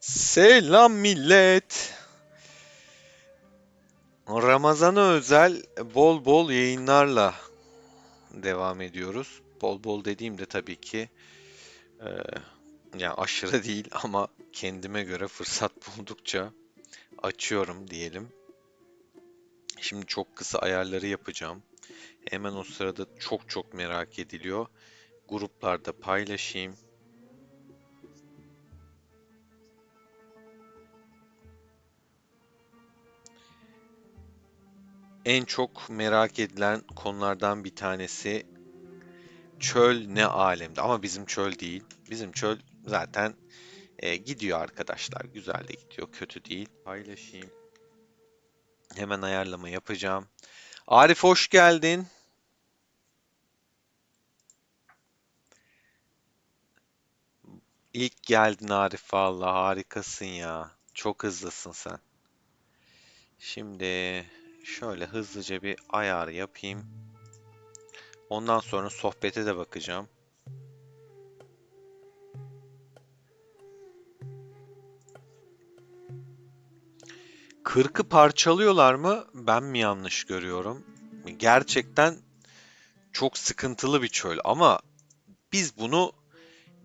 Selam millet. Ramazan'a özel bol bol yayınlarla devam ediyoruz. Bol bol dediğimde tabii ki e, yani aşırı değil ama kendime göre fırsat buldukça açıyorum diyelim. Şimdi çok kısa ayarları yapacağım. Hemen o sırada çok çok merak ediliyor. Gruplarda paylaşayım. En çok merak edilen konulardan bir tanesi çöl ne alemde ama bizim çöl değil. Bizim çöl zaten gidiyor arkadaşlar. Güzel de gidiyor. Kötü değil. Paylaşayım. Hemen ayarlama yapacağım. Arif hoş geldin. İlk geldin Arif valla harikasın ya. Çok hızlısın sen. Şimdi şöyle hızlıca bir ayar yapayım. Ondan sonra sohbete de bakacağım. 40'ı parçalıyorlar mı? Ben mi yanlış görüyorum? Gerçekten çok sıkıntılı bir çöl ama biz bunu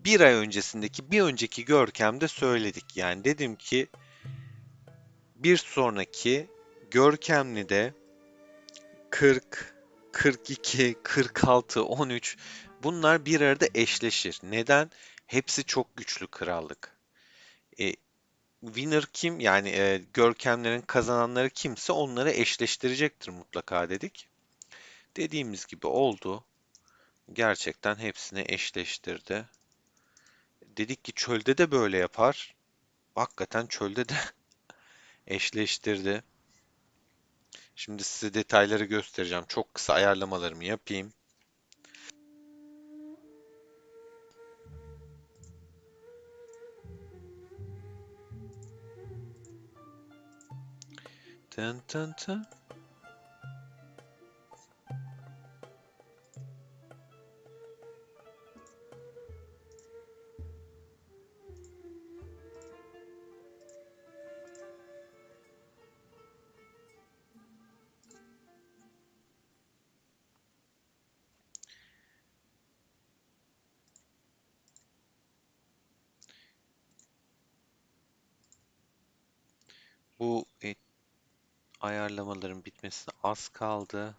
bir ay öncesindeki bir önceki Görkem'de söyledik. Yani dedim ki bir sonraki Görkemli'de 40, 42, 46, 13 bunlar bir arada eşleşir. Neden? Hepsi çok güçlü krallık. E, Winner kim? Yani Görkemlerin kazananları kimse onları eşleştirecektir mutlaka dedik. Dediğimiz gibi oldu. Gerçekten hepsini eşleştirdi. Dedik ki çölde de böyle yapar. Hakikaten çölde de eşleştirdi. Şimdi size detayları göstereceğim. Çok kısa ayarlamalarımı yapayım. Tın tın tın. Bu ayarlamaların bitmesine az kaldı.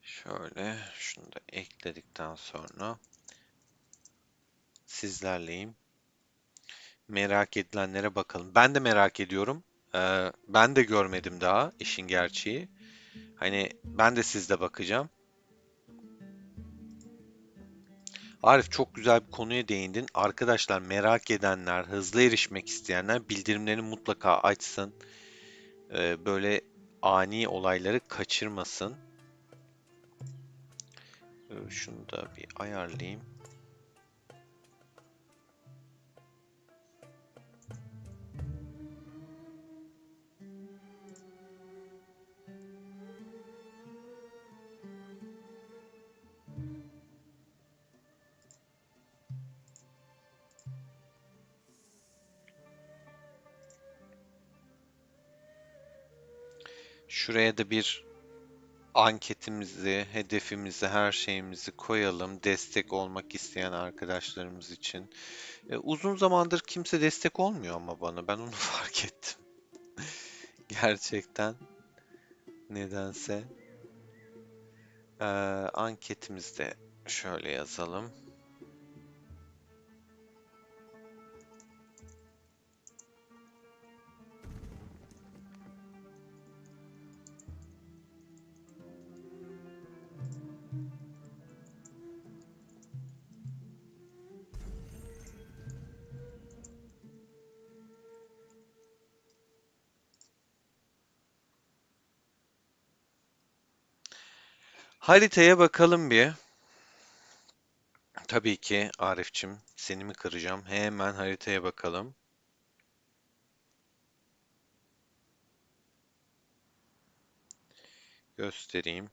Şöyle şunu da ekledikten sonra sizlerleyim. Merak edilenlere bakalım. Ben de merak ediyorum. Ben de görmedim daha işin gerçeği. Hani ben de sizde bakacağım. Arif çok güzel bir konuya değindin. Arkadaşlar merak edenler, hızlı erişmek isteyenler bildirimlerini mutlaka açsın. Böyle ani olayları kaçırmasın. Şunu da bir ayarlayayım. Şuraya da bir anketimizi, hedefimizi, her şeyimizi koyalım. Destek olmak isteyen arkadaşlarımız için. Uzun zamandır kimse destek olmuyor ama bana. Ben onu fark ettim. Gerçekten nedense. Ee, Anketimizde şöyle yazalım. Haritaya bakalım bir. Tabii ki Arifçim, seni mi kıracağım? Hemen haritaya bakalım. göstereyim.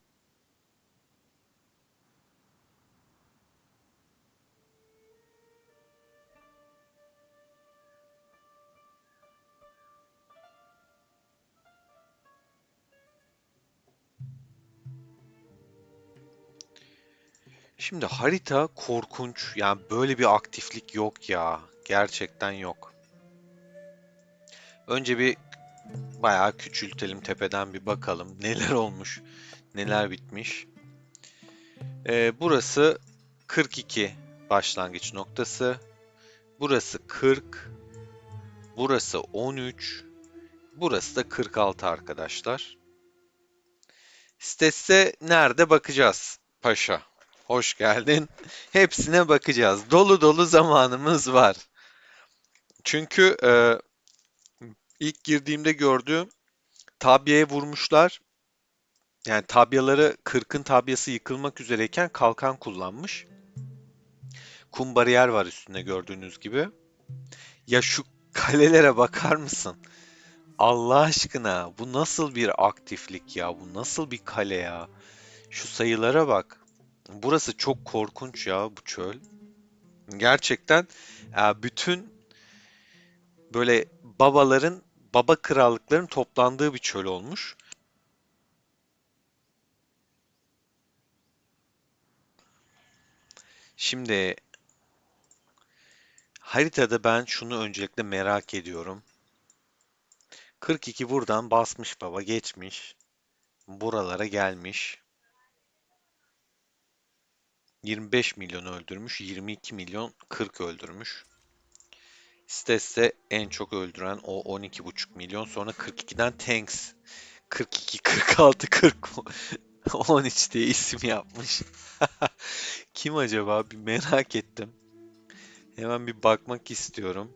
Şimdi harita korkunç. Yani böyle bir aktiflik yok ya. Gerçekten yok. Önce bir bayağı küçültelim, tepeden bir bakalım. Neler olmuş, neler bitmiş. Burası 42 başlangıç noktası. Burası 40. Burası 13. Burası da 46 arkadaşlar. Stesse nerede bakacağız paşa? Hoş geldin. Hepsine bakacağız. Dolu dolu zamanımız var. Çünkü ilk girdiğimde gördüğüm tabyaya vurmuşlar. Yani tabyaları 40'ın tabyası yıkılmak üzereyken kalkan kullanmış. Kum bariyer var üstünde gördüğünüz gibi. Ya şu kalelere bakar mısın? Allah aşkına bu nasıl bir aktiflik ya? Bu nasıl bir kale ya? Şu sayılara bak. Burası çok korkunç ya bu çöl. Gerçekten bütün böyle baba krallıkların toplandığı bir çöl olmuş. Şimdi haritada ben şunu öncelikle merak ediyorum. 42 buradan basmış baba geçmiş. Buralara gelmiş. 25 milyon öldürmüş. 22 milyon 40 öldürmüş. Stesse en çok öldüren o 12,5 milyon. Sonra 42'den Tanks 42, 46, 40, 13 diye isim yapmış. Kim acaba? Bir merak ettim. Hemen bir bakmak istiyorum.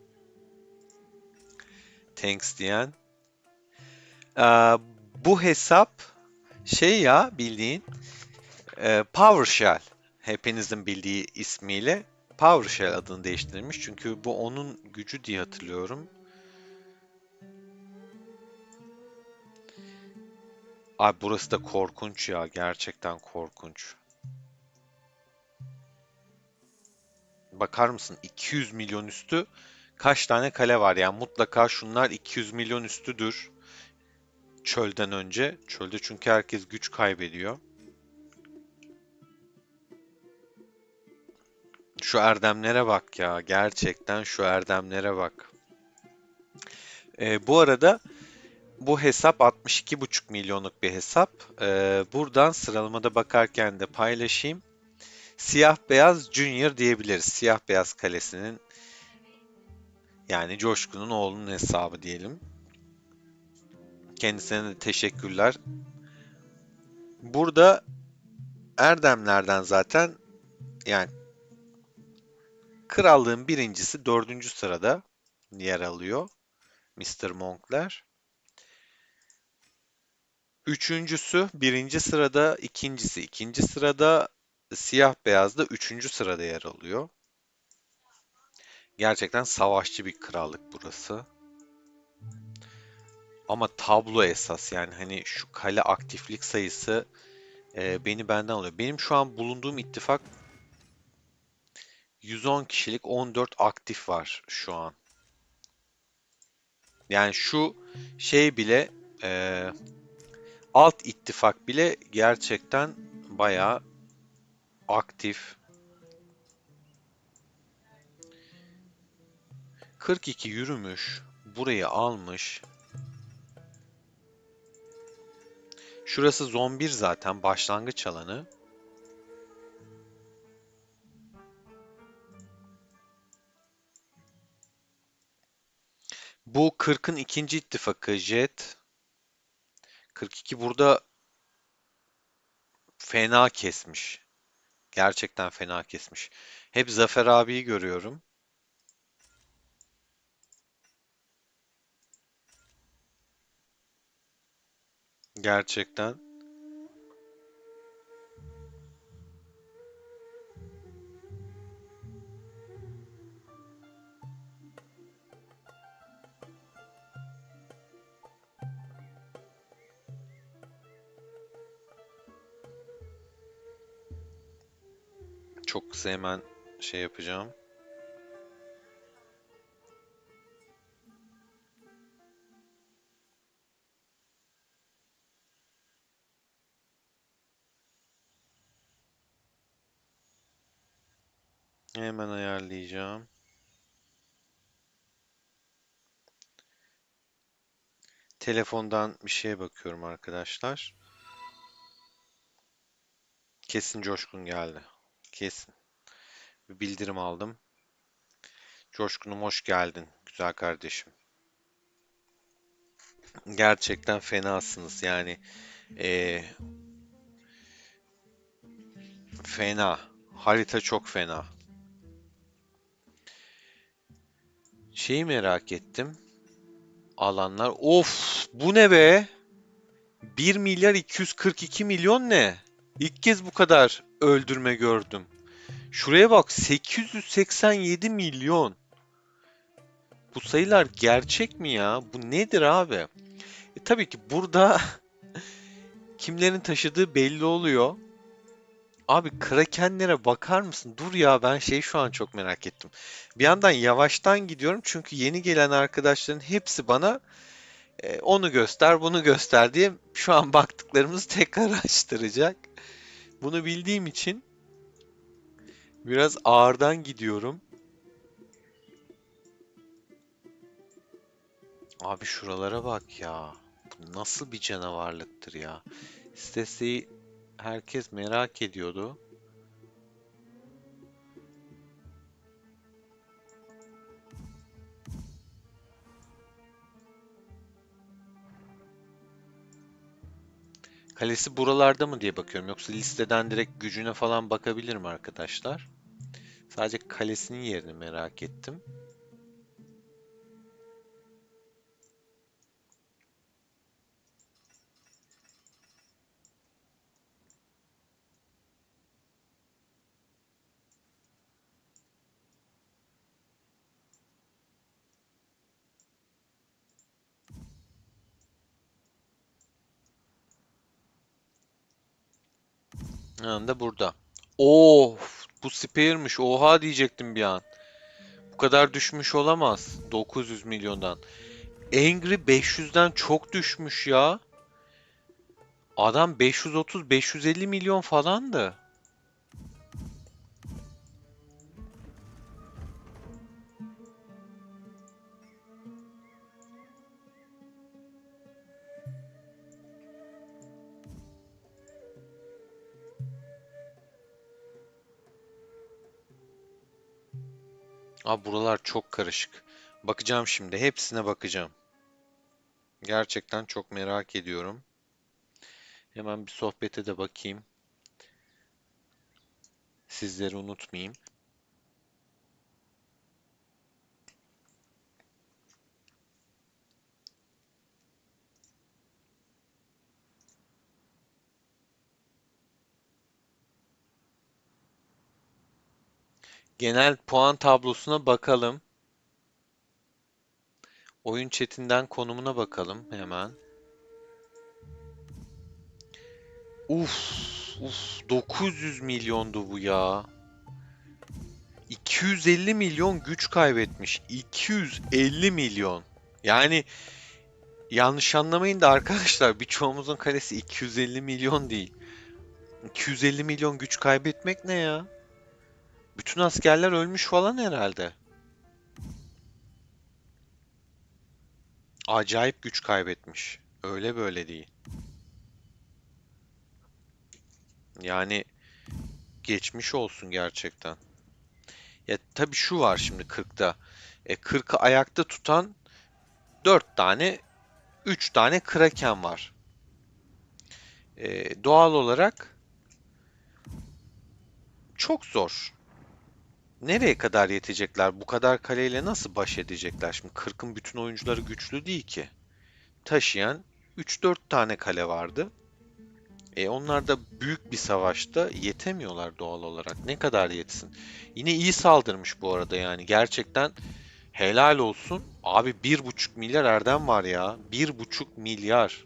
Tanks diyen. Ee, Bu hesap şey ya bildiğin PowerShell. Hepinizin bildiği ismiyle PowerShell adını değiştirmiş. Çünkü bu onun gücü diye hatırlıyorum. Ay burası da korkunç ya. Gerçekten korkunç. Bakar mısın? 200 milyon üstü kaç tane kale var? Yani mutlaka şunlar 200 milyon üstüdür. Çölden önce. Çölde çünkü herkes güç kaybediyor. Şu erdemlere bak ya. Gerçekten şu erdemlere bak. Bu arada bu hesap 62,5 milyonluk bir hesap. Buradan sıralamada bakarken de paylaşayım. Siyah Beyaz Junior diyebiliriz. Siyah Beyaz Kalesi'nin yani Coşkun'un oğlunun hesabı diyelim. Kendisine de teşekkürler. Burada Erdemlerden zaten yani krallığın birincisi dördüncü sırada yer alıyor. Mr. Monkler. Üçüncüsü birinci sırada, ikincisi ikinci sırada, siyah beyaz da üçüncü sırada yer alıyor. Gerçekten savaşçı bir krallık burası. Ama tablo esas yani hani şu kale aktiflik sayısı beni benden alıyor. Benim şu an bulunduğum ittifak 110 kişilik 14 aktif var şu an. Yani şu şey bile alt ittifak bile gerçekten bayağı aktif. 42 yürümüş, burayı almış. Şurası zon 1 zaten başlangıç alanı. Bu 40'ın ikinci ittifakı Jet. 42 burada fena kesmiş. Gerçekten fena kesmiş. Hep Zafer abiyi görüyorum. Gerçekten. Çok kısa hemen şey yapacağım. Hemen ayarlayacağım. Telefondan bir şeye bakıyorum arkadaşlar. Kesin Coşkun geldi. Kesin. Bir bildirim aldım. Coşkun'um hoş geldin. Güzel kardeşim. Gerçekten fenasınız. Yani eee, fena. Harita çok fena. Şeyi merak ettim. Alanlar. Of, bu ne be? 1 milyar 242 milyon ne? İlk kez bu kadar öldürme gördüm. Şuraya bak, 887 milyon. Bu sayılar gerçek mi ya? Bu nedir abi? Tabii ki burada kimlerin taşıdığı belli oluyor. Abi krakenlere bakar mısın? Dur ya, ben şu an çok merak ettim. Bir yandan yavaştan gidiyorum çünkü yeni gelen arkadaşların hepsi bana onu göster, bunu göster diye şu an baktıklarımızı tekrar açtıracak. Bunu bildiğim için biraz ağırdan gidiyorum. Abi şuralara bak ya. Bu nasıl bir canavarlıktır ya. Stes'i herkes merak ediyordu. Kalesi buralarda mı diye bakıyorum. Yoksa listeden direkt gücüne falan bakabilirim arkadaşlar. Sadece kalesinin yerini merak ettim. Da burada. Of, bu Spear'mış. Oha diyecektim bir an. Bu kadar düşmüş olamaz. 900 milyondan. Angry 500'den çok düşmüş ya. Adam 530-550 milyon falandı. Abi buralar çok karışık. Bakacağım şimdi. Hepsine bakacağım. Gerçekten çok merak ediyorum. Hemen bir sohbete de bakayım. Sizleri unutmayayım. Genel puan tablosuna bakalım. Oyun chatinden konumuna bakalım hemen. Uf, uf, 900 milyondu bu ya. 250 milyon güç kaybetmiş. 250 milyon. Yani yanlış anlamayın da arkadaşlar, birçoğumuzun kalesi 250 milyon değil. 250 milyon güç kaybetmek ne ya? Bütün askerler ölmüş falan herhalde. Acayip güç kaybetmiş. Öyle böyle değil. Yani geçmiş olsun gerçekten. Ya tabii şu var şimdi 40'ta. 40'ı ayakta tutan 4 tane, 3 tane kraken var. Doğal olarak çok zor. Nereye kadar yetecekler? Bu kadar kaleyle nasıl baş edecekler? Şimdi 40'ın bütün oyuncuları güçlü değil ki. Taşıyan 3-4 tane kale vardı. Onlar da büyük bir savaşta yetemiyorlar doğal olarak. Ne kadar yetsin? Yine iyi saldırmış bu arada yani. Gerçekten helal olsun. Abi 1,5 milyar erdem var ya. 1,5 milyar.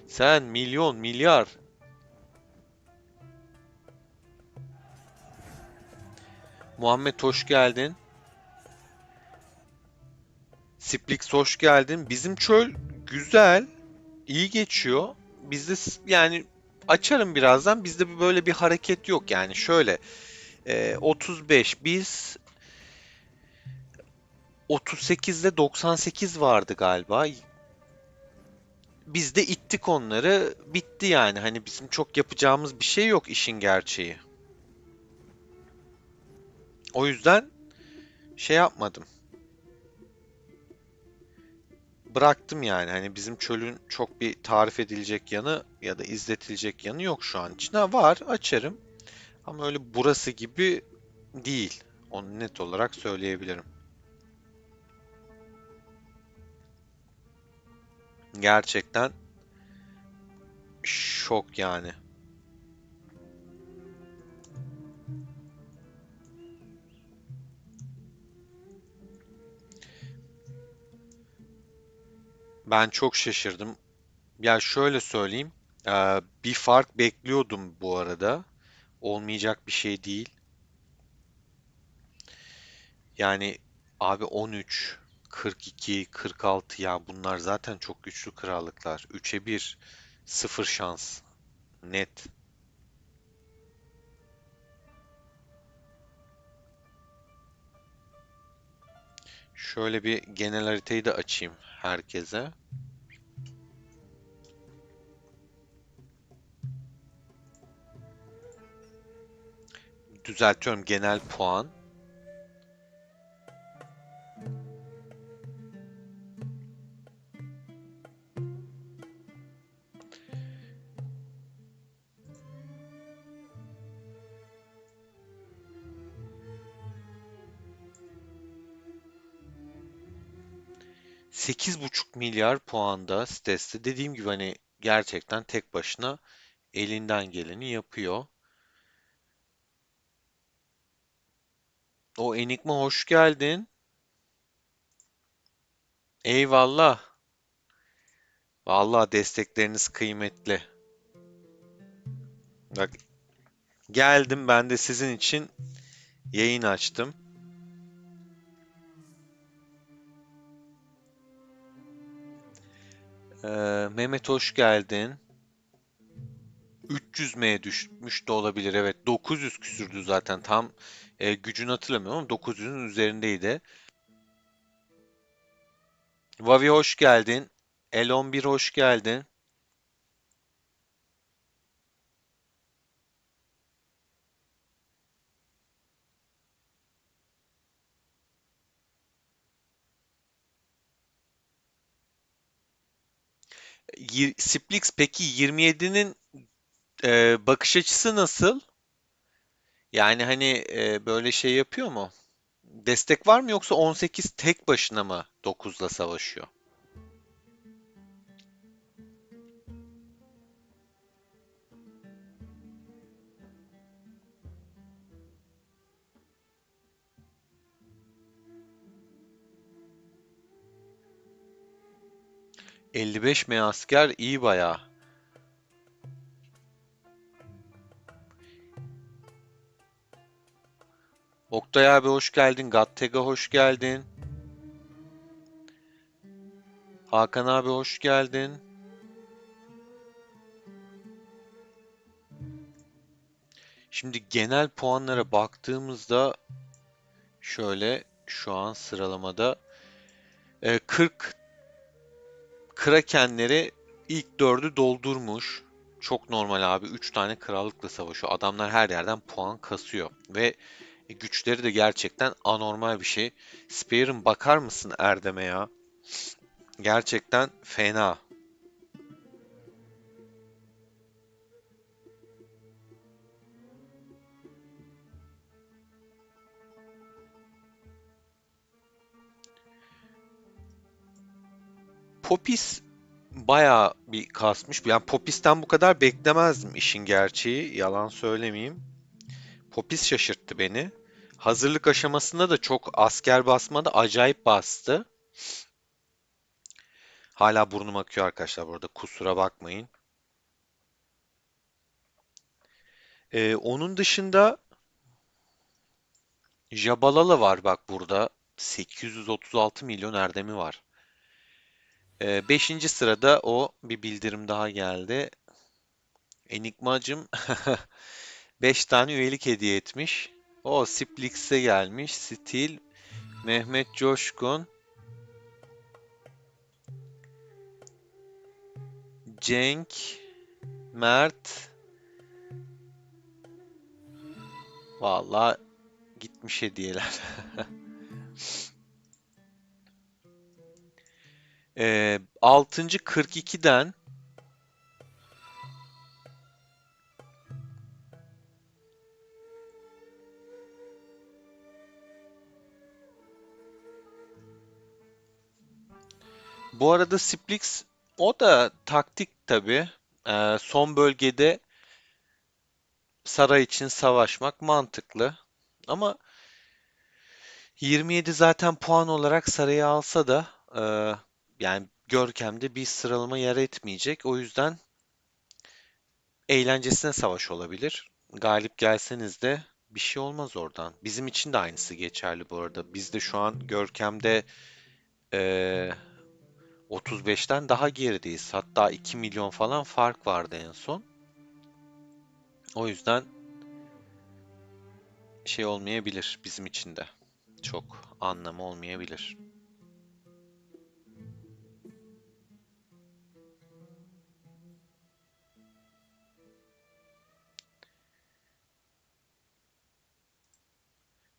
Sen milyon, milyar. Muhammed hoş geldin. Splix hoş geldin. Bizim çöl güzel, iyi geçiyor. Bizde yani açarım birazdan. Bizde böyle bir hareket yok yani. Şöyle 35 biz 38'de 98 vardı galiba. Biz de ittik onları. Bitti yani. Hani bizim çok yapacağımız bir şey yok işin gerçeği. O yüzden şey yapmadım. Bıraktım yani. Hani bizim çölün çok bir tarif edilecek yanı ya da izletilecek yanı yok şu an için. Ha, var, açarım. Ama öyle burası gibi değil. Onu net olarak söyleyebilirim. Gerçekten şok yani. Ben çok şaşırdım. Ya şöyle söyleyeyim. Bir fark bekliyordum bu arada. Olmayacak bir şey değil. Yani abi 13, 42, 46 ya bunlar zaten çok güçlü krallıklar. 3'e 1, sıfır şans. Net. Şöyle bir genel haritayı da açayım herkese. Düzeltiyorum, genel puan. 8,5 milyar puanda Stes'te. Dediğim gibi hani gerçekten tek başına elinden geleni yapıyor. O Enigma hoş geldin. Eyvallah. Vallahi destekleriniz kıymetli. Bak, geldim ben de sizin için yayın açtım. Mehmet hoş geldin. 300 M'ye düşmüş de olabilir. Evet, 900 küsürdü zaten. Tam gücünü hatırlamıyorum ama 900'ün üzerindeydi. Vavi hoş geldin. Elon 1 hoş geldin. 'Splix peki 27'nin bakış açısı nasıl? Yani hani böyle şey yapıyor mu? Destek var mı yoksa 18 tek başına mı 9'la savaşıyor? 55 mi asker iyi bayağı. Oktay abi hoş geldin. Gattega hoş geldin. Hakan abi hoş geldin. Şimdi genel puanlara baktığımızda şöyle şu an sıralamada 40 Krakenleri ilk dördü doldurmuş. Çok normal abi. 3 tane krallıkla savaşıyor. Adamlar her yerden puan kasıyor. Ve güçleri de gerçekten anormal bir şey. Spear'ın bakar mısın Erdem'e ya? Gerçekten fena. Popis bayağı bir kasmış. Yani Popis'ten bu kadar beklemezdim işin gerçeği. Yalan söylemeyeyim. Popis şaşırttı beni. Hazırlık aşamasında da çok asker basmadı. Acayip bastı. Hala burnum akıyor arkadaşlar bu arada. Kusura bakmayın. Onun dışında Jabalala var bak burada. 836 milyon erdemi var. Beşinci sırada o bir bildirim daha geldi. Enigmacım 5 tane üyelik hediye etmiş. O Splix'e gelmiş. Stil, Mehmet Coşkun, Cenk, Mert. Vallahi gitmiş hediyeler. 6. 42'den bu arada Splix o da taktik tabii. Son bölgede saray için savaşmak mantıklı. Ama 27 zaten puan olarak sarayı alsa da e, yani Görkem'de bir sıralama yer etmeyecek. O yüzden eğlencesine savaş olabilir. Galip gelseniz de bir şey olmaz oradan. Bizim için de aynısı geçerli bu arada. Biz de şu an Görkem'de e, 35'ten daha gerideyiz. Hatta 2 milyon falan fark vardı en son. O yüzden şey olmayabilir bizim için de. Çok anlamı olmayabilir.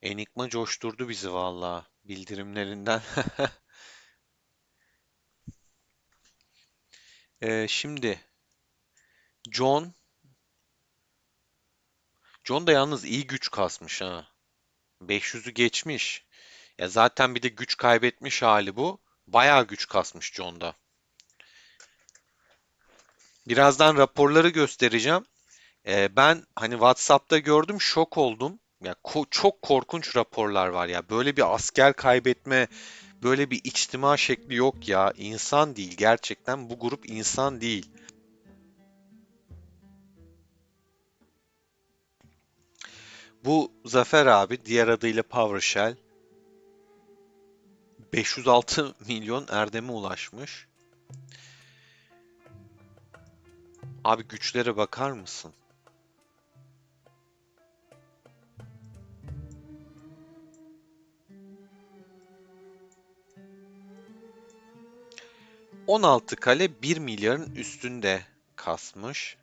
Enigma coşturdu bizi valla bildirimlerinden. Şimdi John, John da yalnız iyi güç kasmış ha. 500'ü geçmiş. Ya zaten bir de güç kaybetmiş hali bu. Bayağı güç kasmış John'da. Birazdan raporları göstereceğim. Ben hani WhatsApp'ta gördüm, şok oldum. Ya çok korkunç raporlar var ya. Böyle bir asker kaybetme, böyle bir içtima şekli yok ya. İnsan değil gerçekten. Bu grup insan değil. Bu Zafer abi, diğer adıyla PowerShell, 506 milyon erdeme ulaşmış. Abi güçlere bakar mısın? 16 kale 1 milyarın üstünde kasmış.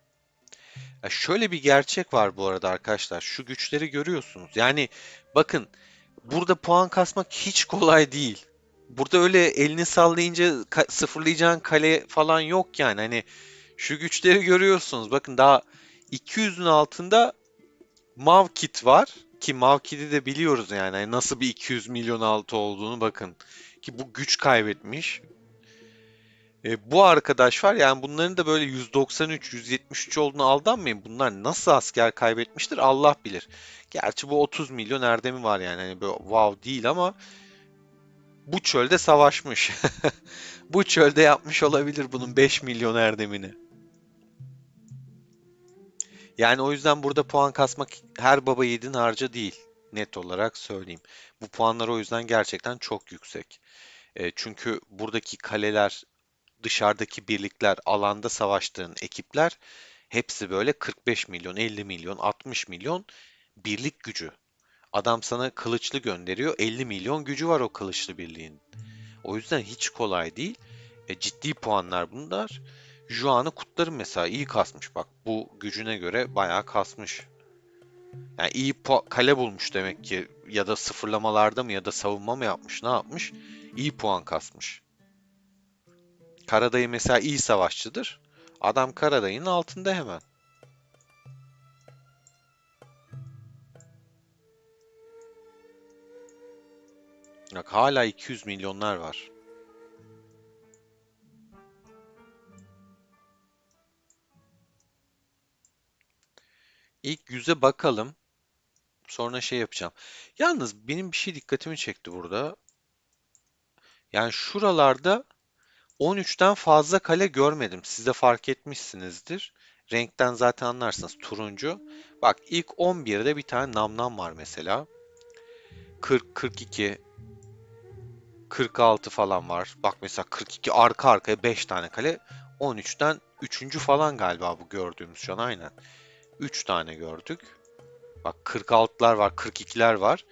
Ya şöyle bir gerçek var bu arada arkadaşlar. Şu güçleri görüyorsunuz. Yani bakın, burada puan kasmak hiç kolay değil. Burada öyle elini sallayınca sıfırlayacağın kale falan yok yani. Hani şu güçleri görüyorsunuz. Bakın daha 200'ün altında Mavkit var. Ki Mavkit'i de biliyoruz yani. Hani nasıl bir 200 milyon altı olduğunu bakın. Ki bu güç kaybetmiş. Bu arkadaş var yani bunların da böyle 193, 173 olduğunu aldanmayın. Bunlar nasıl asker kaybetmiştir Allah bilir. Gerçi bu 30 milyon erdemi var yani hani böyle wow değil ama bu çölde savaşmış. Bu çölde yapmış olabilir bunun 5 milyon erdemini. Yani o yüzden burada puan kasmak her baba yiğidin harcı değil. Net olarak söyleyeyim. Bu puanlar o yüzden gerçekten çok yüksek. Çünkü buradaki kaleler, dışarıdaki birlikler, alanda savaştığın ekipler hepsi böyle 45 milyon, 50 milyon, 60 milyon birlik gücü. Adam sana kılıçlı gönderiyor. 50 milyon gücü var o kılıçlı birliğin. O yüzden hiç kolay değil. Ciddi puanlar bunlar. Juan'ı kutlarım mesela. İyi kasmış bak. Bu gücüne göre bayağı kasmış. Yani iyi kale bulmuş demek ki. Ya da sıfırlamalarda mı ya da savunma mı yapmış, ne yapmış? İyi puan kasmış. Karadayı mesela iyi savaşçıdır. Adam Karadayı'nın altında hemen. Bak hala 200 milyonlar var. İlk yüze bakalım. Sonra şey yapacağım. Yalnız benim bir şey dikkatimi çekti burada. Yani şuralarda 13'ten fazla kale görmedim. Siz de fark etmişsinizdir. Renkten zaten anlarsınız. Turuncu. Bak ilk 11'de bir tane Namnam var mesela. 40, 42, 46 falan var. Bak mesela 42 arka arkaya 5 tane kale. 13'ten üçüncü falan galiba bu gördüğümüz şu an aynen. 3 tane gördük. Bak 46'lar var, 42'ler var.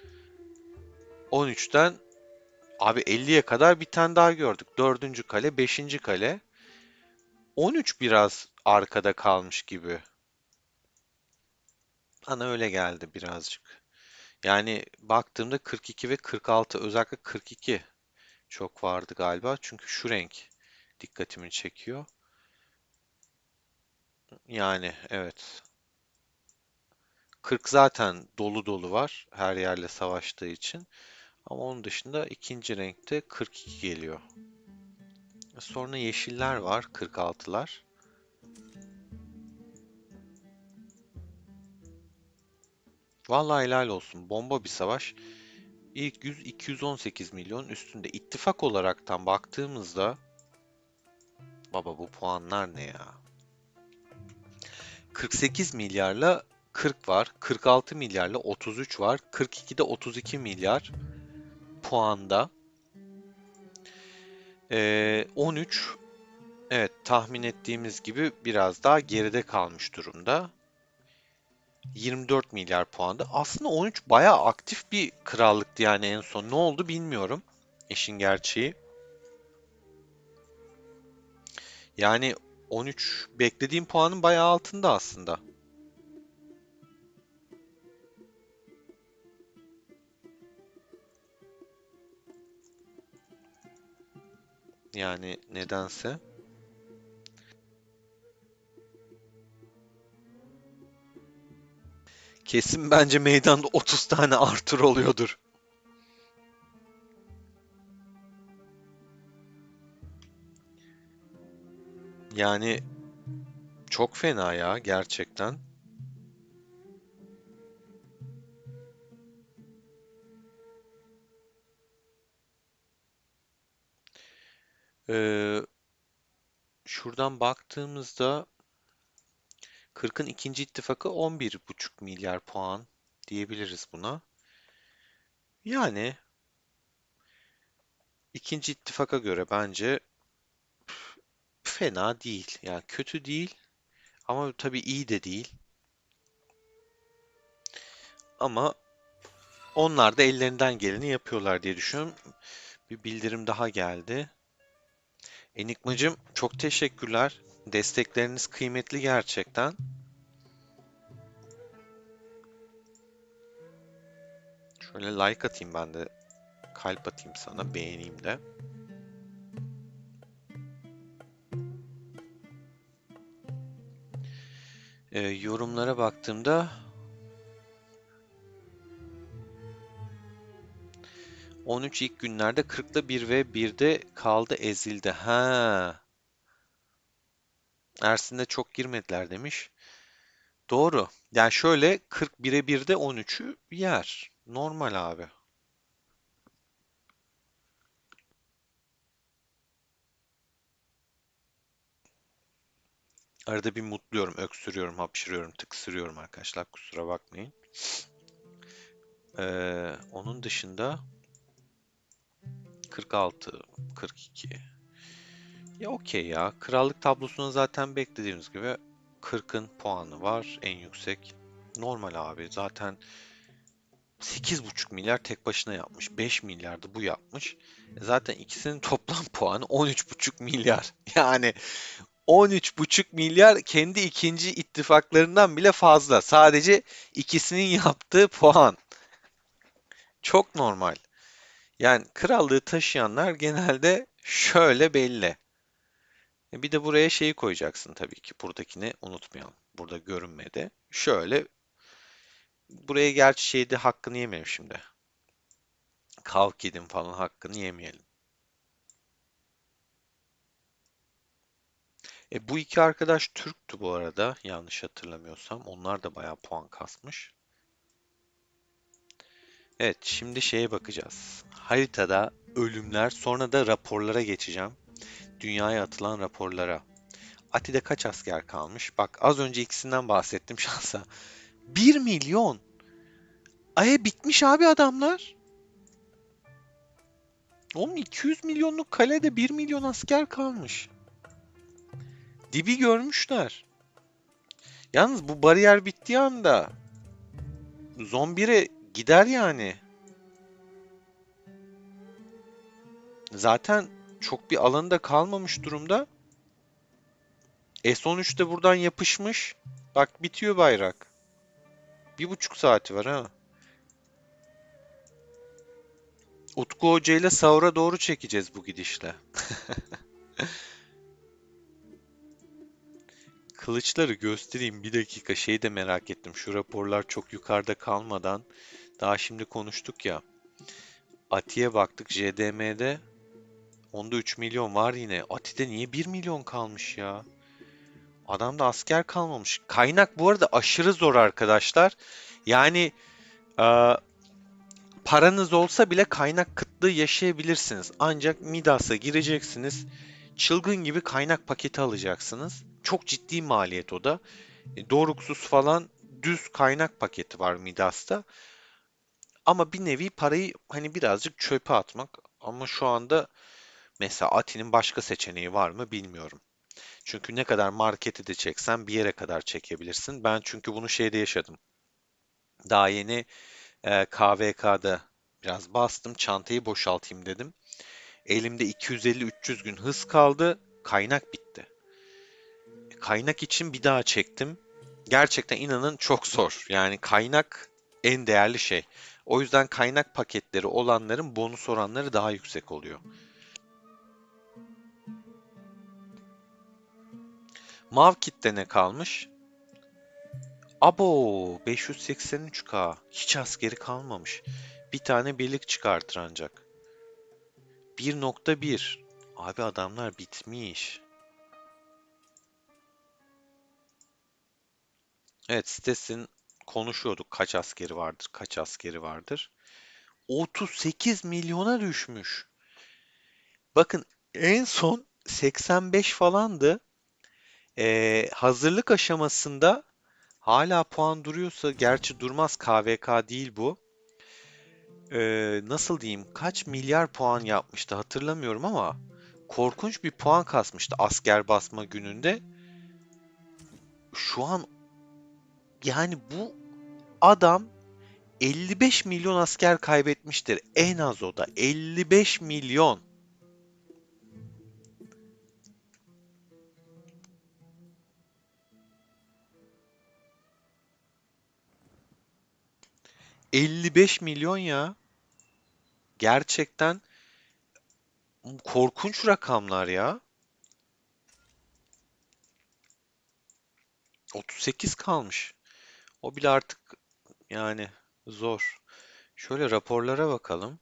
13'ten abi 50'ye kadar bir tane daha gördük. Dördüncü kale, beşinci kale. 13 biraz arkada kalmış gibi. Bana öyle geldi birazcık. Yani baktığımda 42 ve 46 özellikle 42 çok vardı galiba. Çünkü şu renk dikkatimi çekiyor. Yani evet. 40 zaten dolu dolu var her yerle savaştığı için. Ama onun dışında ikinci renkte 42 geliyor. Sonra yeşiller var 46'lar. Vallahi helal olsun. Bomba bir savaş. İlk 100 218 milyon üstünde. İttifak olaraktan baktığımızda baba bu puanlar ne ya? 48 milyarla 40 var. 46 milyarla 33 var. 42'de 32 milyar puanda. 13 evet tahmin ettiğimiz gibi biraz daha geride kalmış durumda. 24 milyar puanda. Aslında 13 bayağı aktif bir krallıktı yani en son. Ne oldu bilmiyorum. İşin gerçeği. Yani 13 beklediğim puanın bayağı altında aslında. Yani nedense. Kesin bence meydanda 30 tane Arthur oluyordur. Yani çok fena ya gerçekten. Ee, Şuradan baktığımızda 40'ın ikinci ittifakı 11,5 milyar puan diyebiliriz buna. Yani ikinci ittifaka göre bence fena değil. Yani kötü değil ama tabii iyi de değil. Ama onlar da ellerinden geleni yapıyorlar diye düşünüyorum. Bir bildirim daha geldi. Enigmacığım çok teşekkürler. Destekleriniz kıymetli gerçekten. Şöyle like atayım ben de. Kalp atayım sana. Beğeneyim de. Yorumlara baktığımda 13 ilk günlerde 40'la 1 ve 1'de kaldı ezildi. Ha, Ersin'de çok girmediler demiş. Doğru. Yani şöyle 41'e 1'de 13'ü yer. Normal abi. Arada bir mutluyorum, öksürüyorum, hapşırıyorum, tıksırıyorum arkadaşlar. Kusura bakmayın. Onun dışında 46, 42. Ya okey ya. Krallık tablosuna zaten beklediğimiz gibi 40'ın puanı var en yüksek. Normal abi. Zaten 8,5 milyar tek başına yapmış. 5 milyar da bu yapmış. Zaten ikisinin toplam puanı 13,5 milyar. Yani 13,5 milyar kendi ikinci ittifaklarından bile fazla. Sadece ikisinin yaptığı puan. Çok normal. Yani krallığı taşıyanlar genelde şöyle belli. Bir de buraya şeyi koyacaksın tabii ki. Buradakini unutmayalım. Burada görünmedi. Şöyle buraya gerçi şeyde hakkını yemeyelim şimdi. Kalk falan hakkını yemeyelim. Bu iki arkadaş Türktü bu arada yanlış hatırlamıyorsam. Onlar da bayağı puan kasmış. Evet şimdi şeye bakacağız. Haritada ölümler sonra da raporlara geçeceğim. Dünyaya atılan raporlara. Ati'de kaç asker kalmış? Bak az önce ikisinden bahsettim şansa. 1 milyon. Bitmiş abi adamlar. Oğlum 200 milyonluk kalede 1 milyon asker kalmış. Dibi görmüşler. Yalnız bu bariyer bittiği anda Zombire gider yani. Zaten çok bir alanı kalmamış durumda. S13 de buradan yapışmış. Bak bitiyor bayrak. 1,5 saati var ha. Utku Hoca ile sahura doğru çekeceğiz bu gidişle. Kılıçları göstereyim bir dakika. Şeyi de merak ettim. Şu raporlar çok yukarıda kalmadan. Daha şimdi konuştuk ya. Ati'ye baktık JDM'de. Onda 3 milyon var yine. Ati'de niye 1 milyon kalmış ya? Adamda asker kalmamış. Kaynak bu arada aşırı zor arkadaşlar. Yani e, paranız olsa bile kaynak kıtlığı yaşayabilirsiniz. Ancak Midas'a gireceksiniz. Çılgın gibi kaynak paketi alacaksınız. Çok ciddi maliyet o da. Doruksuz falan düz kaynak paketi var Midas'ta. Ama bir nevi parayı hani birazcık çöpe atmak. Ama şu anda mesela Ati'nin başka seçeneği var mı bilmiyorum. Çünkü ne kadar marketi de çeksen bir yere kadar çekebilirsin. Ben çünkü bunu şeyde yaşadım. Daha yeni KVK'da biraz bastım, çantayı boşaltayım dedim. Elimde 250-300 gün hız kaldı, kaynak bitti. Kaynak için bir daha çektim. Gerçekten inanın çok zor. Yani kaynak en değerli şey. O yüzden kaynak paketleri olanların bonus oranları daha yüksek oluyor. Mavkit'te ne kalmış? Abo 583K. Hiç askeri kalmamış. Bir tane birlik çıkartır ancak. 1,1. Abi adamlar bitmiş. Evet sitesin konuşuyorduk kaç askeri vardır, kaç askeri vardır. 38 milyona düşmüş. Bakın en son 85 falandı. Hazırlık aşamasında hala puan duruyorsa, gerçi durmaz KVK değil bu. Nasıl diyeyim, kaç milyar puan yapmıştı hatırlamıyorum ama korkunç bir puan kasmıştı asker basma gününde. Şu an yani bu adam 55 milyon asker kaybetmiştir. En az o da 55 milyon. 55 milyon ya. Gerçekten korkunç rakamlar ya. 38 kalmış. O bile artık yani zor. Şöyle raporlara bakalım.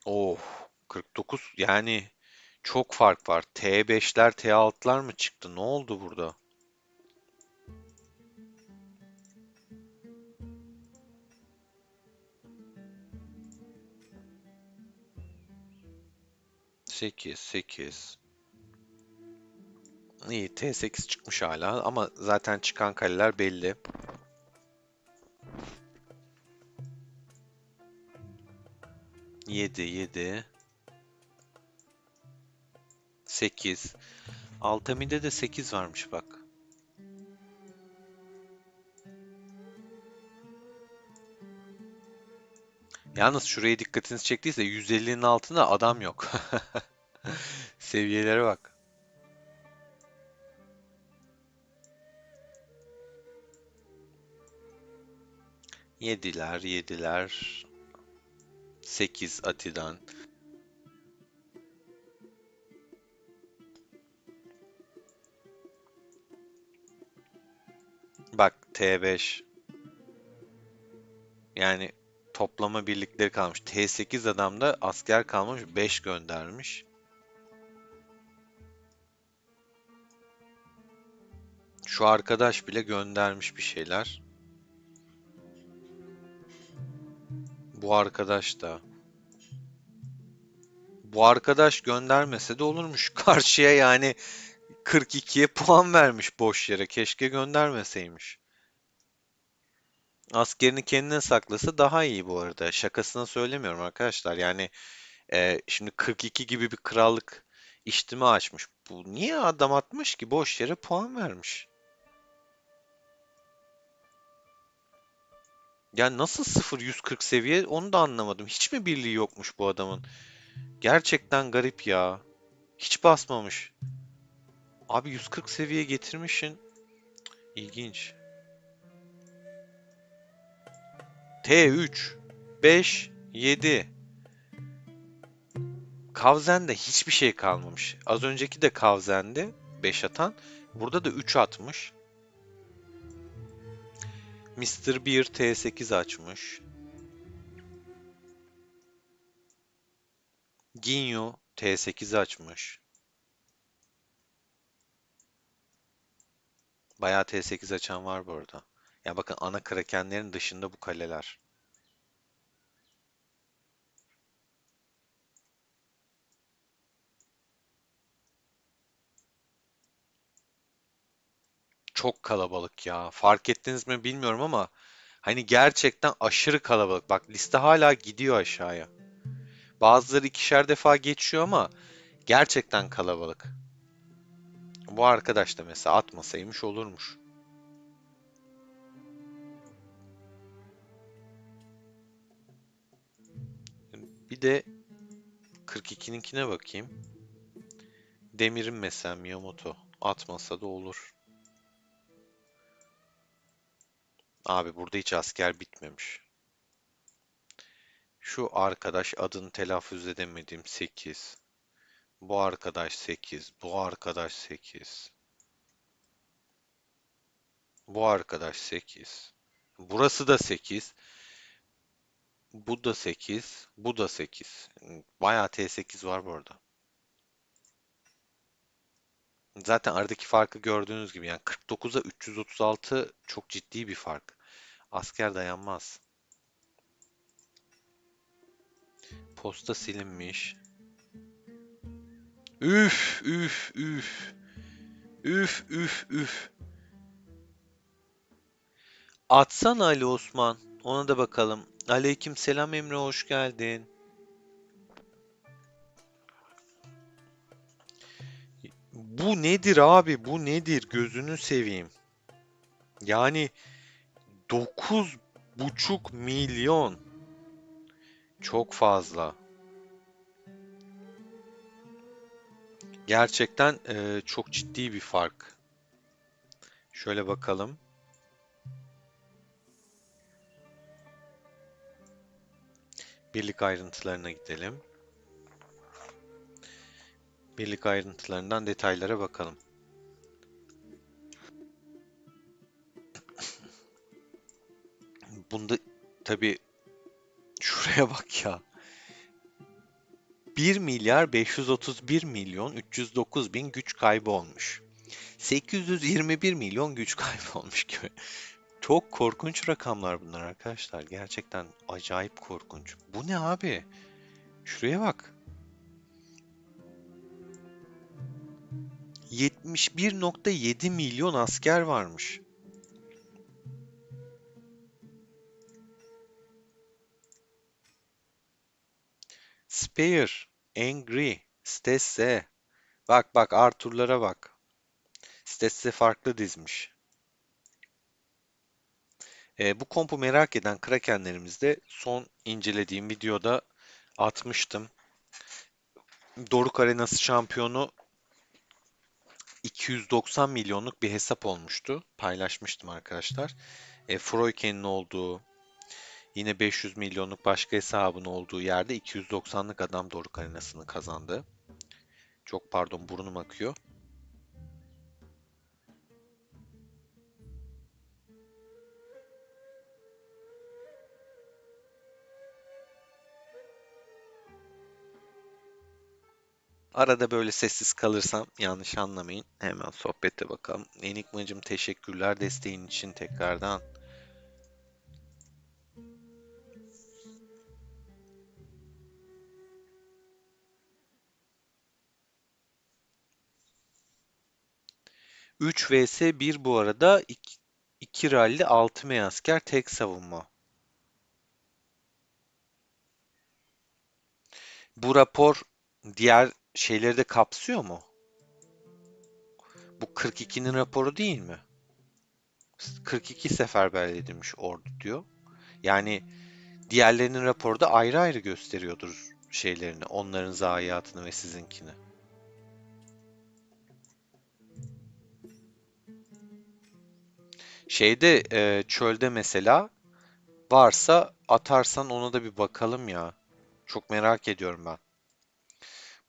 Oh, 49 yani çok fark var. T5'ler, T6'lar mı çıktı? Ne oldu burada? 8, 8. İyi, T8 çıkmış hala ama zaten çıkan kaleler belli. 7, 7, 8. Altamide de 8 varmış bak. Yalnız şuraya dikkatinizi çektiyse 150'nin altında adam yok. Seviyelere bak. 7'ler, 7'ler, 8 Ati'den. Bak T5. Yani toplama birlikleri kalmış. T8 adamda asker kalmış 5 göndermiş. Şu arkadaş bile göndermiş bir şeyler. Bu arkadaş da. Bu arkadaş göndermese de olurmuş. Karşıya yani 42'ye puan vermiş boş yere. Keşke göndermeseymiş. Askerini kendine saklasa daha iyi bu arada. Şakasına söylemiyorum arkadaşlar. Yani şimdi 42 gibi bir krallık iştimi açmış. Bu niye adam atmış ki? Boş yere puan vermiş. Yani nasıl 0-140 seviye onu da anlamadım. Hiç mi birliği yokmuş bu adamın? Gerçekten garip ya. Hiç basmamış. Abi 140 seviye getirmişsin. İlginç. T3 5 7. Kavzen'de hiçbir şey kalmamış. Az önceki de Kavzen'de 5 atan. Burada da 3 atmış. Mister bir T8 açmış. Ginyu T8 açmış. Bayağı T8 açan var bu arada. Ya bakın ana krakenlerin dışında bu kaleler. Çok kalabalık ya. Fark ettiniz mi bilmiyorum ama hani gerçekten aşırı kalabalık. Bak liste hala gidiyor aşağıya. Bazıları ikişer defa geçiyor ama gerçekten kalabalık. Bu arkadaş da mesela atmasaymış olurmuş. Bir de 42'ninkine bakayım. Demir'in mesela Miyamoto. Atmasa da olur. Abi burada hiç asker bitmemiş. Şu arkadaş adını telaffuz edemediğim 8. Bu arkadaş 8. Bu arkadaş 8. Bu arkadaş 8. Burası da 8. Bu da 8. Bu da 8. Bayağı T8 var bu arada. Zaten aradaki farkı gördüğünüz gibi yani 49'a 336 çok ciddi bir fark. Asker dayanmaz. Posta silinmiş. Üf üf üf. Üf üf üf. Atsana Ali Osman. Ona da bakalım. Aleyküm selam Emre, hoş geldin. Bu nedir abi? Bu nedir? Gözünü seveyim. Yani 9,5 milyon. Çok fazla. Gerçekten çok ciddi bir fark. Şöyle bakalım. Birlik ayrıntılarına gidelim. Birlik ayrıntılarından detaylara bakalım. Bunda tabii şuraya bak ya. 1 milyar 531 milyon 309 bin güç kaybı olmuş. 821 milyon güç kaybı olmuş gibi. Çok korkunç rakamlar bunlar arkadaşlar. Gerçekten acayip korkunç. Bu ne abi? Şuraya bak. 71,7 milyon asker varmış. Spare, Angry, Stesse. Bak bak Arthur'lara bak. Stesse farklı dizmiş. Bu kompu merak eden Krakenlerimizde son incelediğim videoda atmıştım. Doruk Arenası şampiyonu 290 milyonluk bir hesap olmuştu. Paylaşmıştım arkadaşlar. Froyken'in olduğu, yine 500 milyonluk başka hesabın olduğu yerde 290'lık adam Doruk Arenası'nı kazandı. Çok pardon burnum akıyor. Arada böyle sessiz kalırsam yanlış anlamayın. Hemen sohbete bakalım. Enigmacım teşekkürler desteğin için tekrardan. 3 vs 1 bu arada. 2 ralli, 6 asker, tek savunma. Bu rapor diğer şeyleri de kapsıyor mu? Bu 42'nin raporu değil mi? 42 seferberlik edilmiş ordu diyor. Yani diğerlerinin raporu da ayrı ayrı gösteriyordur şeylerini, onların zayiatını ve sizinkini. Şeyde çölde mesela varsa atarsan ona da bir bakalım ya. Çok merak ediyorum ben.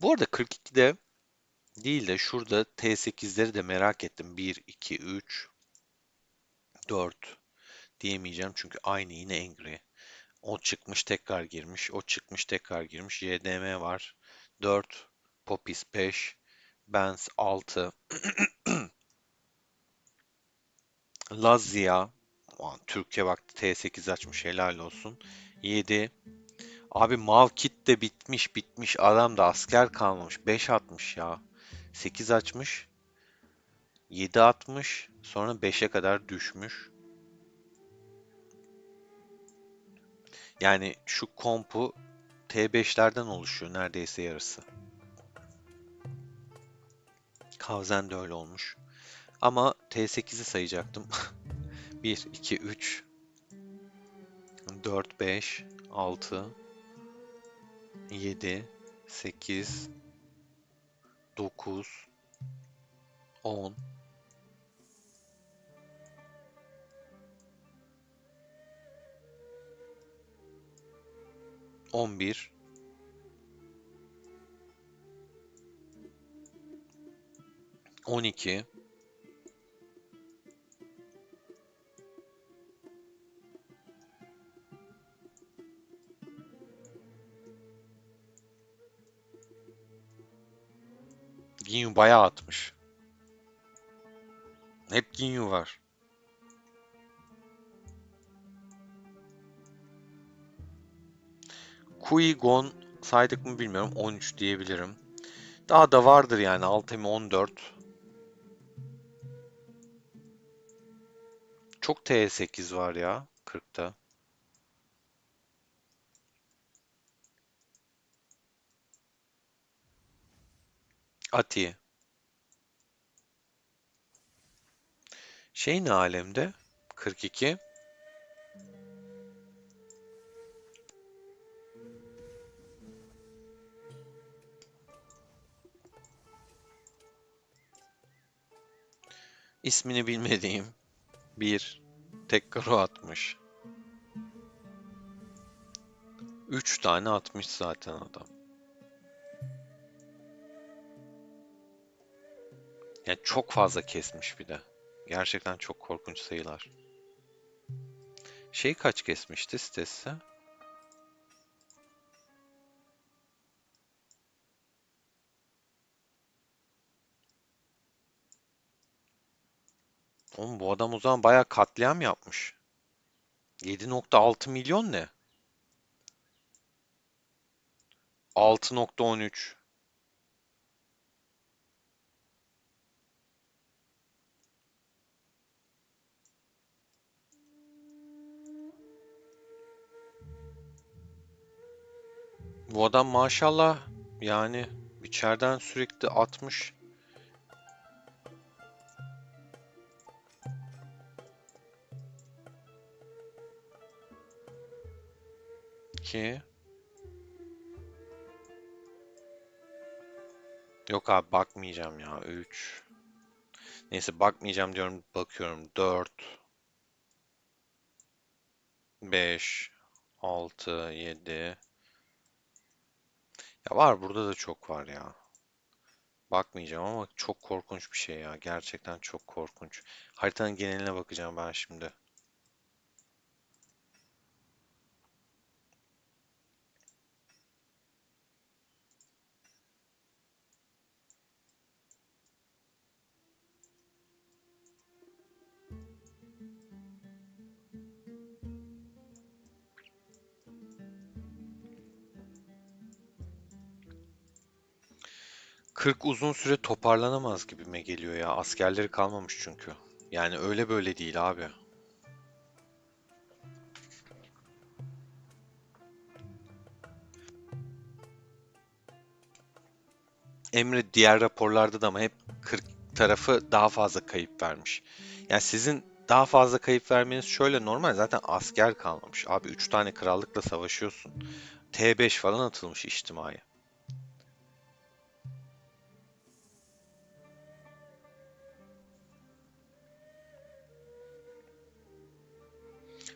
Bu arada 42'de değil de şurada T8'leri de merak ettim. 1, 2, 3, 4 diyemeyeceğim çünkü aynı yine Angry. O çıkmış tekrar girmiş. O çıkmış tekrar girmiş. YDM var. 4. Popis 5. Benz 6. Lazia. Ulan Türkiye baktı T8 açmış helal olsun. 7. Abi Mav kit de bitmiş. Adam da asker kalmamış. 5 atmış ya. 8 açmış. 7 atmış. Sonra 5'e kadar düşmüş. Yani şu kompu T5'lerden oluşuyor neredeyse yarısı. Kavzen de öyle olmuş. Ama T8'i sayacaktım. 1, 2, 3, 4, 5, 6, 7, 8, 9, 10, 11, 12, Ginyu bayağı atmış. Hep Ginyu var. Qui-Gon saydık mı bilmiyorum. 13 diyebilirim. Daha da vardır yani. Altemi 14. Çok T8 var ya. 40'ta. Ati. Şey ne alemde? 42. İsmini bilmediğim bir tek karo atmış. 3 tane atmış zaten adam. Yani çok fazla kesmiş bir de. Gerçekten çok korkunç sayılar. Şey kaç kesmişti sitesi? Oğlum bu adam o zaman bayağı katliam yapmış. 7,6 milyon ne? 6,13. Bu adam maşallah yani içeriden sürekli atmış ki. Yok abi bakmayacağım ya. 3. Neyse bakmayacağım diyorum. Bakıyorum. 4, 5, 6, 7. Ya var burada da çok var ya. Bakmayacağım ama çok korkunç bir şey ya. Gerçekten çok korkunç. Haritanın geneline bakacağım ben şimdi. 40 uzun süre toparlanamaz gibime geliyor ya. Askerleri kalmamış çünkü. Yani öyle böyle değil abi. Emre diğer raporlarda da ama hep 40 tarafı daha fazla kayıp vermiş. Yani sizin daha fazla kayıp vermeniz şöyle normal, zaten asker kalmamış. Abi 3 tane krallıkla savaşıyorsun. T5 falan atılmış içtimai.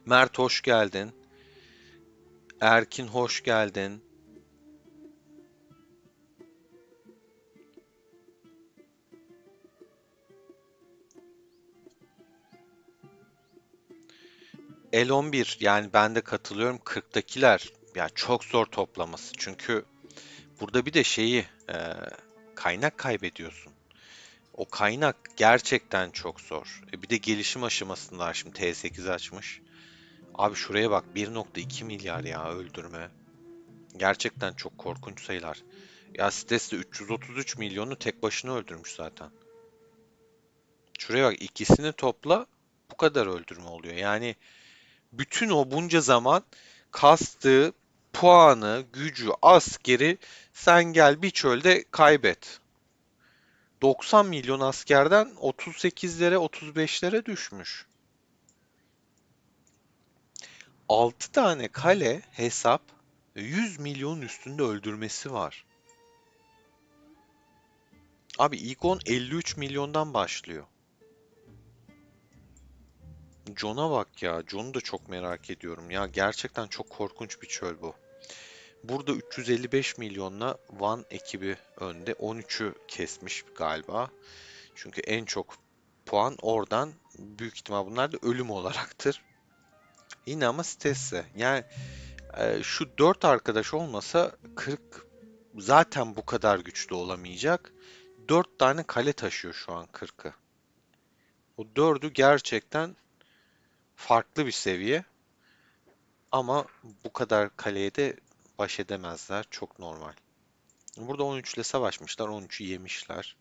Mert hoş geldin. Erkin hoş geldin. El 11, yani ben de katılıyorum. 40'takiler ya çok zor toplaması. Çünkü burada bir de kaynak kaybediyorsun. O kaynak gerçekten çok zor. Bir de gelişim aşamasındalar, şimdi T8 açmış. Abi şuraya bak, 1,2 milyar ya öldürme. Gerçekten çok korkunç sayılar. Ya Stes de 333 milyonu tek başına öldürmüş zaten. Şuraya bak, ikisini topla, bu kadar öldürme oluyor. Yani bütün o bunca zaman kastığı puanı, gücü, askeri sen gel bir çölde kaybet. 90 milyon askerden 38'lere 35'lere düşmüş. 6 tane kale hesap, 100 milyon üstünde öldürmesi var. Abi ilk 10 53 milyondan başlıyor. John'a bak ya. John'u da çok merak ediyorum. Ya gerçekten çok korkunç bir çöl bu. Burada 355 milyonla Van ekibi önde. 13'ü kesmiş galiba. Çünkü en çok puan oradan, büyük ihtimal bunlar da ölüm olaraktır. Yine ama Stesse. Yani şu 4 arkadaş olmasa 40 zaten bu kadar güçlü olamayacak. 4 tane kale taşıyor şu an 40'ı. O 4'ü gerçekten farklı bir seviye ama bu kadar kaleye de baş edemezler. Çok normal. Burada 13 ile savaşmışlar. 13'ü yemişler.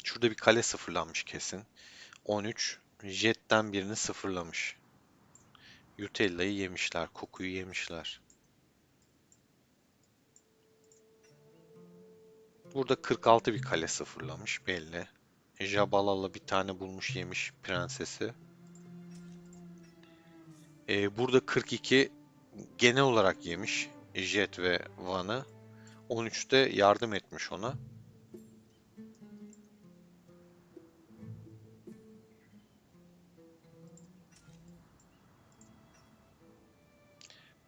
Şurada bir kale sıfırlanmış kesin. 13 jetten birini sıfırlamış. Yutella'yı yemişler. Kokuyu yemişler. Burada 46 bir kale sıfırlamış belli. Jabalala bir tane bulmuş yemiş prensesi. Burada 42 genel olarak yemiş Jet ve Van'ı. 13'te yardım etmiş ona.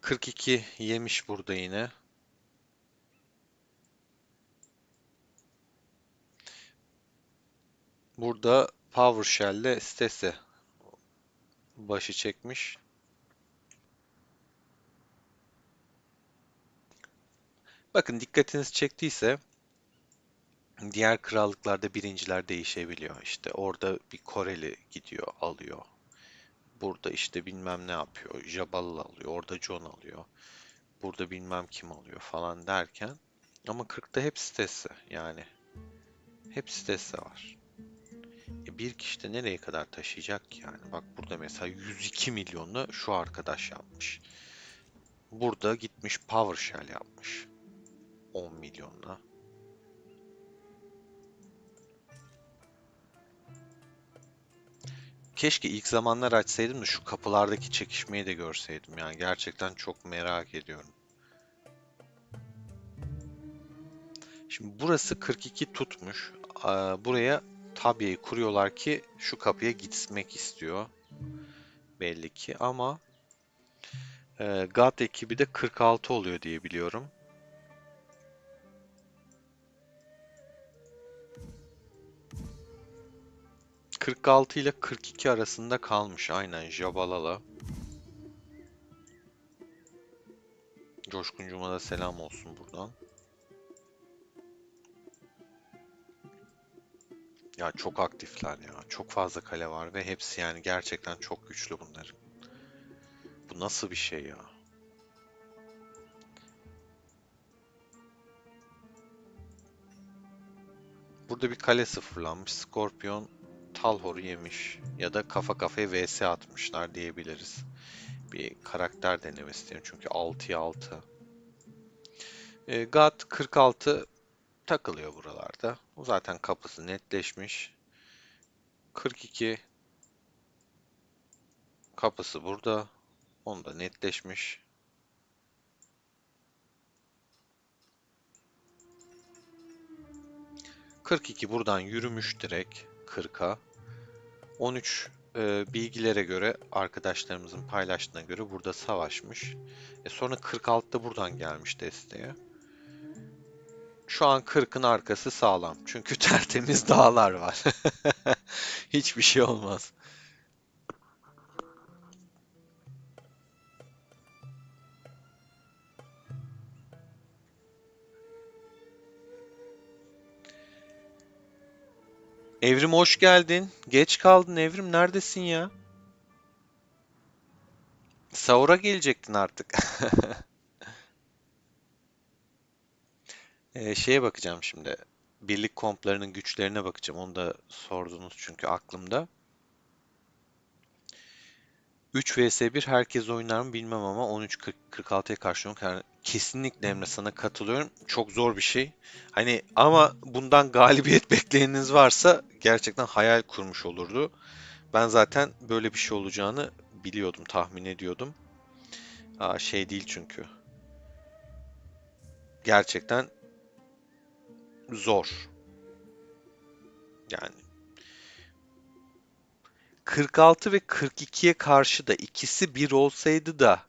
42 yemiş burada yine. Burada PowerShell'le Stesse başı çekmiş. Bakın, dikkatiniz çektiyse diğer krallıklarda birinciler değişebiliyor. İşte orada bir Koreli gidiyor, alıyor. Burada işte bilmem ne yapıyor. Jabal alıyor. Orada John alıyor. Burada bilmem kim alıyor falan derken. Ama 40'ta hep Stesse yani. Hep Stesse var. Bir kişi de nereye kadar taşıyacak ki yani? Bak burada mesela 102 milyonla şu arkadaş yapmış. Burada gitmiş PowerShell yapmış. 10 milyonla. Keşke ilk zamanlar açsaydım da şu kapılardaki çekişmeyi de görseydim. Yani gerçekten çok merak ediyorum. Şimdi burası 42 tutmuş. Buraya tabiyeyi kuruyorlar ki şu kapıya gitmek istiyor. Belli ki ama God ekibi de 46 oluyor diye biliyorum. 46 ile 42 arasında kalmış aynen Jabalala. Coşkuncuğuma da selam olsun buradan. Ya çok aktifler ya. Çok fazla kale var ve hepsi yani gerçekten çok güçlü bunların. Bu nasıl bir şey ya? Burada bir kale sıfırlanmış. Scorpion Talhor'u yemiş. Ya da kafa kafaya vs atmışlar diyebiliriz. Bir karakter denemesi istiyorum çünkü 6'ya 6. Gat 46 takılıyor buralarda. O zaten kapısı netleşmiş. 42 kapısı burada. Onu da netleşmiş. 42 buradan yürümüş direkt 40'a. 13 bilgilere göre arkadaşlarımızın paylaştığına göre burada savaşmış. Sonra 46 da buradan gelmiş desteğe. Şu an 40'ın arkası sağlam. Çünkü tertemiz dağlar var. Hiçbir şey olmaz. Evrim hoş geldin. Geç kaldın Evrim. Neredesin ya? Sahura gelecektin artık. Şeye bakacağım şimdi. Birlik komplarının güçlerine bakacağım. Onu da sordunuz çünkü aklımda. 3 vs 1 herkes oynar mı bilmem ama 13-46'ya karşı kesinlikle Emre sana katılıyorum. Çok zor bir şey. Hani ama bundan galibiyet bekleyeniniz varsa gerçekten hayal kurmuş olurdu. Ben zaten böyle bir şey olacağını biliyordum, tahmin ediyordum. Şey değil çünkü. Gerçekten zor. Yani 46 ve 42'ye karşı da ikisi bir olsaydı da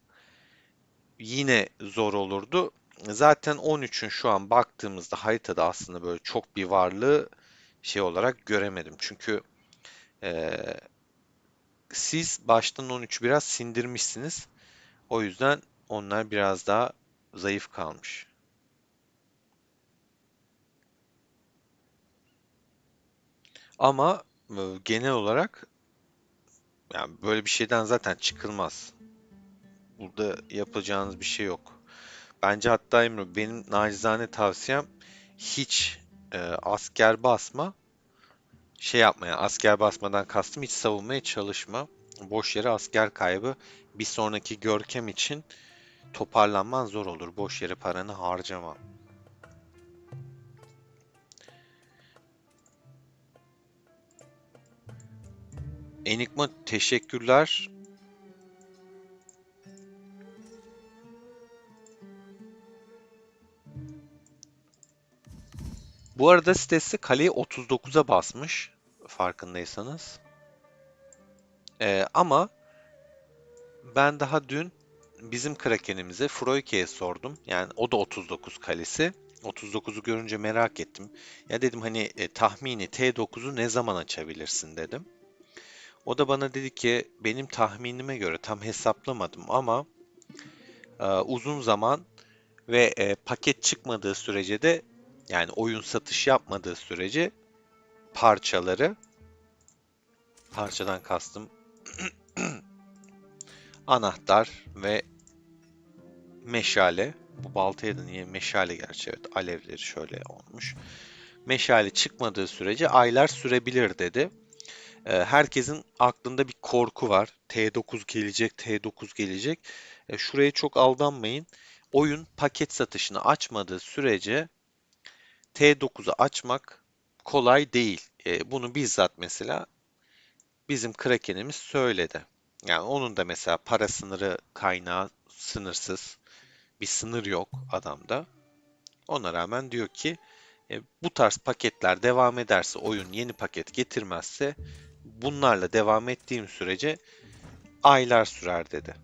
yine zor olurdu. Zaten 13'ün şu an baktığımızda haritada aslında böyle çok bir varlığı şey olarak göremedim. Çünkü eee, siz baştan 13'ü biraz sindirmişsiniz. O yüzden onlar biraz daha zayıf kalmış. Ama genel olarak yani böyle bir şeyden zaten çıkılmaz. Burada yapacağınız bir şey yok. Bence hatta Emre benim nacizane tavsiyem hiç asker basma. Şey yapmaya, asker basmadan kastım hiç savunmaya çalışma. Boş yere asker kaybı bir sonraki görkem için toparlanman zor olur. Boş yere paranı harcama. Enigma teşekkürler. Bu arada sitesi kaleyi 39'a basmış farkındaysanız. Ama ben daha dün bizim Kraken'imize Froike'ye sordum. Yani o da 39 kalesi. 39'u görünce merak ettim. Ya dedim hani tahmini T9'u ne zaman açabilirsin dedim. O da bana dedi ki benim tahminime göre tam hesaplamadım ama uzun zaman ve paket çıkmadığı sürece de yani oyun satış yapmadığı sürece parçaları parçadan kastım anahtar ve meşale. Bu baltaya da niye meşale gerçi evet alevleri şöyle olmuş. Meşale çıkmadığı sürece aylar sürebilir dedi. Herkesin aklında bir korku var. T9 gelecek, T9 gelecek. Şuraya çok aldanmayın. Oyun paket satışını açmadığı sürece T9'u açmak kolay değil. Bunu bizzat mesela bizim Kraken'imiz söyledi. Yani onun da mesela para sınırı kaynağı sınırsız. Bir sınır yok adamda. Ona rağmen diyor ki bu tarz paketler devam ederse oyun yeni paket getirmezse bunlarla devam ettiğim sürece aylar sürer dedi.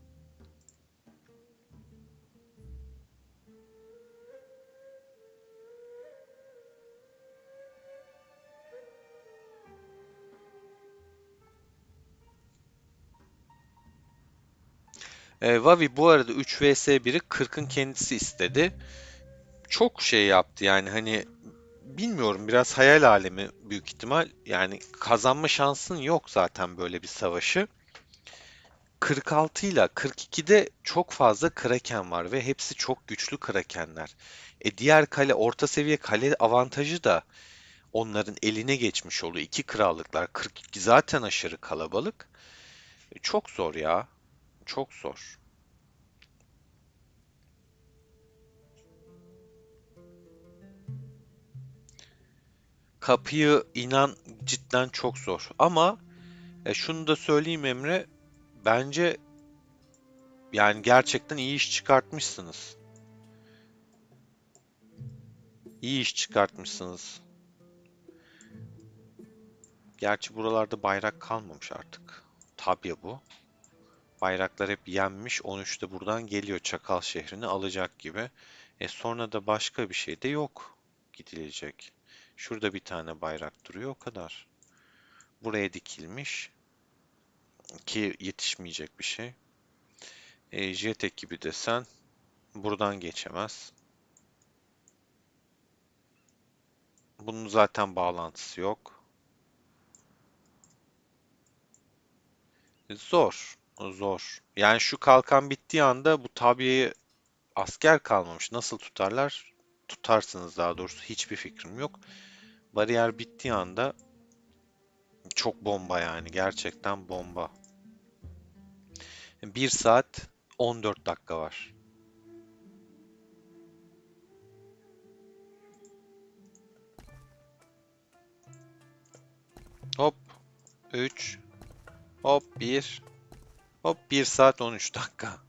Vavi bu arada 3 vs 1'i 40'ın kendisi istedi. Çok şey yaptı yani hani bilmiyorum biraz hayal alemi büyük ihtimal. Yani kazanma şansın yok zaten böyle bir savaşı. 46 ile 42'de çok fazla Kraken var ve hepsi çok güçlü Krakenler. Diğer kale orta seviye kale avantajı da onların eline geçmiş oluyor. İki krallıklar 42 zaten aşırı kalabalık. Çok zor ya. Çok zor. Kapıyı inan cidden çok zor. Ama şunu da söyleyeyim Emre. Bence yani gerçekten iyi iş çıkartmışsınız. İyi iş çıkartmışsınız. Gerçi buralarda bayrak kalmamış artık. Tabii bu. Bayraklar hep yenmiş. 13 de buradan geliyor. Çakal şehrini alacak gibi. Sonra da başka bir şey de yok gidilecek. Şurada bir tane bayrak duruyor o kadar. Buraya dikilmiş ki yetişmeyecek bir şey. Jet ekibi desen buradan geçemez. Bunun zaten bağlantısı yok. Zor. Zor. Yani şu kalkan bittiği anda bu tabiyeyi asker kalmamış. Nasıl tutarlar? Tutarsınız daha doğrusu. Hiçbir fikrim yok. Bariyer bittiği anda çok bomba yani. Gerçekten bomba. 1 saat 14 dakika var. Hop 3, hop 1, hop 1 saat 13 dakika.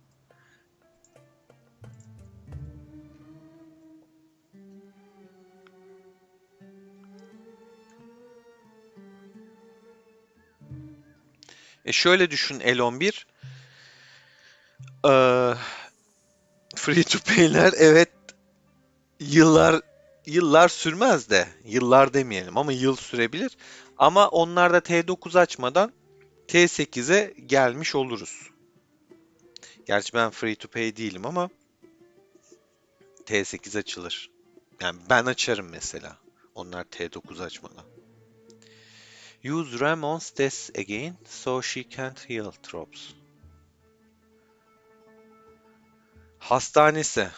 Şöyle düşün L11. Eee, Free to pay'ler evet yıllar yıllar sürmez de yıllar demeyelim ama yıl sürebilir. Ama onlar da T9 açmadan T8'e gelmiş oluruz. Gerçi ben free to pay değilim ama T8 açılır. Yani ben açarım mesela. Onlar T9 açmadan. Use Ramon's death again so she can't heal troops. Hastanesi.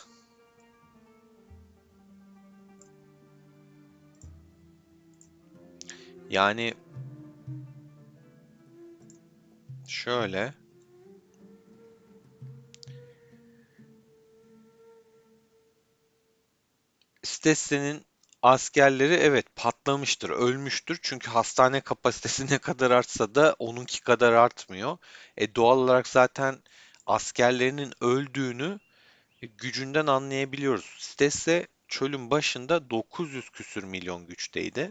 Yani şöyle. Stesse'nin askerleri evet patlamıştır, ölmüştür. Çünkü hastane kapasitesi ne kadar artsa da onunki kadar artmıyor. Doğal olarak zaten askerlerinin öldüğünü gücünden anlayabiliyoruz. Stesse çölün başında 900 küsür milyon güçteydi.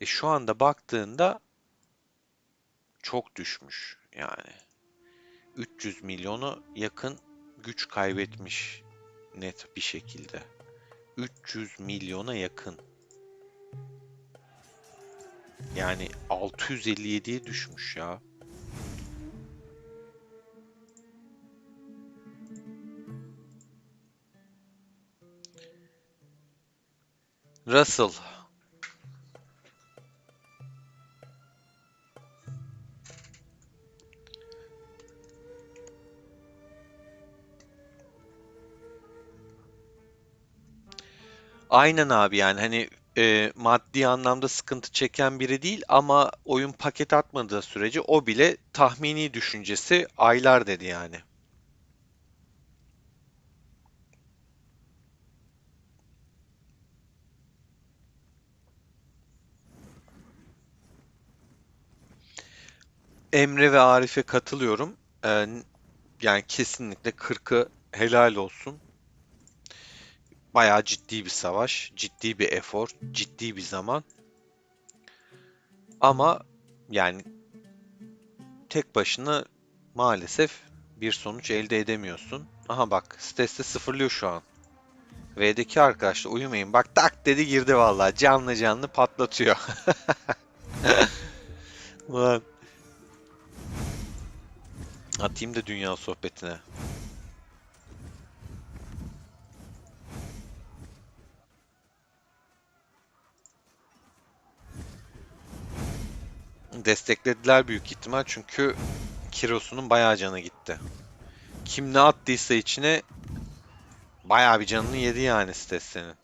Şu anda baktığında çok düşmüş yani. 300 milyonu yakın güç kaybetmiş net bir şekilde. 300 milyona yakın. Yani 657'ye düşmüş ya. Russell. Aynen abi yani hani maddi anlamda sıkıntı çeken biri değil ama oyun paket atmadığı sürece o bile tahmini düşüncesi aylar dedi yani. Emre ve Arif'e katılıyorum. Yani kesinlikle 40'ı helal olsun. Bayağı ciddi bir savaş, ciddi bir efor, ciddi bir zaman. Ama yani tek başına maalesef bir sonuç elde edemiyorsun. Aha bak sitesi sıfırlıyor şu an. V'deki arkadaşlar uyumayın. Bak tak dedi girdi vallahi. Canlı canlı patlatıyor. Ulan atayım da dünya sohbetine. Desteklediler büyük ihtimal çünkü Kirosu'nun bayağı canı gitti. Kim ne attıysa içine bayağı bir canını yedi yani Stesse'nin.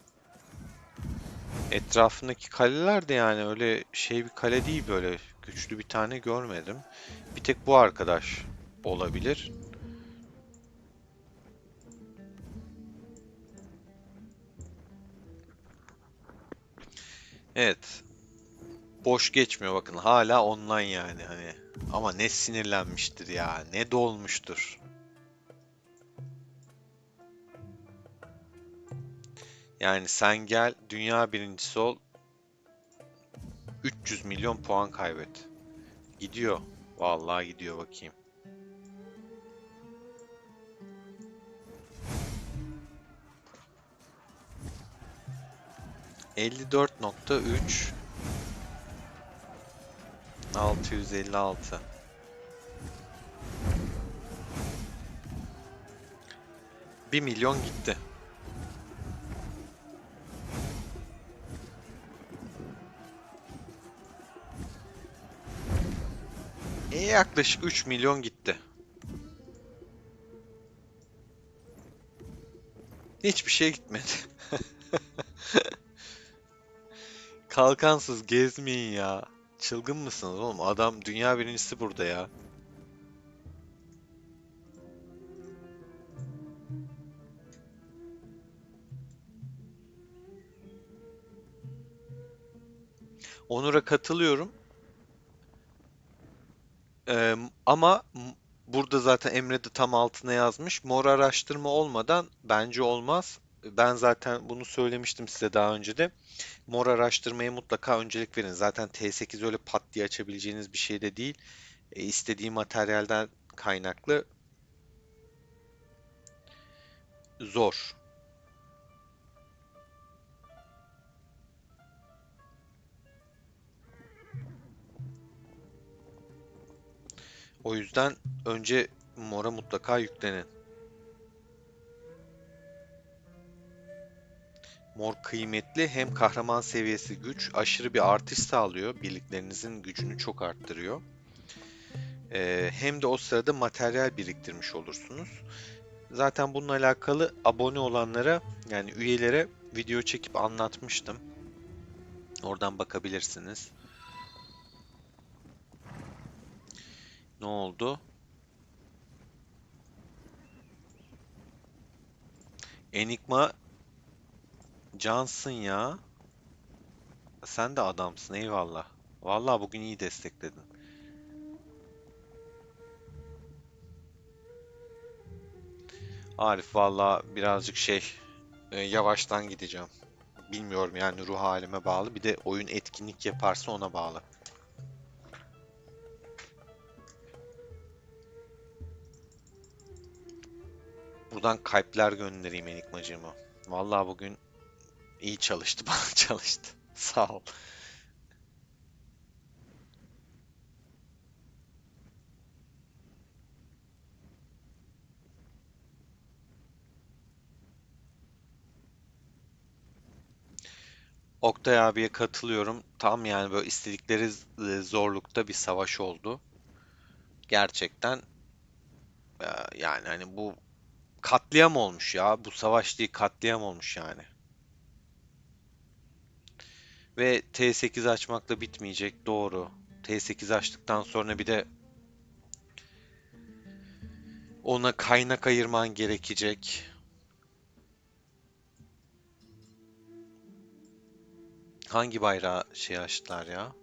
Etrafındaki kaleler de yani öyle şey bir kale değil böyle güçlü bir tane görmedim. Bir tek bu arkadaş olabilir. Evet. Boş geçmiyor bakın. Hala online yani hani. Ama ne sinirlenmiştir ya. Ne dolmuştur. Yani sen gel dünya birincisi ol. 300 milyon puan kaybet. Gidiyor. Vallahi gidiyor bakayım. 54.3 656. Bir milyon gitti. Yaklaşık 3 milyon gitti. Hiçbir şey gitmedi. Kalkansız gezmeyin ya. Çılgın mısınız oğlum? Adam dünya birincisi burada ya. Onur'a katılıyorum. Ama burada zaten Emre de tam altına yazmış. Mor araştırma olmadan bence olmaz. Ben zaten bunu söylemiştim size daha önce de. Mor araştırmaya mutlaka öncelik verin. Zaten T8 öyle pat diye açabileceğiniz bir şey de değil. İstediği materyalden kaynaklı zor. O yüzden önce mora mutlaka yüklenin. Mor kıymetli, hem kahraman seviyesi güç aşırı bir artış sağlıyor. Birliklerinizin gücünü çok arttırıyor. Hem de o sırada materyal biriktirmiş olursunuz. Zaten bununla alakalı abone olanlara, yani üyelere video çekip anlatmıştım. Oradan bakabilirsiniz. Ne oldu? Enigma cansın ya. Sen de adamsın, eyvallah. Vallahi bugün iyi destekledin. Arif vallahi birazcık yavaştan gideceğim. Bilmiyorum yani, ruh halime bağlı. Bir de oyun etkinlik yaparsa ona bağlı. Buradan kalpler göndereyim Enigmacığıma. Vallahi bugün iyi çalıştı, bana çalıştı. Sağ ol. Oktay abiye katılıyorum. Tam yani böyle istedikleri zorlukta bir savaş oldu. Gerçekten yani hani bu katliam olmuş ya. Bu savaş değil, katliam olmuş yani. Ve T8 açmakla bitmeyecek, doğru. T8 açtıktan sonra bir de ona kaynak ayırman gerekecek. Hangi bayrağı açtılar ya?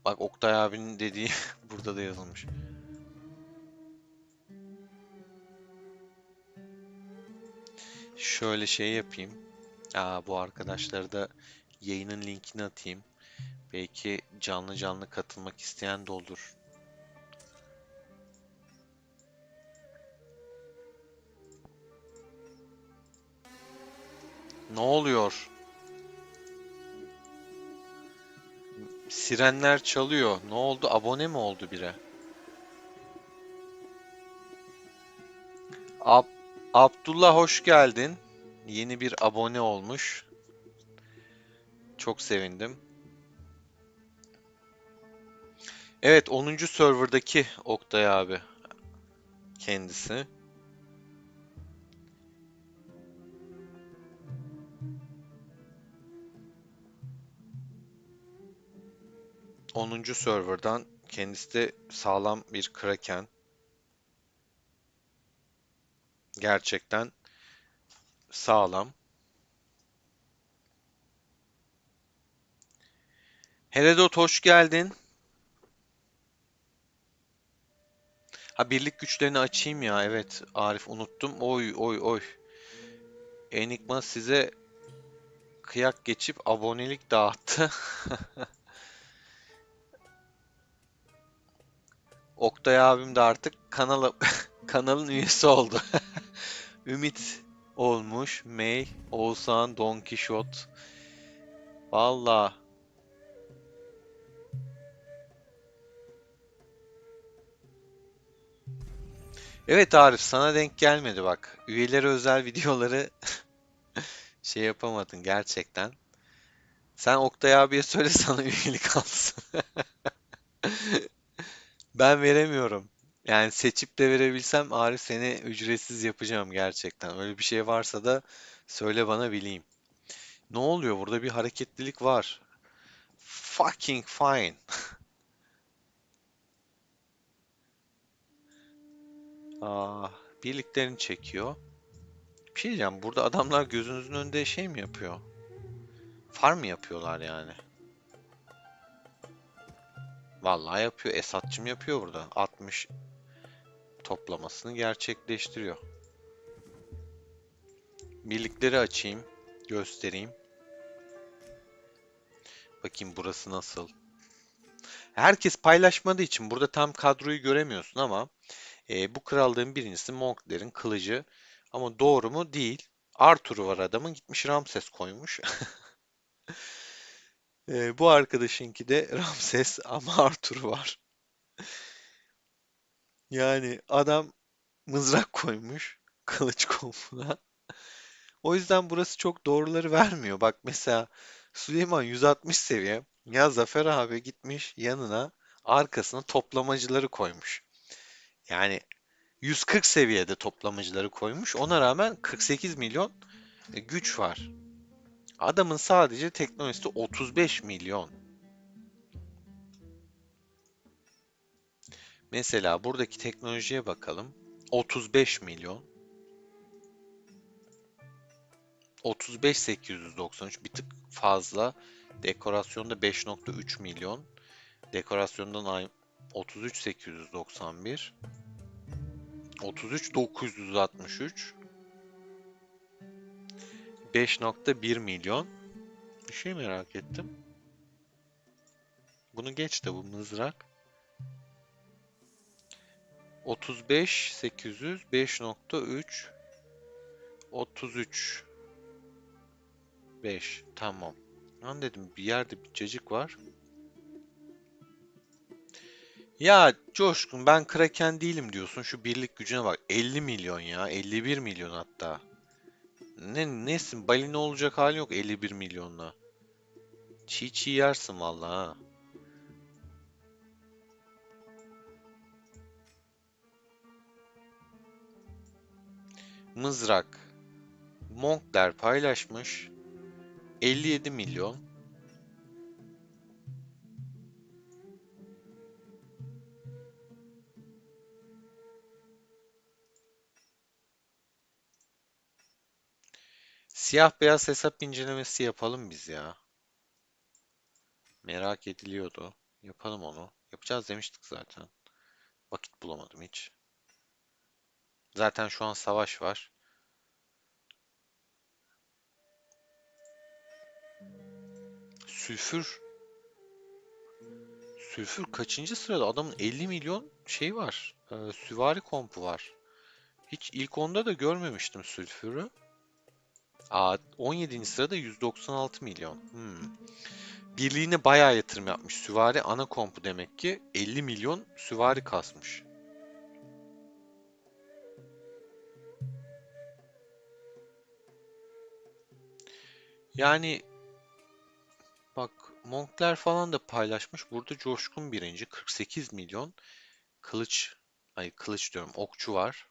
Bak Oktay abinin dediği burada da yazılmış. Şöyle şey yapayım. Bu arkadaşları da yayının linkini atayım. Belki canlı canlı katılmak isteyen de olur. Ne oluyor? Sirenler çalıyor. Ne oldu? Abone mi oldu biri? Ab Abdullah hoş geldin. Yeni bir abone olmuş. Çok sevindim. Evet, 10. serverdaki Oktay abi kendisi. 10. serverdan kendisi de sağlam bir kraken. Gerçekten sağlam. Herodot hoş geldin. Ha, birlik güçlerini açayım ya. Evet Arif, unuttum. Oy oy oy. Enigma size kıyak geçip abonelik dağıttı. Oktay abim de artık kanalın üyesi oldu. Ümit olmuş. May, Oğuzhan, Don Kişot. Valla. Evet Arif, sana denk gelmedi bak. Üyelere özel videoları şey yapamadın gerçekten. Sen Oktay abiye söyle sana üyelik alsın. Ben veremiyorum. Yani seçip de verebilsem Arif seni ücretsiz yapacağım gerçekten. Öyle bir şey varsa da söyle bana, bileyim. Ne oluyor? Burada bir hareketlilik var. Fucking fine. Ah, birliklerini çekiyor. Bir şey diyeceğim. Burada adamlar gözünüzün önünde şey mi yapıyor? Farm mı yapıyorlar yani? Vallahi yapıyor. Esatçım yapıyor burada. 60 toplamasını gerçekleştiriyor. Birlikleri açayım. Göstereyim. Bakayım burası nasıl. Herkes paylaşmadığı için burada tam kadroyu göremiyorsun ama bu krallığın birincisi Monkler'in kılıcı. Ama doğru mu? Değil. Arthur'u var adamın. Gitmiş Ramses koymuş. Bu arkadaşınki de Ramses ama Arthur var. Yani adam mızrak koymuş kılıç kompuna. O yüzden burası çok doğruları vermiyor. Bak mesela Süleyman 160 seviye. Ya Zafer abi gitmiş yanına arkasına toplamacıları koymuş. Yani 140 seviyede toplamacıları koymuş. Ona rağmen 48 milyon güç var. Adamın sadece teknolojisi 35 milyon. Mesela buradaki teknolojiye bakalım. 35 milyon. 35.893 bir tık fazla. Dekorasyonda 5.3 milyon. Dekorasyondan 33.891. 33.963. 5.1 milyon. Bir şey merak ettim. Bunu geç de bu mızrak. 35.800, 5.3, 33, 5. Tamam. Lan dedim bir yerde bir cacık var. Ya Coşkun, ben Kraken değilim diyorsun. Şu birlik gücüne bak. 50 milyon ya. 51 milyon hatta. Nesin? Balina olacak hali yok 51 milyonla. Çiğ çiğ yersin vallahi ha. Mızrak. Monkler paylaşmış. 57 milyon. Siyah beyaz hesap incelemesi yapalım biz ya. Merak ediliyordu. Yapalım onu. Yapacağız demiştik zaten. Vakit bulamadım hiç. Zaten şu an savaş var. Sülfür. Sülfür kaçıncı sırada? Adamın 50 milyon şey var. Süvari kompu var. Hiç ilk onda da görmemiştim sülfürü. 17. sırada 196 milyon. Birliğine bayağı yatırım yapmış. Süvari ana kompu demek ki 50 milyon süvari kasmış. Yani bak, Monkler falan da paylaşmış. Burada Coşkun birinci 48 milyon. Kılıç, ay kılıç diyorum, okçu var.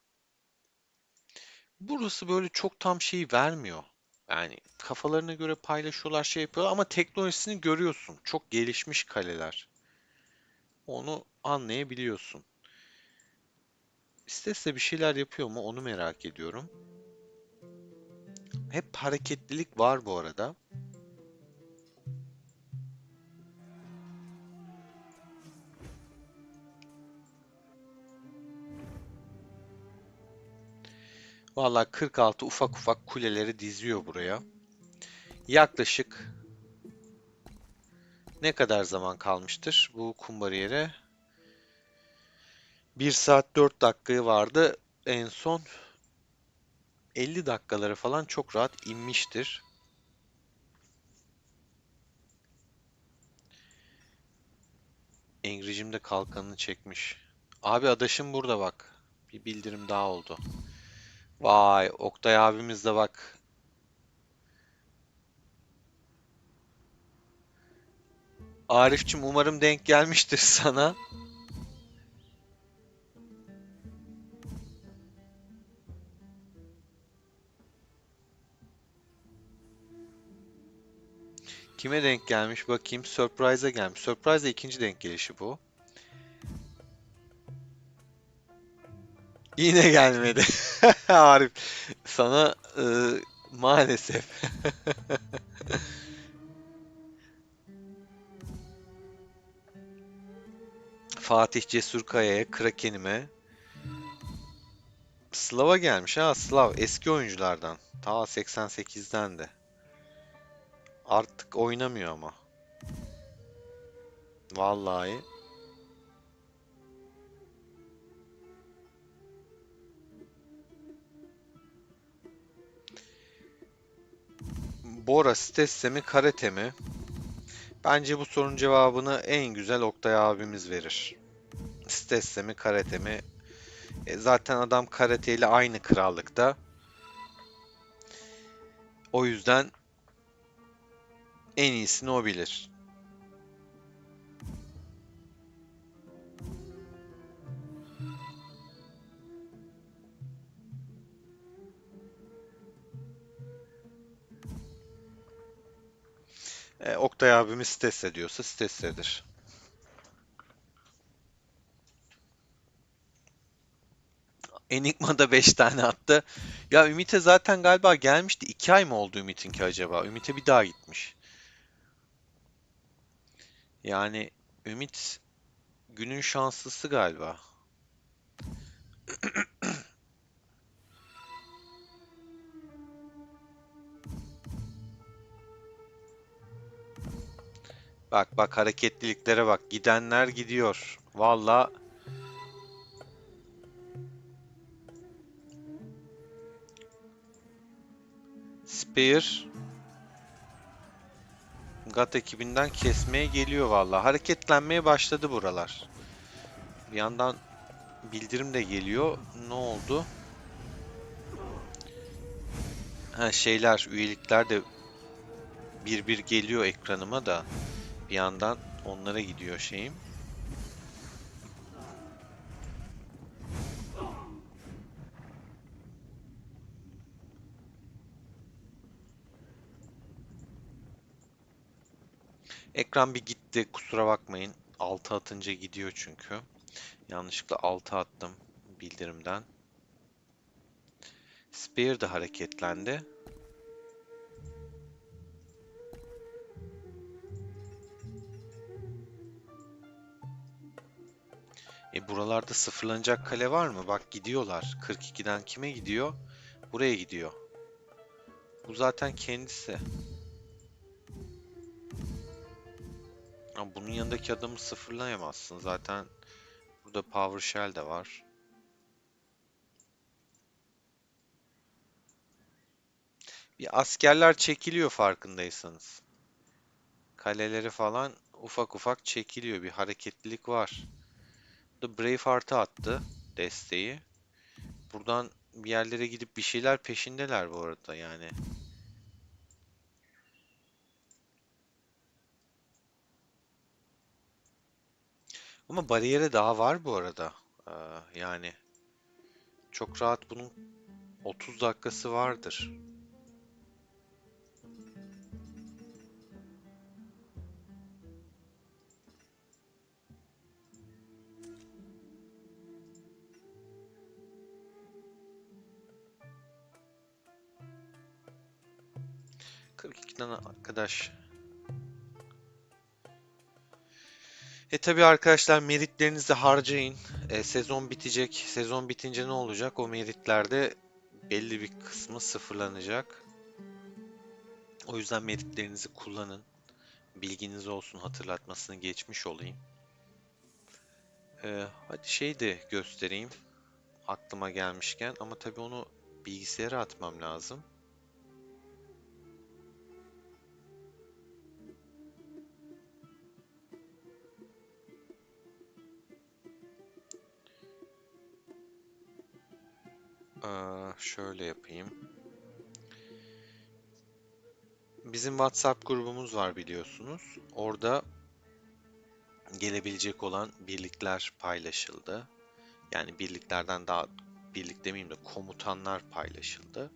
Burası böyle çok tam şey vermiyor. Yani kafalarına göre paylaşıyorlar, şey yapıyorlar ama teknolojisini görüyorsun. Çok gelişmiş kaleler. Onu anlayabiliyorsun. İstese bir şeyler yapıyor mu onu merak ediyorum. Hep hareketlilik var bu arada. Vallahi 46 ufak ufak kuleleri diziyor buraya. Yaklaşık ne kadar zaman kalmıştır bu kum bariyere? 1 saat 4 dakikayı vardı. En son 50 dakikaları falan çok rahat inmiştir. Engri'cim de kalkanını çekmiş. Abi adaşım burada bak. Bir bildirim daha oldu. Vay Oktay abimiz de bak. Arifçim umarım denk gelmiştir sana. Kime denk gelmiş bakayım. Surprise'a gelmiş. Surprise'a ikinci denk gelişi bu. Yine gelmedi. Arif sana maalesef. Fatih Cesurkaya'ya, Kraken'ime. Slav'a gelmiş ha. Slav eski oyunculardan. Ta 88'den de. Artık oynamıyor ama. Vallahi. Bora Stesse mi Karate mi? Bence bu sorunun cevabını en güzel Oktay abimiz verir. Stesse mi Karate mi? Zaten adam Karate ile aynı krallıkta. O yüzden en iyisini o bilir. Oktay abimiz Stesse diyorsa Stesse'dir. Enigma'da 5 tane attı. Ya Ümit'e zaten galiba gelmişti. 2 ay mı oldu Ümit'inki acaba? Ümit'e bir daha gitmiş. Yani Ümit günün şanslısı galiba. Bak bak hareketliliklere bak. Gidenler gidiyor. Valla Spear GAT ekibinden kesmeye geliyor valla. Hareketlenmeye başladı buralar. Bir yandan bildirim de geliyor. Ne oldu? Ha şeyler, üyelikler de bir bir geliyor ekranıma da. Bir yandan onlara gidiyor şeyim. Ekran bir gitti. Kusura bakmayın. 6 atınca gidiyor çünkü. Yanlışlıkla 6 attım bildirimden. Spear de hareketlendi. Buralarda sıfırlanacak kale var mı? Bak gidiyorlar. 42'den kime gidiyor? Buraya gidiyor. Bu zaten kendisi. Ama bunun yanındaki adamı sıfırlayamazsın. Zaten burada PowerShell de var. Bir askerler çekiliyor farkındaysanız. Kaleleri falan ufak ufak çekiliyor. Bir hareketlilik var. Burada Braveheart'a attı desteği. Buradan bir yerlere gidip bir şeyler peşindeler bu arada yani. Ama bariyere daha var bu arada. Yani çok rahat bunun 30 dakikası vardır. 42'den arkadaş. Tabii arkadaşlar meritlerinizi harcayın. Sezon bitecek. Sezon bitince ne olacak? O meritlerde belli bir kısmı sıfırlanacak. O yüzden meritlerinizi kullanın. Bilginiz olsun, hatırlatmasını geçmiş olayım. Hadi şey de göstereyim. Aklıma gelmişken ama tabii onu bilgisayara atmam lazım. Şöyle yapayım. Bizim WhatsApp grubumuz var biliyorsunuz. Orada gelebilecek olan birlikler paylaşıldı. Yani birliklerden daha birlik demeyeyim de komutanlar paylaşıldı.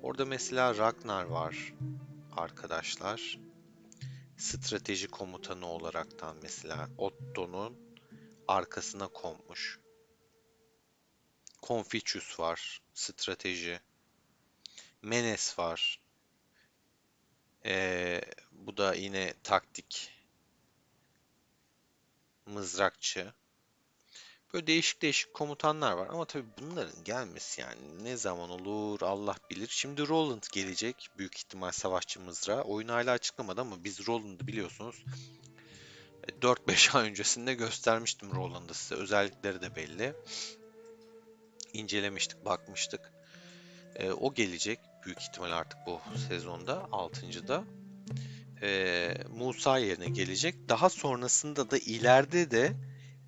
Orada mesela Ragnar var arkadaşlar. Strateji komutanı olaraktan mesela Otto'nun arkasına konmuş. Confucius var, strateji. Menes var. Bu da yine taktik, mızrakçı. Böyle değişik değişik komutanlar var ama tabii bunların gelmesi yani ne zaman olur Allah bilir. Şimdi Roland gelecek büyük ihtimal savaşçı mızrağı. Oyun hala açıklamadı ama biz Roland'ı biliyorsunuz 4-5 ay öncesinde göstermiştim Roland'ı size. Özellikleri de belli. İncelemiştik, bakmıştık. O gelecek büyük ihtimal artık bu sezonda 6.'da. Musa yerine gelecek. Daha sonrasında da ileride de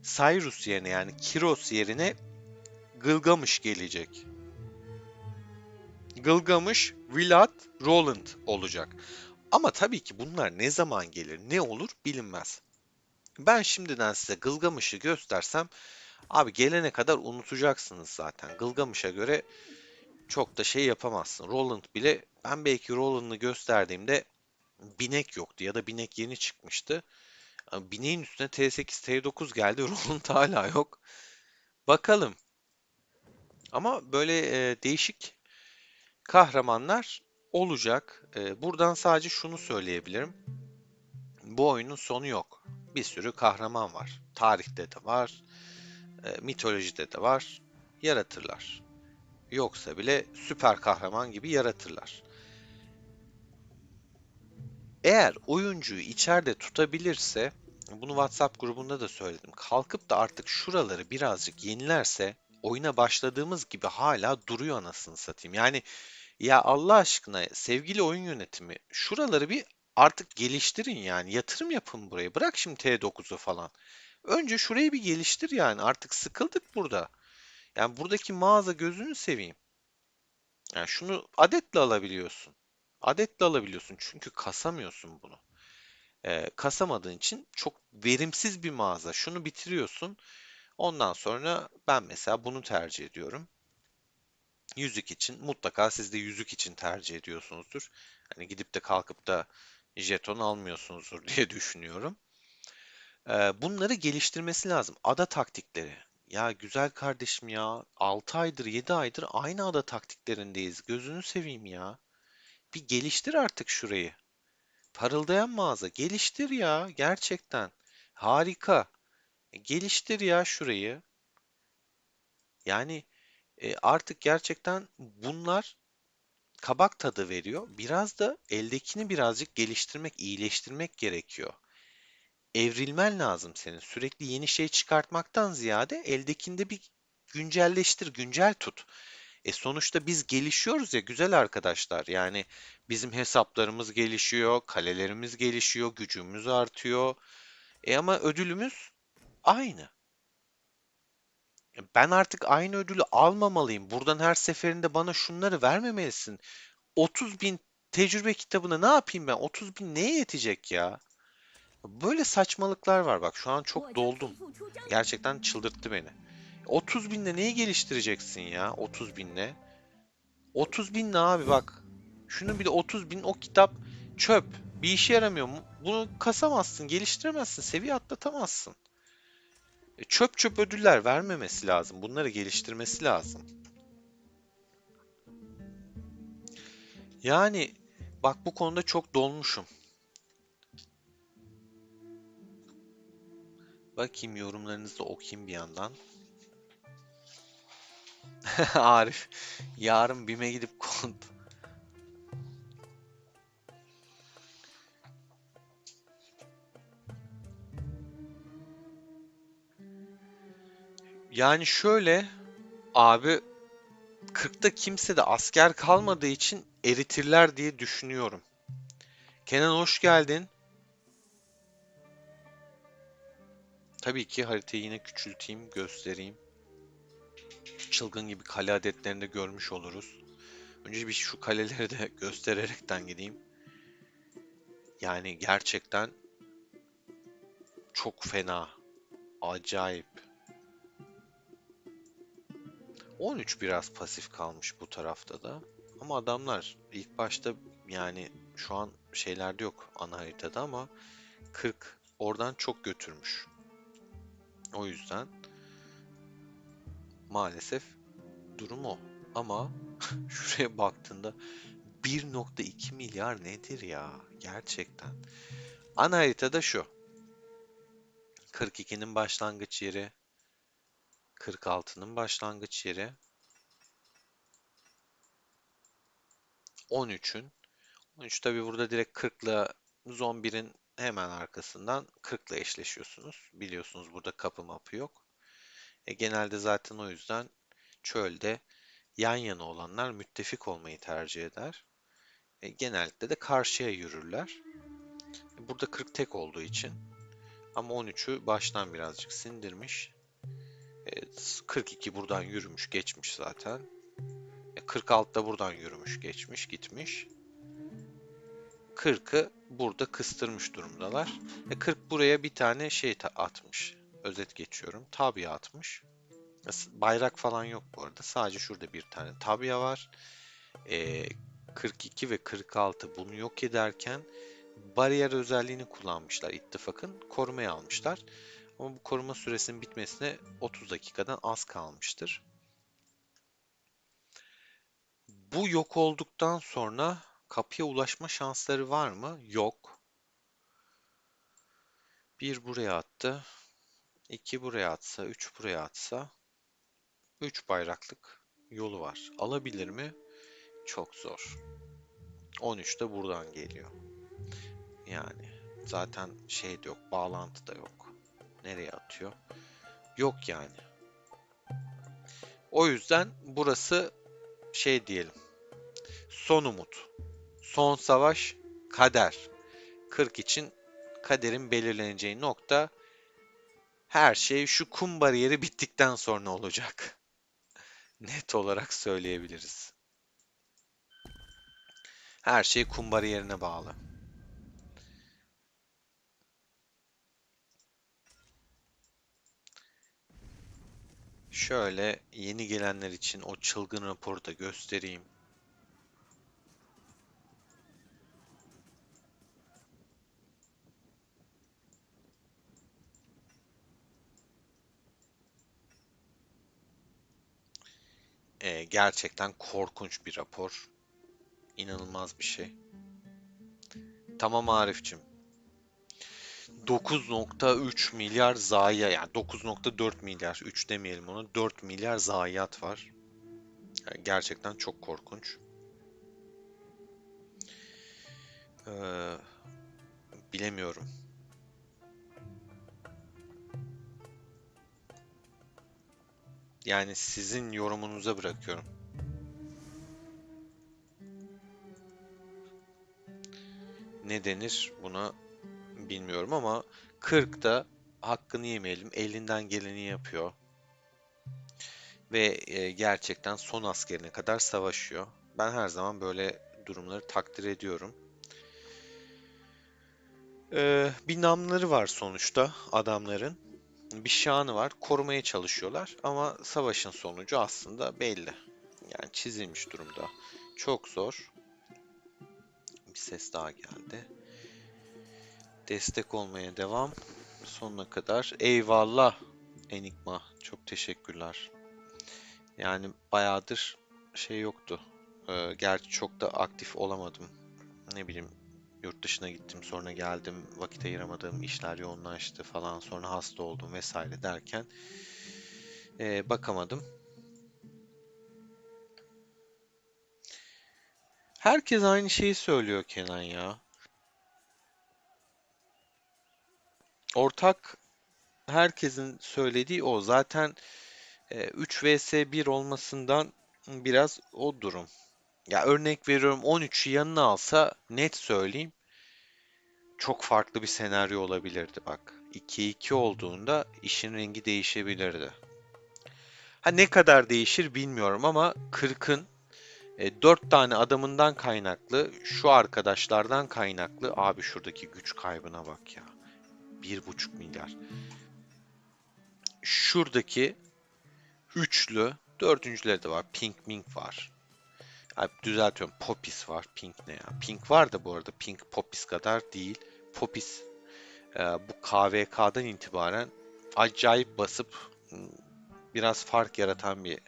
Cyrus yerine yani Kiros yerine Gılgamış gelecek. Gılgamış, Vlad, Roland olacak. Ama tabii ki bunlar ne zaman gelir, ne olur bilinmez. Ben şimdiden size Gılgamış'ı göstersem, abi gelene kadar unutacaksınız zaten. Gılgamış'a göre çok da şey yapamazsın. Roland bile, ben belki Roland'ı gösterdiğimde binek yoktu ya da binek yeni çıkmıştı. Bineğin üstüne T8, T9 geldi, Roland hala yok. Bakalım. Ama böyle değişik kahramanlar olacak. Buradan sadece şunu söyleyebilirim. Bu oyunun sonu yok. Bir sürü kahraman var. Tarihte de var, mitolojide de var. Yaratırlar. Yoksa bile süper kahraman gibi yaratırlar. Eğer oyuncuyu içeride tutabilirse, bunu WhatsApp grubunda da söyledim. Kalkıp da artık şuraları birazcık yenilerse, oyuna başladığımız gibi hala duruyor anasını satayım. Yani ya Allah aşkına sevgili oyun yönetimi şuraları bir artık geliştirin yani. Yatırım yapın buraya. Bırak şimdi T9'u falan. Önce şurayı bir geliştir yani. Artık sıkıldık burada. Yani buradaki mağaza gözünü seveyim. Yani şunu adetle alabiliyorsun. Adetle alabiliyorsun çünkü kasamıyorsun bunu. Kasamadığın için çok verimsiz bir mağaza. Şunu bitiriyorsun. Ondan sonra ben mesela bunu tercih ediyorum. Yüzük için mutlaka siz de yüzük için tercih ediyorsunuzdur. Hani gidip de kalkıp da jeton almıyorsunuzdur diye düşünüyorum. Bunları geliştirmesi lazım. Ada taktikleri. Ya güzel kardeşim ya 6 aydır 7 aydır aynı ada taktiklerindeyiz. Gözünü seveyim ya. Bir geliştir artık şurayı. Parıldayan mağaza geliştir ya gerçekten. Harika. Geliştir ya şurayı. Yani artık gerçekten bunlar kabak tadı veriyor. Biraz da eldekini birazcık geliştirmek, iyileştirmek gerekiyor. Evrilmen lazım senin. Sürekli yeni şey çıkartmaktan ziyade eldekinde bir güncelleştir, güncel tut. Sonuçta biz gelişiyoruz ya güzel arkadaşlar. Yani bizim hesaplarımız gelişiyor, kalelerimiz gelişiyor, gücümüz artıyor. Ama ödülümüz aynı. Ben artık aynı ödülü almamalıyım. Buradan her seferinde bana şunları vermemelisin. 30 bin tecrübe kitabına ne yapayım ben? 30 bin neye yetecek ya? Böyle saçmalıklar var bak şu an çok doldum. Gerçekten çıldırttı beni. 30 binle neyi geliştireceksin ya? 30 binle. 30 bin ne abi bak. Şunu bir de 30 bin o kitap çöp. Bir işe yaramıyor. Bunu kasamazsın, geliştiremezsin, seviye atlatamazsın. Çöp çöp ödüller vermemesi lazım. Bunları geliştirmesi lazım. Yani Bak bu konuda çok dolmuşum. Bakayım yorumlarınızı da okuyayım bir yandan. Arif, yarın BİM'e gidip kont. Yani şöyle abi 40'ta kimse de asker kalmadığı için eritirler diye düşünüyorum. Kenan hoş geldin. Tabii ki haritayı yine küçülteyim, göstereyim. Çılgın gibi kale adetlerini de görmüş oluruz. Önce bir şu kaleleri de göstererekten gideyim. Yani gerçekten çok fena. Acayip. 13 biraz pasif kalmış bu tarafta da. Ama adamlar ilk başta yani şu an şeylerde yok ana haritada ama 40 oradan çok götürmüş. O yüzden maalesef durum o. Ama şuraya baktığında 1,2 milyar nedir ya? Gerçekten. Ana haritada şu. 42'nin başlangıç yeri, 46'nın başlangıç yeri, 13'ün. 13 tabi burada direkt 40'la Zombi'nin hemen arkasından 40'la eşleşiyorsunuz. Biliyorsunuz burada kapı mapı yok. Genelde zaten o yüzden çölde yan yana olanlar müttefik olmayı tercih eder. Genellikle de karşıya yürürler. Burada 40 tek olduğu için ama 13'ü baştan birazcık sindirmiş. 42 buradan yürümüş geçmiş zaten. 46 da buradan yürümüş geçmiş gitmiş. 40'ı burada kıstırmış durumdalar. 40 buraya bir tane şey atmış. Özet geçiyorum. Tabya atmış. Bayrak falan yok bu arada. Sadece şurada bir tane tabya var. 42 ve 46 bunu yok ederken bariyer özelliğini kullanmışlar ittifakın. Korumaya almışlar. Ama bu koruma süresinin bitmesine 30 dakikadan az kalmıştır. Bu yok olduktan sonra kapıya ulaşma şansları var mı? Yok. Bir buraya attı. 2 buraya atsa, 3 buraya atsa 3 bayraklık yolu var. Alabilir mi? Çok zor. 13 de buradan geliyor. Yani zaten şey de yok, bağlantı da yok. Nereye atıyor? Yok yani. O yüzden burası şey diyelim. Son umut. Son savaş kader. 40 için kaderin belirleneceği nokta her şey şu kum bariyeri bittikten sonra olacak. Net olarak söyleyebiliriz. Her şey kum bariyerine bağlı. Şöyle yeni gelenler için o çılgın raporu da göstereyim. Gerçekten korkunç bir rapor. İnanılmaz bir şey. Tamam Arifçim. 9,3 milyar zayiat yani 9,4 milyar 3 demeyelim ona 4 milyar zayiat var. Yani gerçekten çok korkunç. Ee, bilemiyorum. Yani sizin yorumunuza bırakıyorum. Ne denir buna bilmiyorum ama 40'da hakkını yemeyelim. Elinden geleni yapıyor. Ve gerçekten son askerine kadar savaşıyor. Ben her zaman böyle durumları takdir ediyorum. Bir namları var sonuçta adamların. Bir şanı var. Korumaya çalışıyorlar ama savaşın sonucu aslında belli. Yani çizilmiş durumda. Çok zor. Bir ses daha geldi. Destek olmaya devam. Sonuna kadar. Eyvallah Enigma. Çok teşekkürler. Yani bayağıdır şey yoktu. Gerçi çok da aktif olamadım. Ne bileyim, yurt dışına gittim, sonra geldim, vakit ayıramadığım işler yoğunlaştı falan, sonra hasta oldum vesaire derken bakamadım. Herkes aynı şeyi söylüyor Kenan ya. Ortak herkesin söylediği o. Zaten 3 vs 1 olmasından biraz o durum. Ya örnek veriyorum, 13'ü yanına alsa net söyleyeyim çok farklı bir senaryo olabilirdi bak. 2-2 olduğunda işin rengi değişebilirdi. Ha, ne kadar değişir bilmiyorum ama 40'ın 4 tane adamından kaynaklı, şu arkadaşlardan kaynaklı, abi şuradaki güç kaybına bak ya. 1,5 milyar. Şuradaki üçlü, dördüncüleri de var. Pink Mink var. Abi düzeltiyorum. Popis var. Pink ne ya? Pink var da bu arada. Pink Popis kadar değil. Popis bu KVK'dan itibaren acayip basıp biraz fark yaratan bir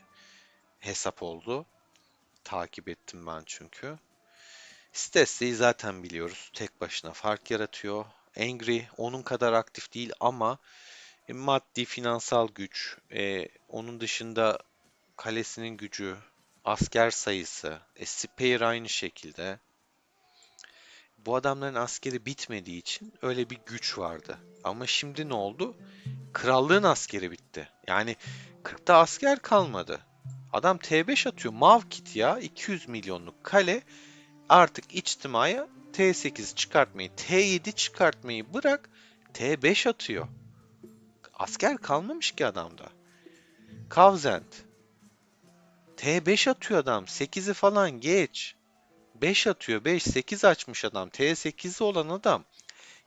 hesap oldu. Takip ettim ben çünkü. Stesse'yi zaten biliyoruz. Tek başına fark yaratıyor. Angry onun kadar aktif değil ama maddi finansal güç, onun dışında kalesinin gücü, asker sayısı, Spare aynı şekilde. Bu adamların askeri bitmediği için öyle bir güç vardı. Ama şimdi ne oldu? Krallığın askeri bitti. Yani 40'ta asker kalmadı. Adam T5 atıyor. Mavkit ya, 200 milyonluk kale artık içtimaya T8 çıkartmayı, T7 çıkartmayı bırak, T5 atıyor. Asker kalmamış ki adamda. Kavzent. T5 atıyor adam. 8'i falan geç. 5 atıyor. 5, 8 açmış adam. T8'i olan adam.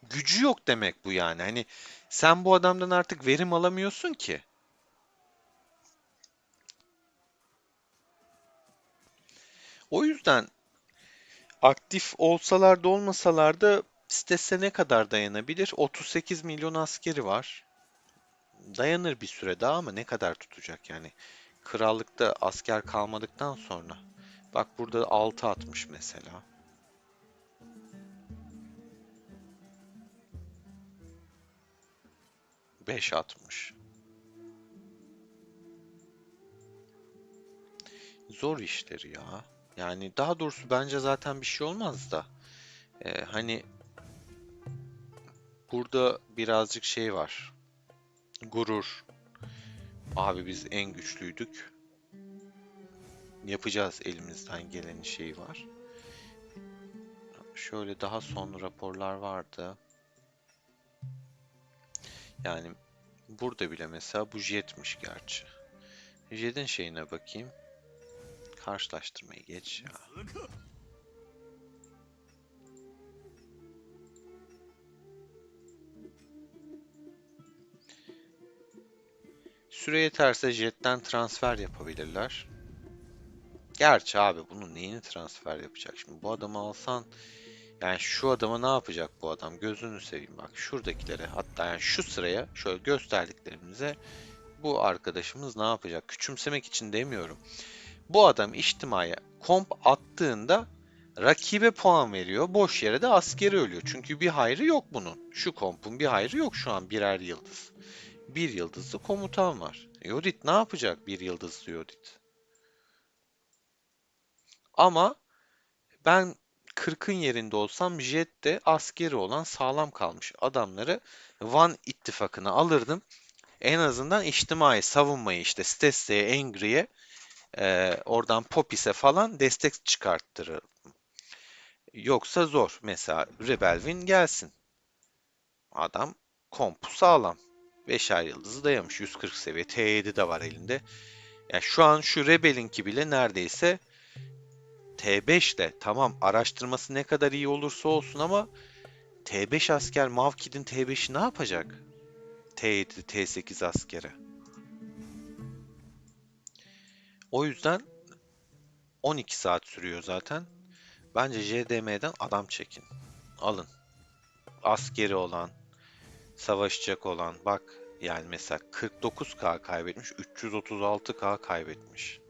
Gücü yok demek bu yani. Hani sen bu adamdan artık verim alamıyorsun ki. O yüzden aktif olsalar da olmasalar da istese ne kadar dayanabilir? 38 milyon askeri var. Dayanır bir süre daha ama ne kadar tutacak yani? Krallıkta asker kalmadıktan sonra. Bak burada 6 atmış mesela. 5 atmış. Zor işleri ya. Yani daha doğrusu bence zaten bir şey olmaz da. Hani burada birazcık şey var. Gurur. Abi biz en güçlüydük. Yapacağız elimizden gelen şeyi var. Şöyle daha son raporlar vardı. Yani burada bile mesela bu jetmiş gerçi. Jet'in şeyine bakayım. Karşılaştırmayı geç ya. Süre yeterse Jet'ten transfer yapabilirler. Gerçi abi bunun neyini transfer yapacak? Şimdi bu adamı alsan, yani şu adama ne yapacak bu adam? Gözünü seveyim bak, şuradakilere, hatta yani şu sıraya şöyle gösterdiklerimize bu arkadaşımız ne yapacak? Küçümsemek için demiyorum. Bu adam içtimaya komp attığında rakibe puan veriyor. Boş yere de askeri ölüyor. Çünkü bir hayrı yok bunun. Şu kompun bir hayrı yok şu an, birer yıldız. Bir yıldızlı komutan var. Yodit ne yapacak bir yıldızlı Yodit? Ama ben 40'ın yerinde olsam Jet'te askeri olan sağlam kalmış adamları Van ittifakına alırdım. En azından içtimai savunmayı işte Stesse'ye, Angry'e, oradan Popis'e falan destek çıkarttırır. Yoksa zor. Mesela Rebelwin gelsin. Adam kompu sağlam. 5'er yıldızı dayamış. 140 seviye. T7 de var elinde. Yani şu an şu Rebel'inki bile neredeyse T5 ile, tamam araştırması ne kadar iyi olursa olsun ama T5 asker Mavkid'in T5'i ne yapacak? T7, T8 askere. O yüzden 12 saat sürüyor zaten. Bence JDM'den adam çekin. Alın. Askeri olan, savaşacak olan. Bak yani mesela 49K kaybetmiş, 336K kaybetmiş.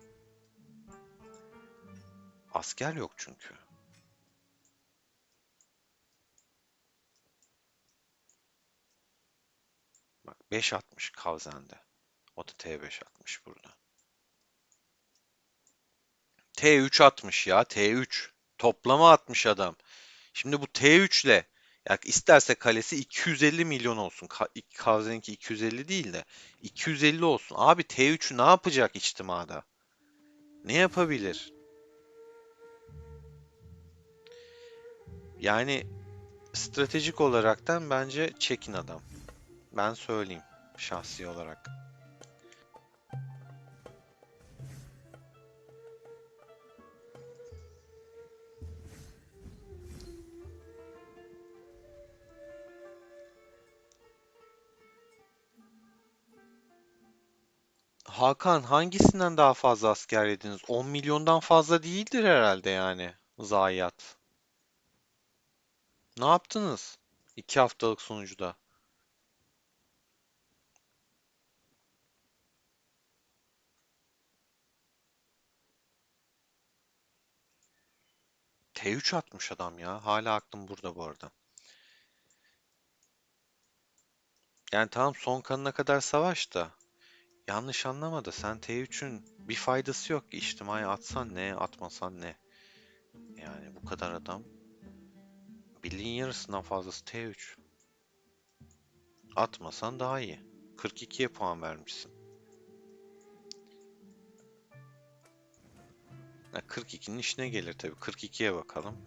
Asker yok çünkü. 5 atmış Kavzen'de. O da T5 atmış burada. T3 atmış ya, T3. Toplama atmış adam. Şimdi bu T3 ile ya isterse kalesi 250 milyon olsun. Kavzen'inki 250 değil de 250 olsun. Abi T3'ü ne yapacak içtimada? Ne yapabilir? Yani stratejik olaraktan bence çekin adam. Ben söyleyeyim şahsi olarak. Hakan hangisinden daha fazla asker yediniz? 10 milyondan fazla değildir herhalde yani zayiat. Ne yaptınız? 2 haftalık sonucuda. T3 atmış adam ya. Hala aklım burada bu arada. Yani tamam son kanına kadar savaş da. Yanlış anlama da sen T3'ün bir faydası yok ki. İçtimai atsan ne, atmasan ne. Yani bu kadar adam. Birliğin yarısından fazlası T3. Atmasan daha iyi. 42'ye puan vermişsin. Ya 42'nin işine gelir tabii. 42'ye bakalım.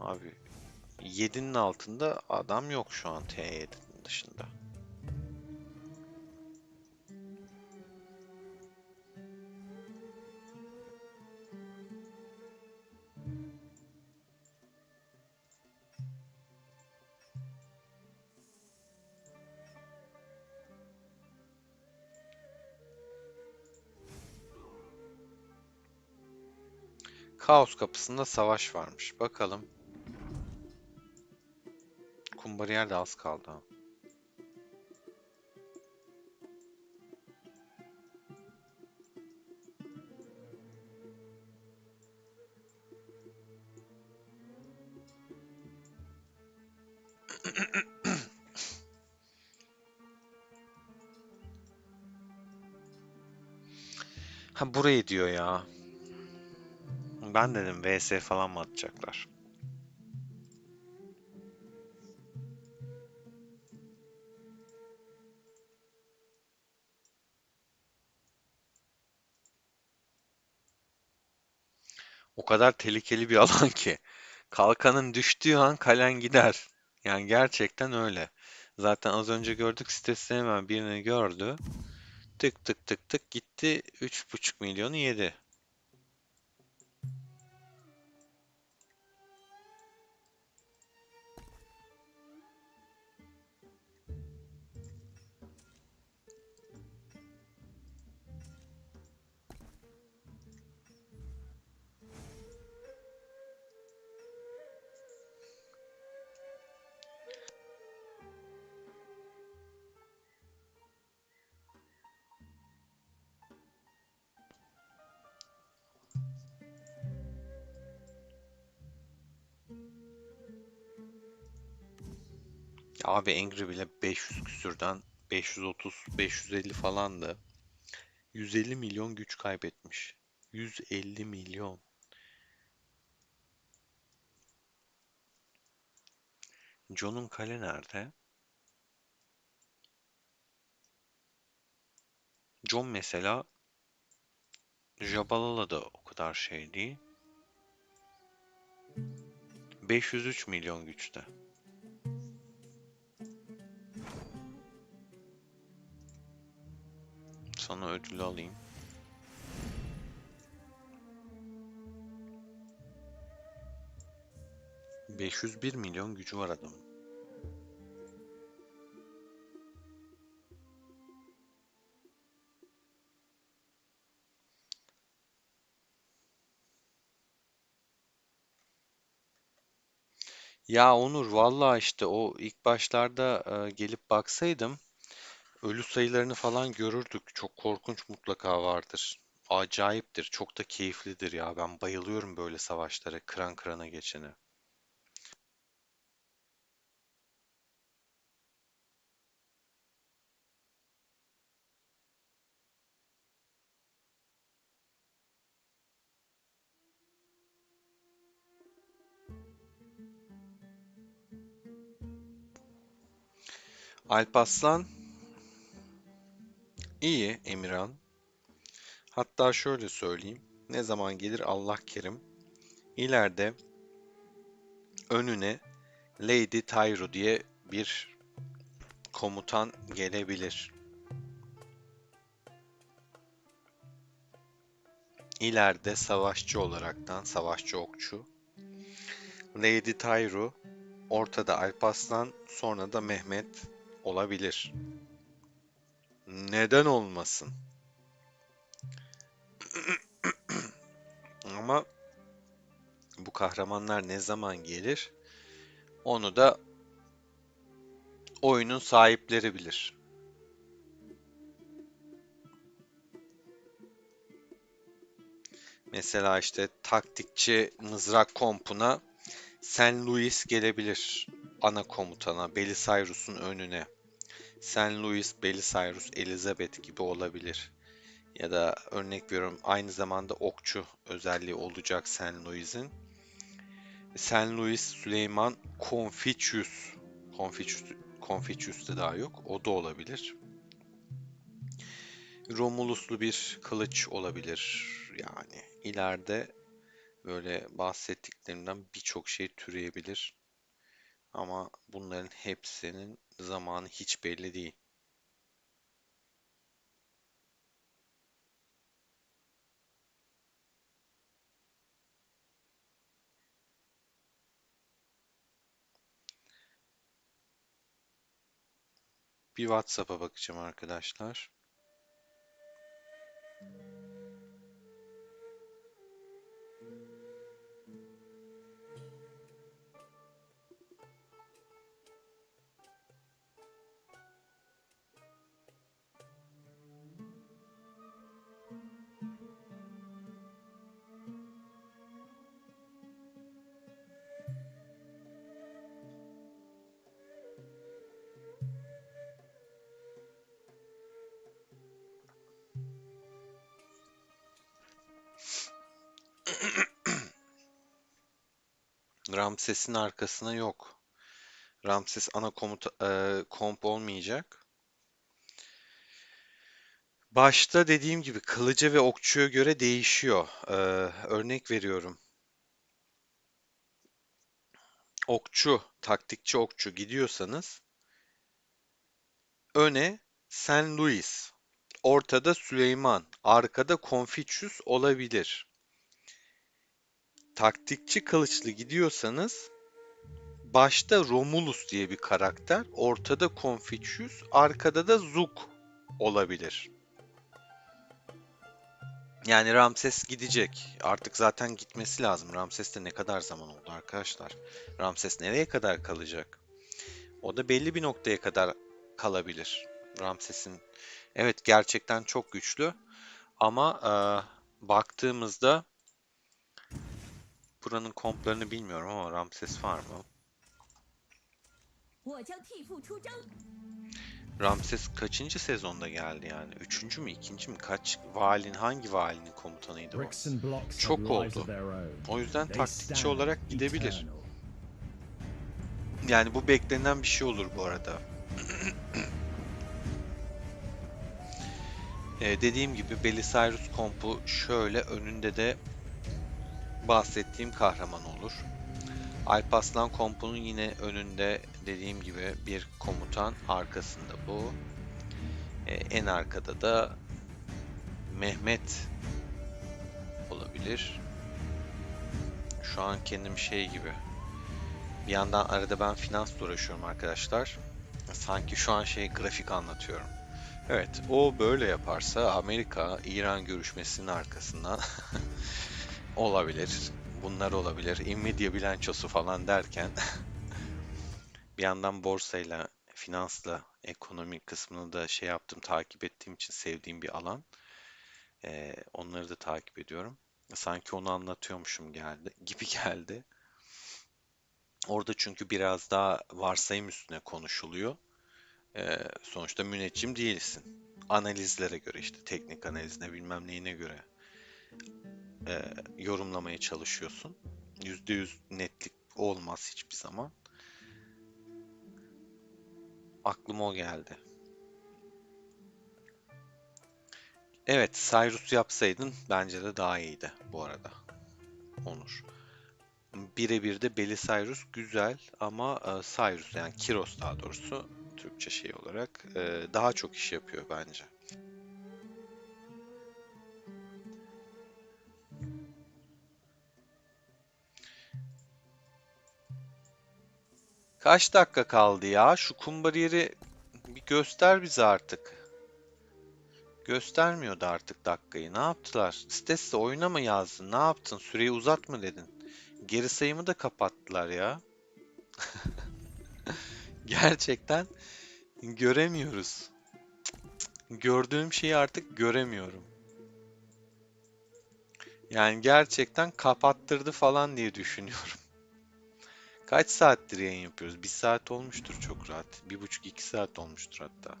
Abi 7'nin altında adam yok şu an T7'nin dışında. Kaos kapısında savaş varmış. Bakalım. Kumbariyer de az kaldı ha. Ha burayı diyor ya. Ben dedim VS falan mı atacaklar? O kadar tehlikeli bir alan ki. Kalkanın düştüğü an kalen gider. Yani gerçekten öyle. Zaten az önce gördük sitesinde hemen birini gördü. Tık tık tık tık gitti 3,5 milyonu yedi. Abi Angry bile 500 küsürden 530 550 falandı. 150 milyon güç kaybetmiş. 150 milyon. John'un kale nerede? John mesela Jabalala da o kadar şey değil. 503 milyon güçte. Sana ödül alayım. 501 milyon gücü var adamın. Ya Onur valla işte o ilk başlarda gelip baksaydım ölü sayılarını falan görürdük. Çok korkunç mutlaka vardır. Acayiptir. Çok da keyiflidir ya. Ben bayılıyorum böyle savaşlara. Kıran kırana geçene. Alparslan iyi Emirhan. Hatta şöyle söyleyeyim. Ne zaman gelir Allah kerim. İleride önüne Lady Tyro diye bir komutan gelebilir. İleride savaşçı olaraktan savaşçı okçu. Lady Tyro, ortada Alparslan, sonra da Mehmet olabilir. Neden olmasın? Ama bu kahramanlar ne zaman gelir? Onu da oyunun sahipleri bilir. Mesela işte taktikçi mızrak kompuna Sen Louis gelebilir ana komutana, Belisarius'un önüne. Sen Louis, Belisarius, Elizabeth gibi olabilir. Ya da örnek veriyorum aynı zamanda okçu özelliği olacak Sen Louis'in. Sen Louis, Süleyman, Confucius. Confucius, Confucius'ta daha yok. O da olabilir. Romuluslu bir kılıç olabilir. Yani ileride böyle bahsettiklerimden birçok şey türeyebilir. Ama bunların hepsinin zamanı hiç belli değil. Bir WhatsApp'a bakacağım arkadaşlar. Ramses'in arkasına yok. Ramses ana komp olmayacak. Başta dediğim gibi kılıca ve okçuya göre değişiyor. Örnek veriyorum. Okçu, taktikçi okçu gidiyorsanız öne Sen Louis, ortada Süleyman, arkada Confucius olabilir. Taktikçi kılıçlı gidiyorsanız başta Romulus diye bir karakter, ortada Confucius, arkada da Zuk olabilir. Yani Ramses gidecek. Artık zaten gitmesi lazım. Ramses'te ne kadar zaman oldu arkadaşlar? Ramses nereye kadar kalacak? O da belli bir noktaya kadar kalabilir. Ramses'in evet gerçekten çok güçlü ama baktığımızda buranın komplarını bilmiyorum ama Ramses var mı? Ramses kaçıncı sezonda geldi yani? Üçüncü mü, ikinci mi? Hangi valinin komutanıydı o? Bricks and blocks have Çok lives of oldu. their own. O yüzden They taktikçi stand olarak gidebilir. eternal. Yani bu beklenen bir şey olur bu arada. Dediğim gibi Belisarius kompu şöyle önünde de bahsettiğim kahraman olur. Alparslan kompunun yine önünde dediğim gibi bir komutan, arkasında bu. En arkada da Mehmet olabilir. Şu an kendim şey gibi. Bir yandan arada ben finansla uğraşıyorum arkadaşlar. Sanki şu an şey grafik anlatıyorum. Evet, o böyle yaparsa Amerika İran görüşmesinin arkasından olabilir. Bunlar olabilir. Nvidia bilançosu falan derken bir yandan borsayla, finansla, ekonomi kısmını da şey yaptım, takip ettiğim için sevdiğim bir alan. Onları da takip ediyorum. Sanki onu anlatıyormuşum gibi geldi. Orada çünkü biraz daha varsayım üstüne konuşuluyor. Sonuçta müneccim değilsin. Analizlere göre işte teknik analizine bilmem neyine göre yorumlamaya çalışıyorsun. %100 netlik olmaz hiçbir zaman. Aklıma o geldi. Evet, Cyrus yapsaydın bence de daha iyiydi bu arada. Onur. Birebir de Belisarius güzel ama Cyrus yani Kiros daha doğrusu Türkçe şey olarak daha çok iş yapıyor bence. Kaç dakika kaldı ya? Şu kum bariyeri bir göster bize artık. Göstermiyordu artık dakikayı. Ne yaptılar? Stesse oyuna mı yazdın? Ne yaptın? Süreyi uzat mı dedin? Geri sayımı da kapattılar ya. Gerçekten göremiyoruz. Gördüğüm şeyi artık göremiyorum. Yani gerçekten kapattırdı falan diye düşünüyorum. Kaç saattir yayın yapıyoruz? Bir saat olmuştur çok rahat. 1,5-2 saat olmuştur hatta.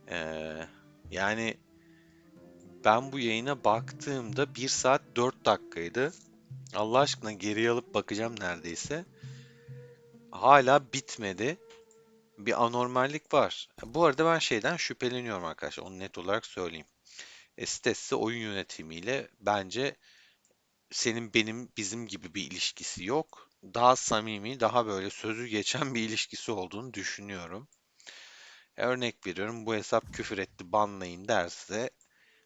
Ee, yani ben bu yayına baktığımda 1 saat 4 dakikaydı. Allah aşkına geriye alıp bakacağım neredeyse. Hala bitmedi. Bir anormallik var. Bu arada ben şeyden şüpheleniyorum arkadaşlar. Onu net olarak söyleyeyim. Stesse oyun yönetimiyle bence senin benim bizim gibi bir ilişkisi yok. Daha samimi, daha böyle sözü geçen bir ilişkisi olduğunu düşünüyorum. Örnek veriyorum bu hesap küfür etti banlayın derse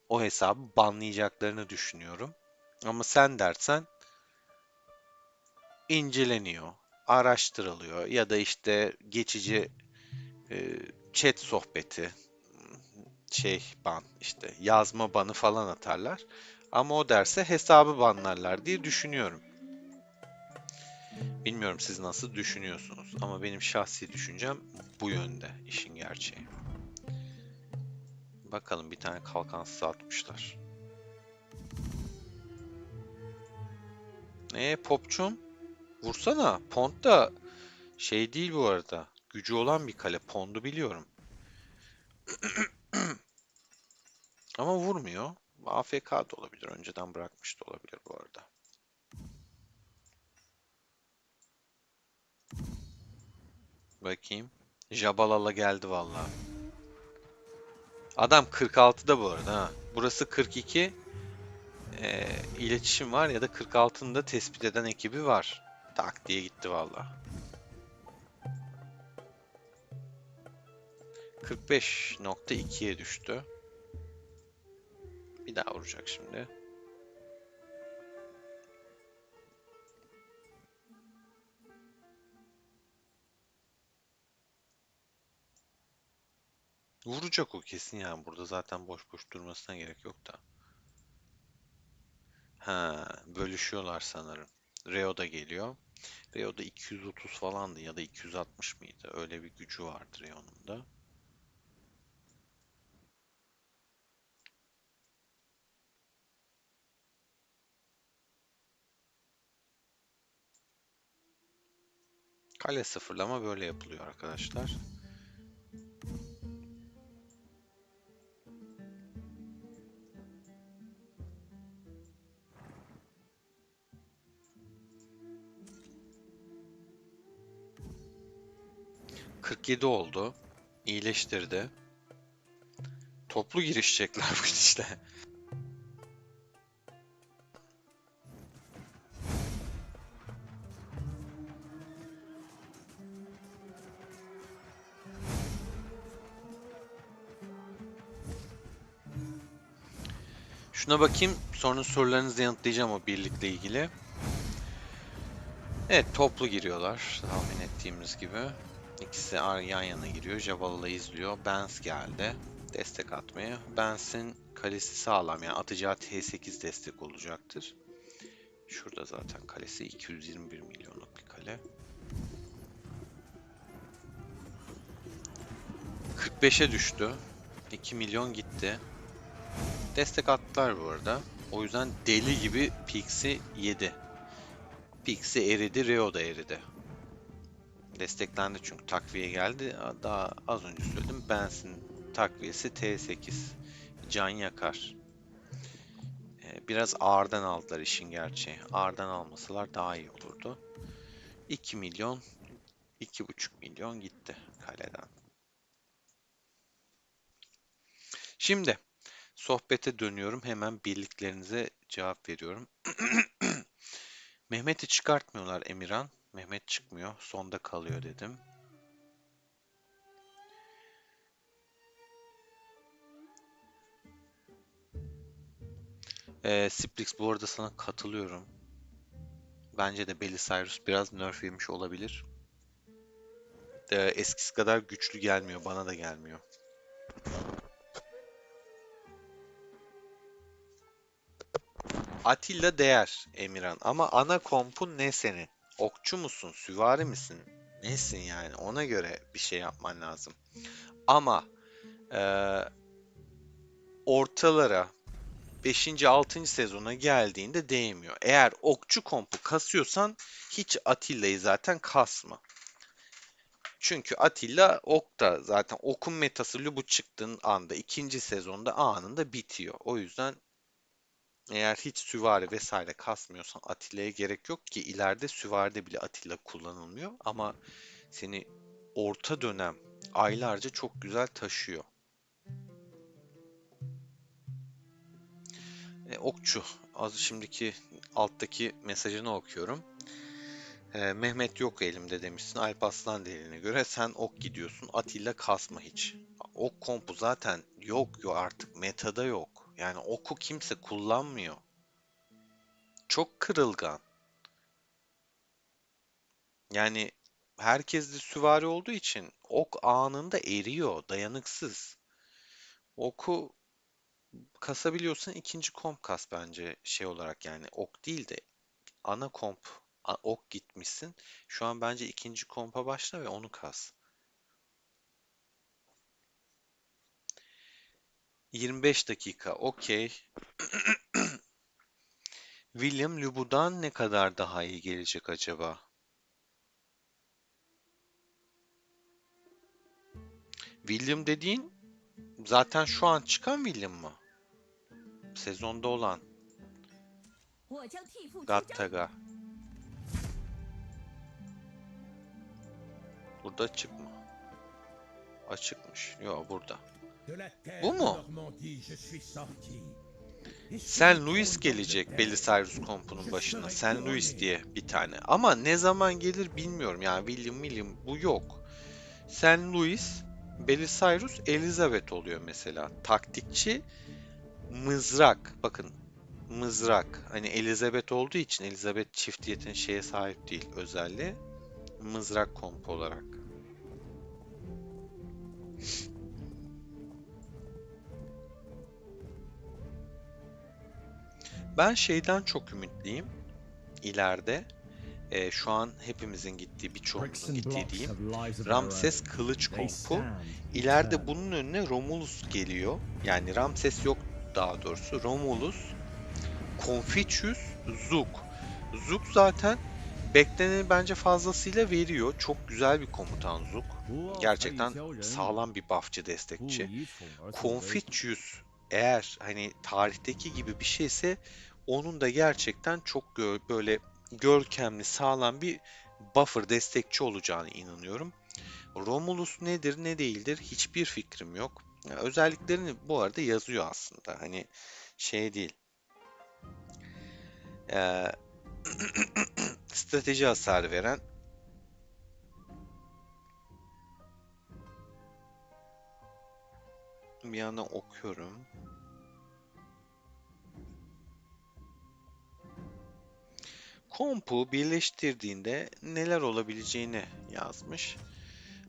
o hesabı banlayacaklarını düşünüyorum. Ama sen dersen inceleniyor, araştırılıyor ya da işte geçici e, chat sohbeti, şey ban işte yazma banı falan atarlar. Ama o derse hesabı banlarlar diye düşünüyorum. Bilmiyorum siz nasıl düşünüyorsunuz ama benim şahsi düşüncem bu yönde işin gerçeği. Bakalım bir tane kalkansız atmışlar. Popçum vursana. Pont da şey değil bu arada. Gücü olan bir kale. Pond'u biliyorum. Ama vurmuyor. AFK da olabilir. Önceden bırakmış da olabilir bu arada. Bakayım. Jabalala geldi vallahi. Adam 46'da bu arada ha. Burası 42. İletişim var ya da 46'ını da tespit eden ekibi var. Tak diye gitti vallahi. 45,2'ye düştü. Bir daha vuracak şimdi. Vuracak o kesin yani. Burada zaten boş boş durmasına gerek yok da. Ha, bölüşüyorlar sanırım. Reo da geliyor. Reo'da 230 falandı ya da 260 mıydı? Öyle bir gücü vardı Reo'nun da. Kale sıfırlama böyle yapılıyor arkadaşlar. ...47 oldu. İyileştirdi. Toplu girişecekler bu işte. Şuna bakayım. Sonra sorularınızı yanıtlayacağım o birlikle ilgili. Evet toplu giriyorlar. Tahmin ettiğimiz gibi. İkisi yan yana giriyor. Jabalala izliyor. Benz geldi. Destek atmaya. Benz'in kalesi sağlam. Yani atacağı T8 destek olacaktır. Şurada zaten kalesi 221 milyonluk bir kale. 45'e düştü. 2 milyon gitti. Destek attılar bu arada. O yüzden deli gibi Pix'i yedi. Pix'i eridi, Reo da eridi. Desteklendi çünkü takviye geldi. Daha az önce söyledim. Benz'in takviyesi T8. Can yakar. Biraz ağırdan aldılar işin gerçeği. Ağırdan almasalar daha iyi olurdu. 2 milyon, 2,5 milyon gitti kaleden. Şimdi sohbete dönüyorum. Hemen birliklerinize cevap veriyorum. Mehmet'i çıkartmıyorlar Emirhan. Mehmet çıkmıyor. Sonda kalıyor dedim. Sprix, bu arada sana katılıyorum. Bence de Belisarius biraz nerf yemiş olabilir. Eskisi kadar güçlü gelmiyor. Bana da gelmiyor. Atilla değer Emirhan, ama ana kompun ne senin? Okçu musun? Süvari misin? Nesin yani? Ona göre bir şey yapman lazım. Ama eee, ortalara beşinci 6. sezona geldiğinde değmiyor. Eğer okçu kompu kasıyorsan hiç Atilla'yı zaten kasma. Çünkü Atilla okta zaten okun metası Lubu çıktığın anda ikinci sezonda anında bitiyor. O yüzden eğer hiç süvari vesaire kasmıyorsan Atilla'ya gerek yok ki, ileride süvaride bile Atilla kullanılmıyor ama seni orta dönem aylarca çok güzel taşıyor. Okçu. Az şimdiki alttaki mesajını okuyorum. Mehmet yok elimde demişsin. Alparslan dediğine göre sen ok gidiyorsun. Atilla kasma hiç. Ok kompu zaten yok artık. Metada yok. Yani oku kimse kullanmıyor. Çok kırılgan. Yani herkes de süvari olduğu için ok anında eriyor. Dayanıksız. Oku kasabiliyorsan ikinci komp kas bence, şey olarak yani ok değil de ana komp, ok gitmişsin. Şu an bence ikinci kompa başla ve onu kas. 25 dakika, okey. William Lubu'dan ne kadar daha iyi gelecek acaba? William dediğin zaten şu an çıkan William mı? Sezonda olan 我将替父出征。Gattaga. Burada açık mı? Açıkmış. Yok, burada. De la Bu terre de mu? Normandie je suis sorti. Et sur le Saint Louis trône gelecek d'Angleterre, Belisarius kompunun je başına. serai Saint Louis couronné. diye bir tane. Ama ne zaman gelir bilmiyorum. Yani William bu yok. Saint Louis, Belisarius, Elizabeth oluyor mesela. Taktikçi, mızrak. Bakın, mızrak. Hani Elizabeth olduğu için Elizabeth çiftiyetin şeye sahip değil, özelliği. Mızrak kompu olarak. Ben şeyden çok ümitliyim ileride. Şu an hepimizin gittiği, Bricks birçoğumuzun and gittiği blocks diyeyim. have lives of their Ramses own. kılıç They kompu. stand İleride eternal. bunun önüne Romulus geliyor. Yani Ramses yok daha doğrusu. Romulus, Confucius, Zug. Zug zaten bekleneni bence fazlasıyla veriyor. Çok güzel bir komutan Zug. Gerçekten sağlam bir buffçı, destekçi. Confucius eğer hani tarihteki gibi bir şeyse, onun da gerçekten çok böyle görkemli, sağlam bir buffer destekçi olacağını inanıyorum. Romulus nedir ne değildir hiçbir fikrim yok. Ya, özelliklerini bu arada yazıyor aslında. Hani şey değil. Eee, strateji hasarı veren, bir yandan okuyorum. Kompu birleştirdiğinde neler olabileceğini yazmış.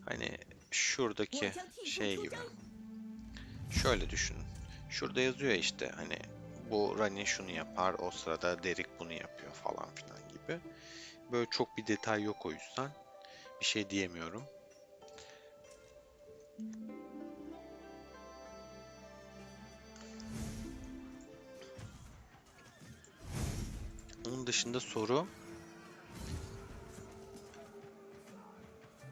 Hani 我 şuradaki 将替父 şey 出 gibi. 征。Şöyle düşünün. Şurada yazıyor ya işte, hani bu Rani şunu yapar, o sırada Derek bunu yapıyor falan filan gibi. Böyle çok bir detay yok, o yüzden bir şey diyemiyorum. Onun dışında soru.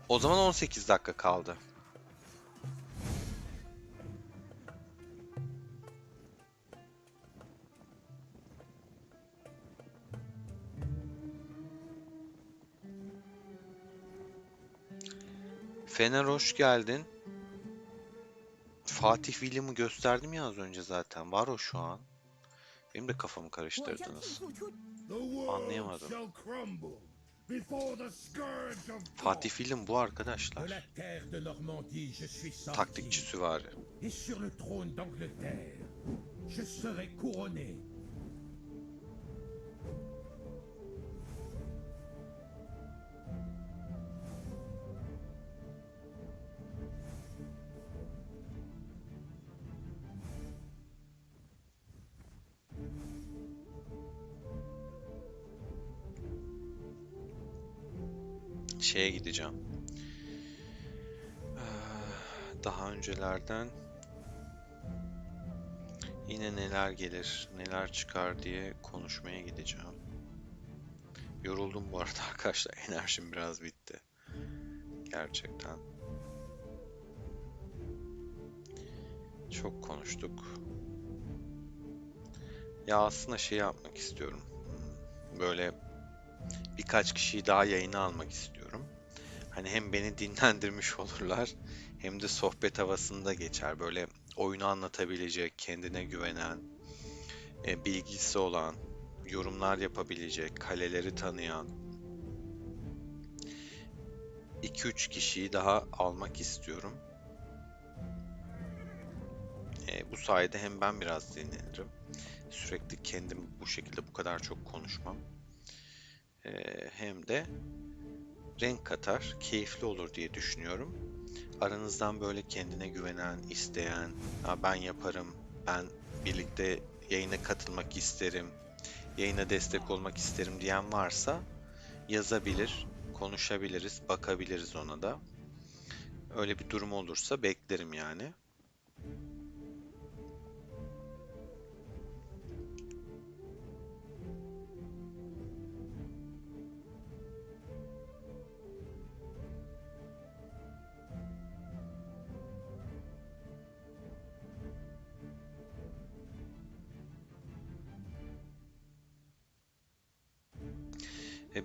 O zaman 18 dakika kaldı. Fener hoş geldin. Fatih William'ı gösterdim ya az önce zaten. Var o şu an. Benim de kafamı 我将替 karıştırdınız. 付出 The world Anlayamadım. shall crumble before the scourge of Fatih God. William bu De la arkadaşlar. terre de Normandie, je suis sorti. Taktikçi süvari. Et sur le trône d'Angleterre, je serai couronné. Şeye gideceğim. Daha öncelerden yine neler gelir, neler çıkar diye konuşmaya gideceğim. Yoruldum bu arada arkadaşlar. Enerjim biraz bitti. Gerçekten. Çok konuştuk. Ya aslında şey yapmak istiyorum. Böyle birkaç kişiyi daha yayına almak istiyorum. Hani hem beni dinlendirmiş olurlar hem de sohbet havasında geçer. Böyle oyunu anlatabilecek, kendine güvenen, bilgisi olan, yorumlar yapabilecek, kaleleri tanıyan 2-3 kişiyi daha almak istiyorum. Bu sayede hem ben biraz dinlenirim. Sürekli kendim bu şekilde bu kadar çok konuşmam. Hem de renk katar, keyifli olur diye düşünüyorum. Aranızdan böyle kendine güvenen, isteyen, "Ya ben yaparım, ben birlikte yayına katılmak isterim, yayına destek olmak isterim" diyen varsa yazabilir, konuşabiliriz, bakabiliriz ona da. Öyle bir durum olursa beklerim yani.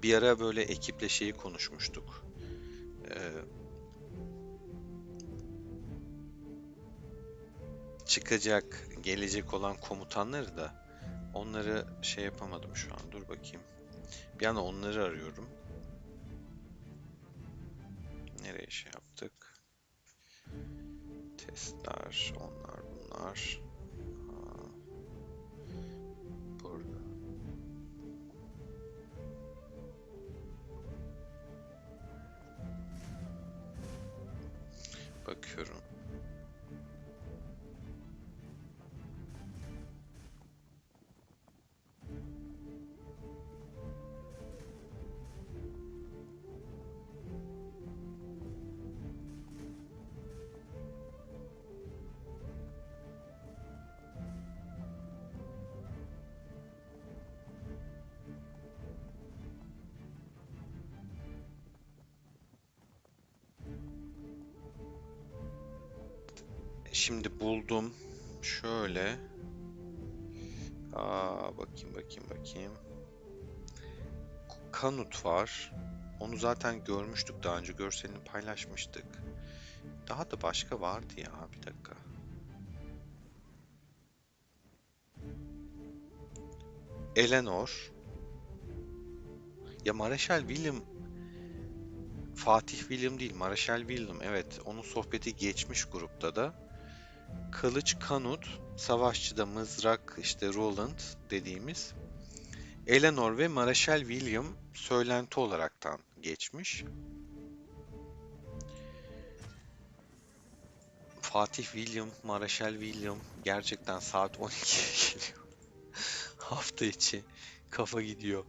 Bir ara böyle ekiple şeyi konuşmuştuk. Ee, Çıkacak, gelecek olan komutanları da onları şey yapamadım şu an. Dur bakayım. Bir an onları arıyorum. Nereye şey yaptık? Testler, onlar bunlar. Aa, burada. Bakıyorum. Şimdi buldum. Şöyle. Bakayım. Kanut var. Onu zaten görmüştük daha önce. Görselini paylaşmıştık. Daha da başka vardı ya. Bir dakika. Eleanor. Ya Mareşal William. Fatih William değil. Mareşal William. Evet. Onun sohbeti geçmiş grupta da. Kılıç Kanut. Savaşçıda mızrak işte Roland dediğimiz. Eleanor ve Mareşal William söylenti olaraktan geçmiş. Fatih William, Mareşal William gerçekten saat 12'ye geliyor. Hafta içi kafa gidiyor.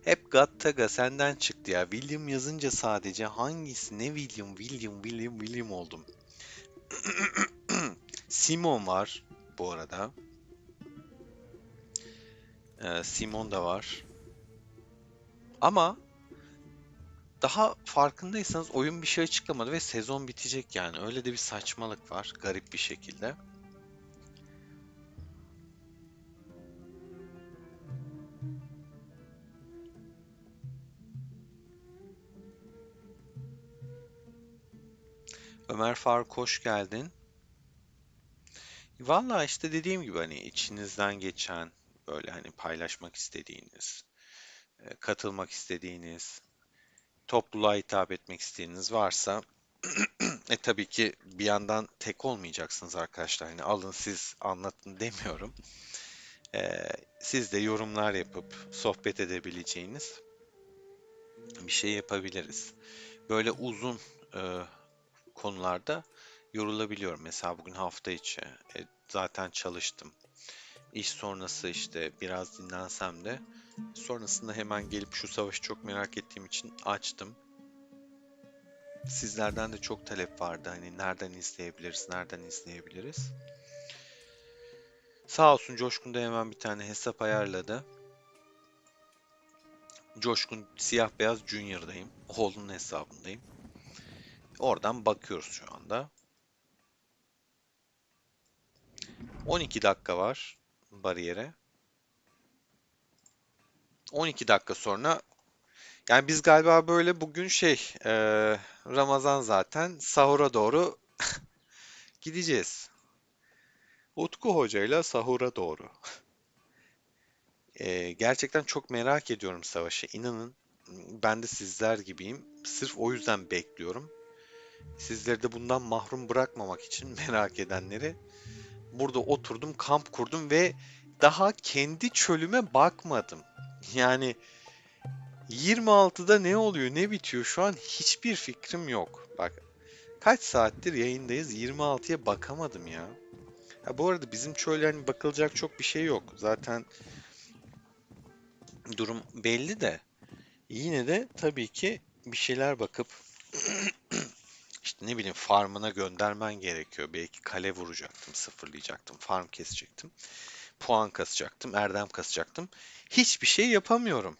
Hep Gattaga senden çıktı ya. William yazınca sadece hangisi ne William oldum. Simon var bu arada. Simon da var. Ama daha farkındaysanız oyun bir şey açıklamadı ve sezon bitecek yani. Öyle de bir saçmalık var garip bir şekilde. Ömer Faruk hoş geldin. Valla işte dediğim gibi hani içinizden geçen böyle hani paylaşmak istediğiniz, katılmak istediğiniz, topluluğa hitap etmek istediğiniz varsa tabii ki bir yandan tek olmayacaksınız arkadaşlar. Hani alın siz anlatın demiyorum. E, Siz de yorumlar yapıp sohbet edebileceğiniz bir şey yapabiliriz. Böyle uzun e, konularda yorulabiliyorum. Mesela bugün hafta içi zaten çalıştım. İş sonrası işte biraz dinlensem de sonrasında hemen gelip şu savaşı çok merak ettiğim için açtım. Sizlerden de çok talep vardı. Hani nereden izleyebiliriz, nereden izleyebiliriz. Sağ olsun Coşkun da hemen bir tane hesap ayarladı. Coşkun Siyah Beyaz Junior'dayım. Oğlunun hesabındayım. Oradan bakıyoruz şu anda. 12 dakika var bariyere. 12 dakika sonra yani biz galiba böyle bugün Ramazan zaten sahura doğru gideceğiz. Utku Hoca ile sahura doğru. Gerçekten çok merak ediyorum savaşı. İnanın ben de sizler gibiyim. Sırf o yüzden bekliyorum. Sizleri de bundan mahrum bırakmamak için merak edenleri burada oturdum, kamp kurdum ve daha kendi çölüme bakmadım. Yani 26'da ne oluyor, ne bitiyor şu an hiçbir fikrim yok. Bak kaç saattir yayındayız 26'ya bakamadım ya. Ha, bu arada bizim şöyle hani bakılacak çok bir şey yok. Zaten durum belli de yine de tabii ki bir şeyler bakıp işte ne bileyim farmına göndermen gerekiyor. Belki kale vuracaktım, sıfırlayacaktım, farm kesecektim, puan kasacaktım, erdem kasacaktım. Hiçbir şey yapamıyorum.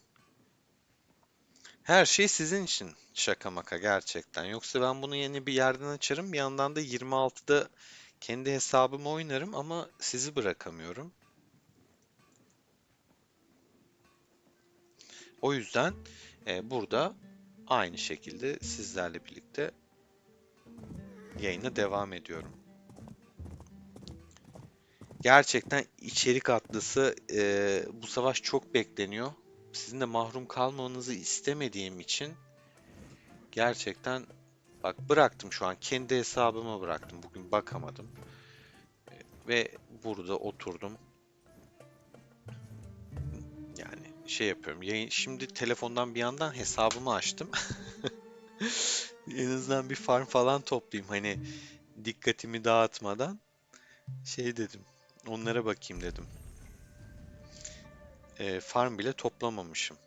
Her şey sizin için şaka maka gerçekten. Yoksa ben bunu yeni bir yerden açarım. Bir yandan da 26'da kendi hesabımı oynarım ama sizi bırakamıyorum. O yüzden burada aynı şekilde sizlerle birlikte yayına devam ediyorum. Gerçekten içerik atlısı bu savaş çok bekleniyor. Sizin de mahrum kalmanızı istemediğim için gerçekten bak bıraktım şu an kendi hesabıma bıraktım. Bugün bakamadım ve burada oturdum. Yani şey yapıyorum. Şimdi telefondan bir yandan hesabımı açtım. En azından bir farm falan toplayayım. Hani dikkatimi dağıtmadan şey dedim. Onlara bakayım dedim. Farm bile toplamamışım.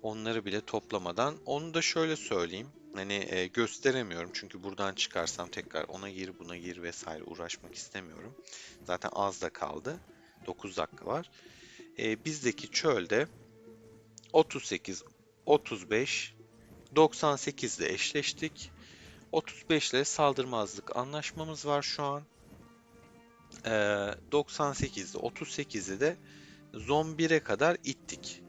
Onları bile toplamadan. Onu da şöyle söyleyeyim. Hani gösteremiyorum çünkü buradan çıkarsam tekrar ona gir buna gir vesaire uğraşmak istemiyorum. Zaten az da kaldı. 9 dakika var. Bizdeki çölde 38, 35, 98 ile eşleştik. 35 ile saldırmazlık anlaşmamız var şu an. 98'de 38'i de zon 1'e kadar ittik.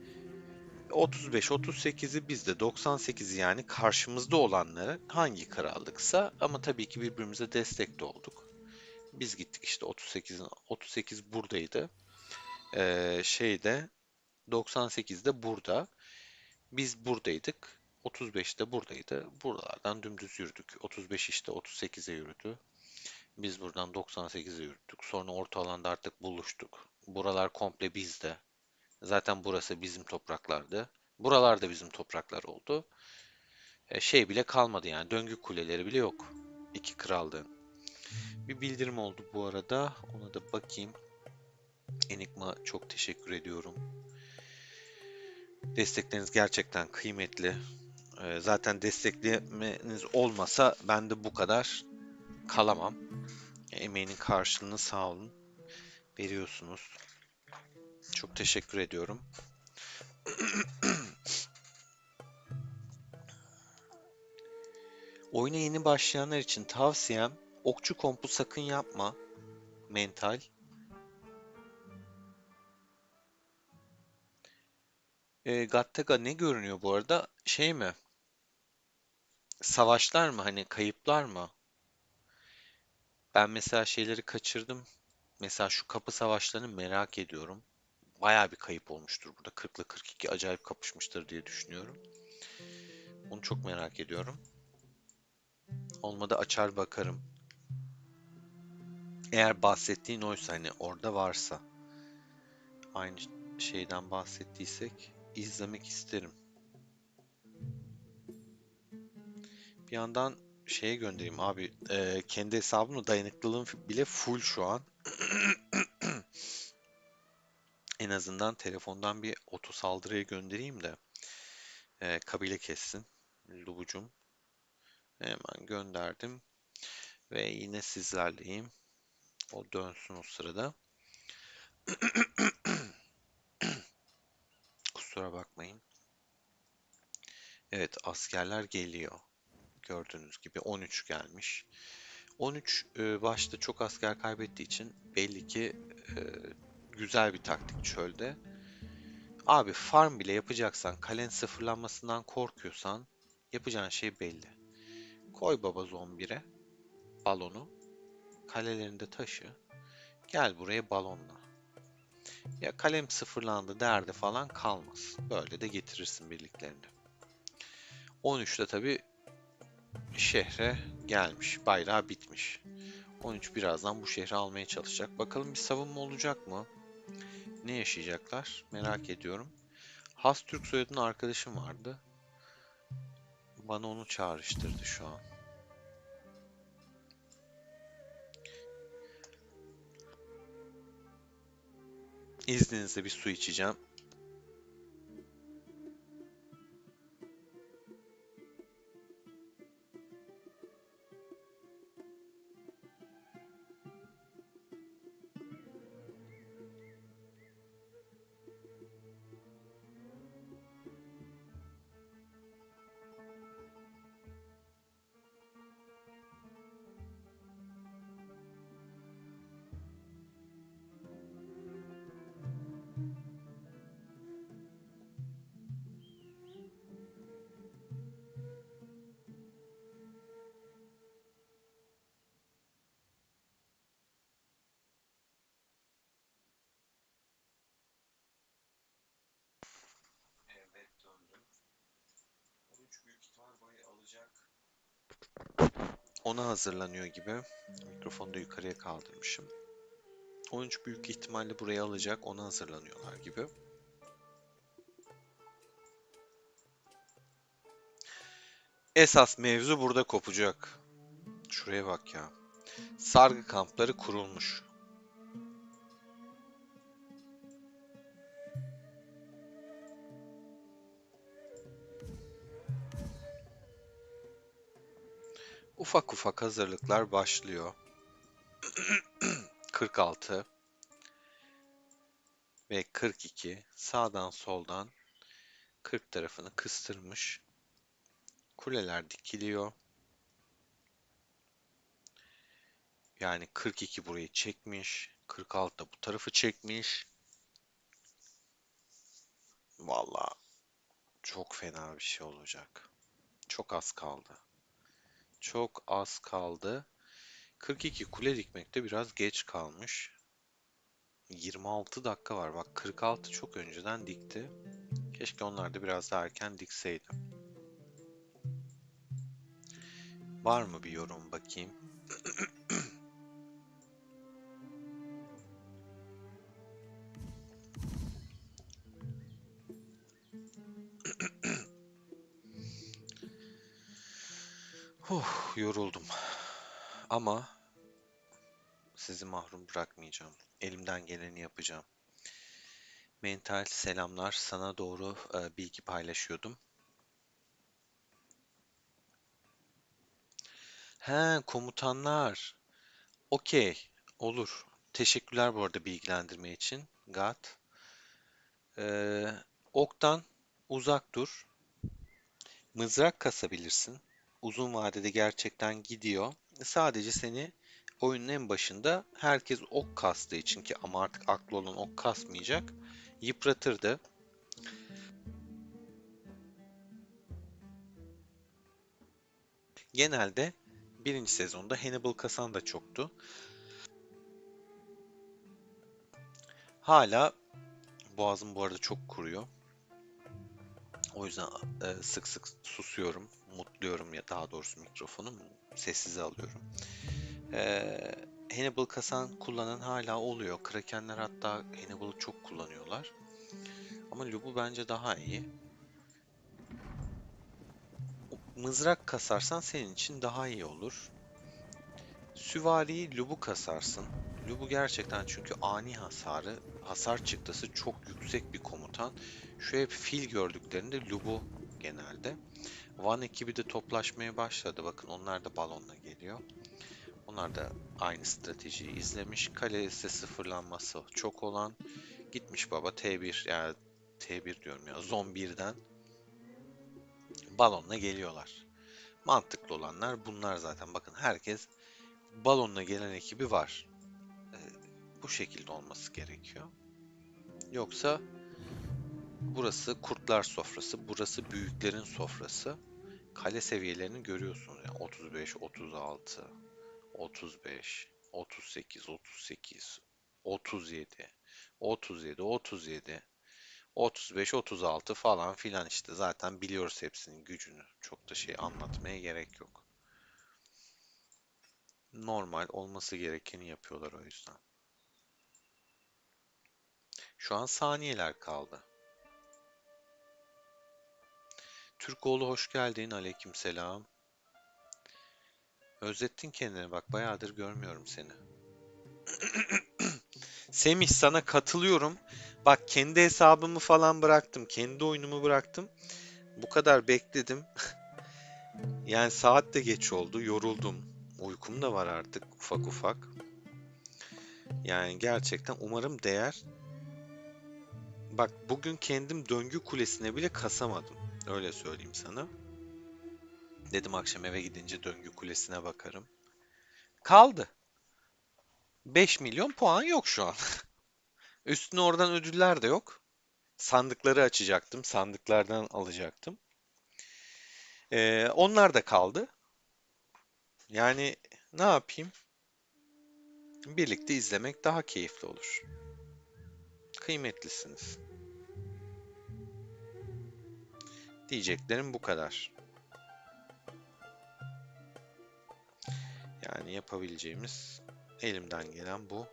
35, 38'i biz de 98'i yani karşımızda olanlara hangi krallıksa ama tabii ki birbirimize destek de olduk. Biz gittik işte 38 buradaydı. Şeyde 98'de burada. Biz buradaydık. 35 de buradaydı. Buralardan dümdüz yürüdük. 35 işte 38'e yürüdü. Biz buradan 98'e yürüdük. Sonra orta alanda artık buluştuk. Buralar komple bizde. Zaten burası bizim topraklardı. Buralar da bizim topraklar oldu. Şey bile kalmadı yani. Döngü kuleleri bile yok. İki krallığın. Bir bildirim oldu bu arada. Ona da bakayım. Enigma çok teşekkür ediyorum. Destekleriniz gerçekten kıymetli. Zaten desteklemeniz olmasa ben de bu kadar kalamam. Emeğinin karşılığını sağ olun veriyorsunuz. Çok teşekkür ediyorum. Oyuna yeni başlayanlar için tavsiyem okçu kompu sakın yapma. Mental. Gattaga ne görünüyor bu arada? Şey mi? Savaşlar mı? Hani kayıplar mı? Ben mesela şeyleri kaçırdım. Mesela şu kapı savaşlarını merak ediyorum. Bayağı bir kayıp olmuştur burada. 40'lı 42 acayip kapışmıştır diye düşünüyorum. Onu çok merak ediyorum. Olmadı açar bakarım. Eğer bahsettiğin oysa hani orada varsa aynı şeyden bahsettiysek izlemek isterim. Bir yandan şeye göndereyim abi. Kendi hesabımla dayanıklılığım bile full şu an. En azından telefondan bir oto saldırıya göndereyim de kabile kessin. Lubucum. Hemen gönderdim. Ve yine sizlerleyim. O dönsün o sırada. Kusura bakmayın. Evet, askerler geliyor. Gördüğünüz gibi 13 gelmiş. 13 başta çok asker kaybettiği için belli ki e, güzel bir taktik çölde. Abi farm bile yapacaksan, kalen sıfırlanmasından korkuyorsan yapacağın şey belli. Koy baba zombire balonu, kalelerinde taşı, gel buraya balonla. Ya kalem sıfırlandı derdi falan kalmaz. Böyle de getirirsin birliklerini. 13'te tabi şehre gelmiş, bayrağı bitmiş. 13 birazdan bu şehri almaya çalışacak. Bakalım bir savunma olacak mı? Ne yaşayacaklar? Merak ediyorum. Has Türk soyadının arkadaşım vardı. Bana onu çağrıştırdı şu an. İzninizle bir su içeceğim. Evet döndüm. 13 büyük ihtimal burayı alacak. Ona hazırlanıyor gibi. Mikrofonu da yukarıya kaldırmışım. 13 büyük ihtimalle burayı alacak. Ona hazırlanıyorlar gibi. Esas mevzu burada kopacak. Şuraya bak ya. Sargı kampları kurulmuş. Ufak ufak hazırlıklar başlıyor. 46 ve 42 sağdan soldan 40 tarafını kıstırmış. Kuleler dikiliyor. Yani 42 burayı çekmiş. 46 da bu tarafı çekmiş. Valla çok fena bir şey olacak. Çok az kaldı. Çok az kaldı. 42 kule dikmekte biraz geç kalmış. 26 dakika var. Bak 46 çok önceden dikti. Keşke onlar da biraz daha erken dikseydi. Var mı bir yorum bakayım? Yoruldum. Ama sizi mahrum bırakmayacağım. Elimden geleni yapacağım. Mental selamlar. Sana doğru bilgi paylaşıyordum. He, komutanlar. Okey. Olur. Teşekkürler bu arada bilgilendirme için. Gat. Ee, oktan uzak dur. Mızrak kasabilirsin. Uzun vadede gerçekten gidiyor. Sadece seni oyunun en başında herkes ok kastığı için ki ama artık aklı olan ok kasmayacak. Yıpratırdı. Genelde birinci sezonda Hannibal kasan da çoktu. Hala boğazım bu arada çok kuruyor. O yüzden sık sık susuyorum, mutluyorum ya daha doğrusu mikrofonu sessize alıyorum. Hannibal kasan kullanan hala oluyor. Krakenler hatta Hannibal'ı çok kullanıyorlar. Ama Lub'u bence daha iyi. Mızrak kasarsan senin için daha iyi olur. Süvariyi Lub'u kasarsın. Lub'u gerçekten çünkü ani hasar çıktısı çok yüksek bir komutan. Şu hep fil gördüklerinde Lub'u genelde. Van ekibi de toplaşmaya başladı. Bakın onlar da balonla geliyor. Onlar da aynı stratejiyi izlemiş. Kalesi sıfırlanması çok olan gitmiş baba T1 yani T1 diyorum ya Zon 1'den balonla geliyorlar. Mantıklı olanlar bunlar zaten. Bakın herkes balonla gelen ekibi var. Ee, Bu şekilde olması gerekiyor. Yoksa burası kurtlar sofrası, burası büyüklerin sofrası. Kale seviyelerini görüyorsunuz. Yani 35, 36, 35, 38, 38, 37, 37, 37, 35, 36 falan filan işte. Zaten biliyoruz hepsinin gücünü. Çok da şey anlatmaya gerek yok. Normal olması gerekeni yapıyorlar o yüzden. Şu an saniyeler kaldı. Türkoğlu hoş geldin. Aleykümselam. Özlettin kendini bak bayağıdır görmüyorum seni. Semih sana katılıyorum. Bak kendi hesabımı falan bıraktım. Kendi oyunumu bıraktım. Bu kadar bekledim. Yani saat de geç oldu. Yoruldum. Uykum da var artık ufak ufak. Yani gerçekten umarım değer. Bak bugün kendim döngü kulesine bile kasamadım. Öyle söyleyeyim sana. Dedim akşam eve gidince döngü kulesine bakarım. Kaldı. 5 milyon puan yok şu an. Üstüne oradan ödüller de yok. Sandıkları açacaktım. Sandıklardan alacaktım. Onlar da kaldı. Yani ne yapayım? Birlikte izlemek daha keyifli olur. Kıymetlisiniz. Diyeceklerim bu kadar. Yani yapabileceğimiz elimden gelen bu.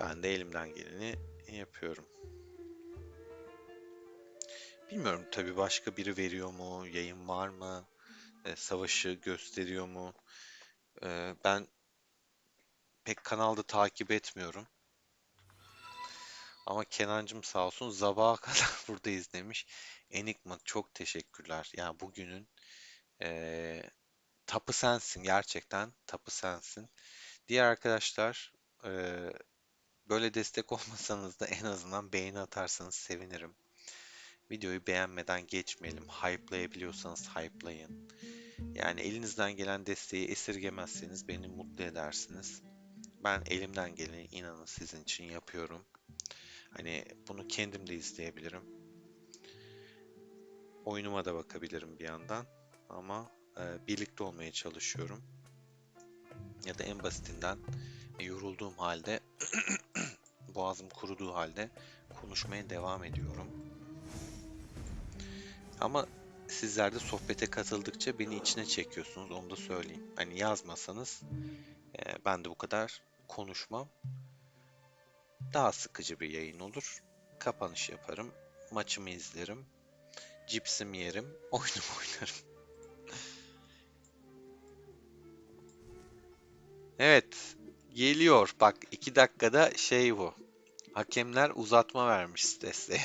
Ben de elimden geleni yapıyorum. Bilmiyorum tabii başka biri veriyor mu? Yayın var mı? Savaşı gösteriyor mu? Ben pek kanalda takip etmiyorum. Ama Kenancım sağ olsun sabaha kadar burada izlemiş. Enigma çok teşekkürler. Yani bugünün eee tapı sensin gerçekten. Tapı sensin. Diğer arkadaşlar böyle destek olmasanız da en azından beğeni atarsanız sevinirim. Videoyu beğenmeden geçmeyelim. Hype'layabiliyorsanız hype'layın. Yani elinizden gelen desteği esirgemezseniz beni mutlu edersiniz. Ben elimden geleni inanın sizin için yapıyorum. Hani bunu kendim de izleyebilirim. Oyunuma da bakabilirim bir yandan. Ama birlikte olmaya çalışıyorum. Ya da en basitinden yorulduğum halde, boğazım kuruduğu halde konuşmaya devam ediyorum. Ama sizler de sohbete katıldıkça beni içine çekiyorsunuz, onu da söyleyeyim. Hani yazmasanız ben de bu kadar konuşmam. Daha sıkıcı bir yayın olur. Kapanış yaparım, maçımı izlerim, cipsimi yerim, oyunumu oynarım. Evet, geliyor. Bak 2 dakikada şey bu. Hakemler uzatma vermiş stresle.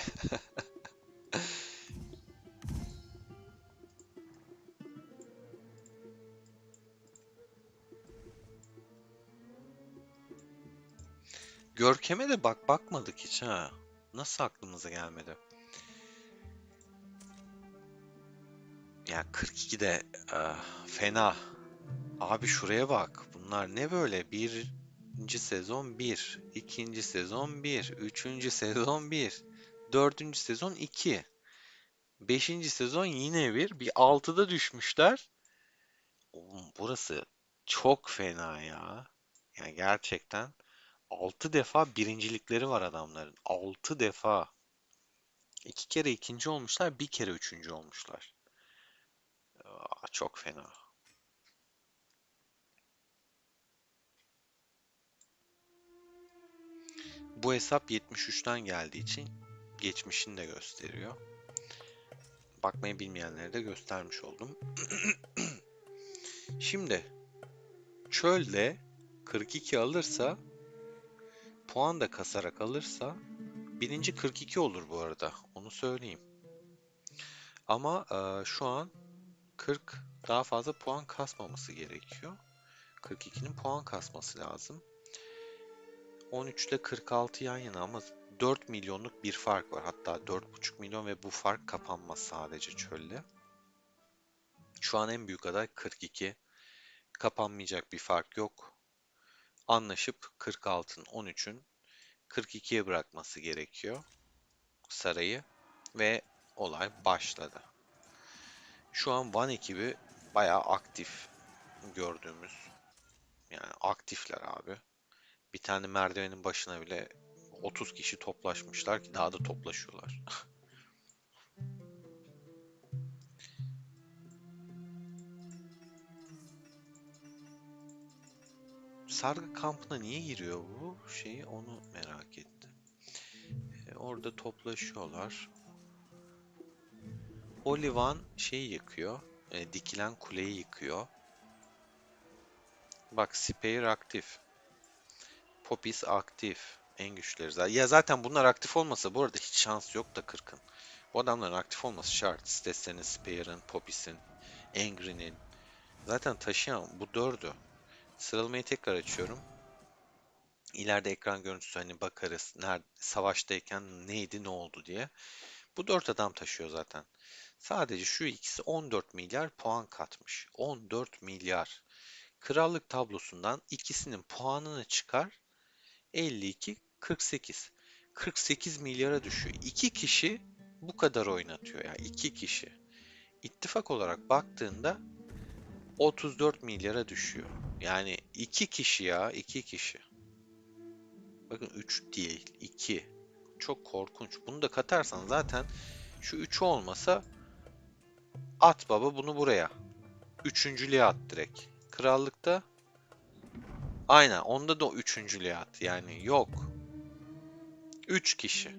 Görkem'e de bakmadık hiç ha. Nasıl aklımıza gelmedi? Ya 42 de fena. Abi şuraya bak. Bunlar ne böyle? Birinci sezon bir, ikinci sezon bir, üçüncü sezon bir, dördüncü sezon 2, beşinci sezon yine bir 6'da düşmüşler. Oğlum burası çok fena ya. Yani gerçekten 6 defa birincilikleri var adamların. 6 defa. 2 kere ikinci olmuşlar, bir kere üçüncü olmuşlar. Çok fena. Bu hesap 73'ten geldiği için geçmişini de gösteriyor. Bakmayı bilmeyenlere de göstermiş oldum. Şimdi çölde 42 alırsa, puan da kasarak alırsa birinci 42 olur bu arada. Onu söyleyeyim. Ama şu an 40 daha fazla puan kasmaması gerekiyor. 42'nin puan kasması lazım. 13 ile 46 yan yana ama 4 milyonluk bir fark var. Hatta 4,5 milyon ve bu fark kapanmaz sadece çölde. Şu an en büyük aday 42. Kapanmayacak bir fark yok. Anlaşıp 46'ın 13'ün 42'ye bırakması gerekiyor sarayı ve olay başladı. Şu an Van ekibi bayağı aktif gördüğümüz, yani aktifler abi. Bir tane merdivenin başına bile 30 kişi toplaşmışlar ki daha da toplaşıyorlar. Sargı kampına niye giriyor bu şeyi, onu merak ettim. Orada toplaşıyorlar. Olivan şeyi yıkıyor. Dikilen kuleyi yıkıyor. Bak Spear aktif. Popis aktif. En güçleri zaten. Ya zaten bunlar aktif olmasa bu arada hiç şans yok da 40'ın. Bu adamların aktif olması şart. Stets'in, Spear'ın, Popis'in, Angry'nin. Zaten taşıyan bu dördü. Sıralamayı tekrar açıyorum. İleride ekran görüntüsü hani bakarız. Nerede, savaştayken neydi ne oldu diye. Bu dört adam taşıyor zaten. Sadece şu ikisi 14 milyar puan katmış. 14 milyar. Krallık tablosundan ikisinin puanını çıkar. 52, 48. 48 milyara düşüyor. İki kişi bu kadar oynatıyor ya. İki kişi. İttifak olarak baktığında 34 milyara düşüyor. Yani iki kişi ya, iki kişi. Bakın 3 değil, 2. Çok korkunç. Bunu da katarsan zaten şu 3 olmasa at baba bunu buraya. Üçüncülüğe at direkt. Krallıkta aynen onda da üçüncülüğe at. Yani yok. 3 kişi.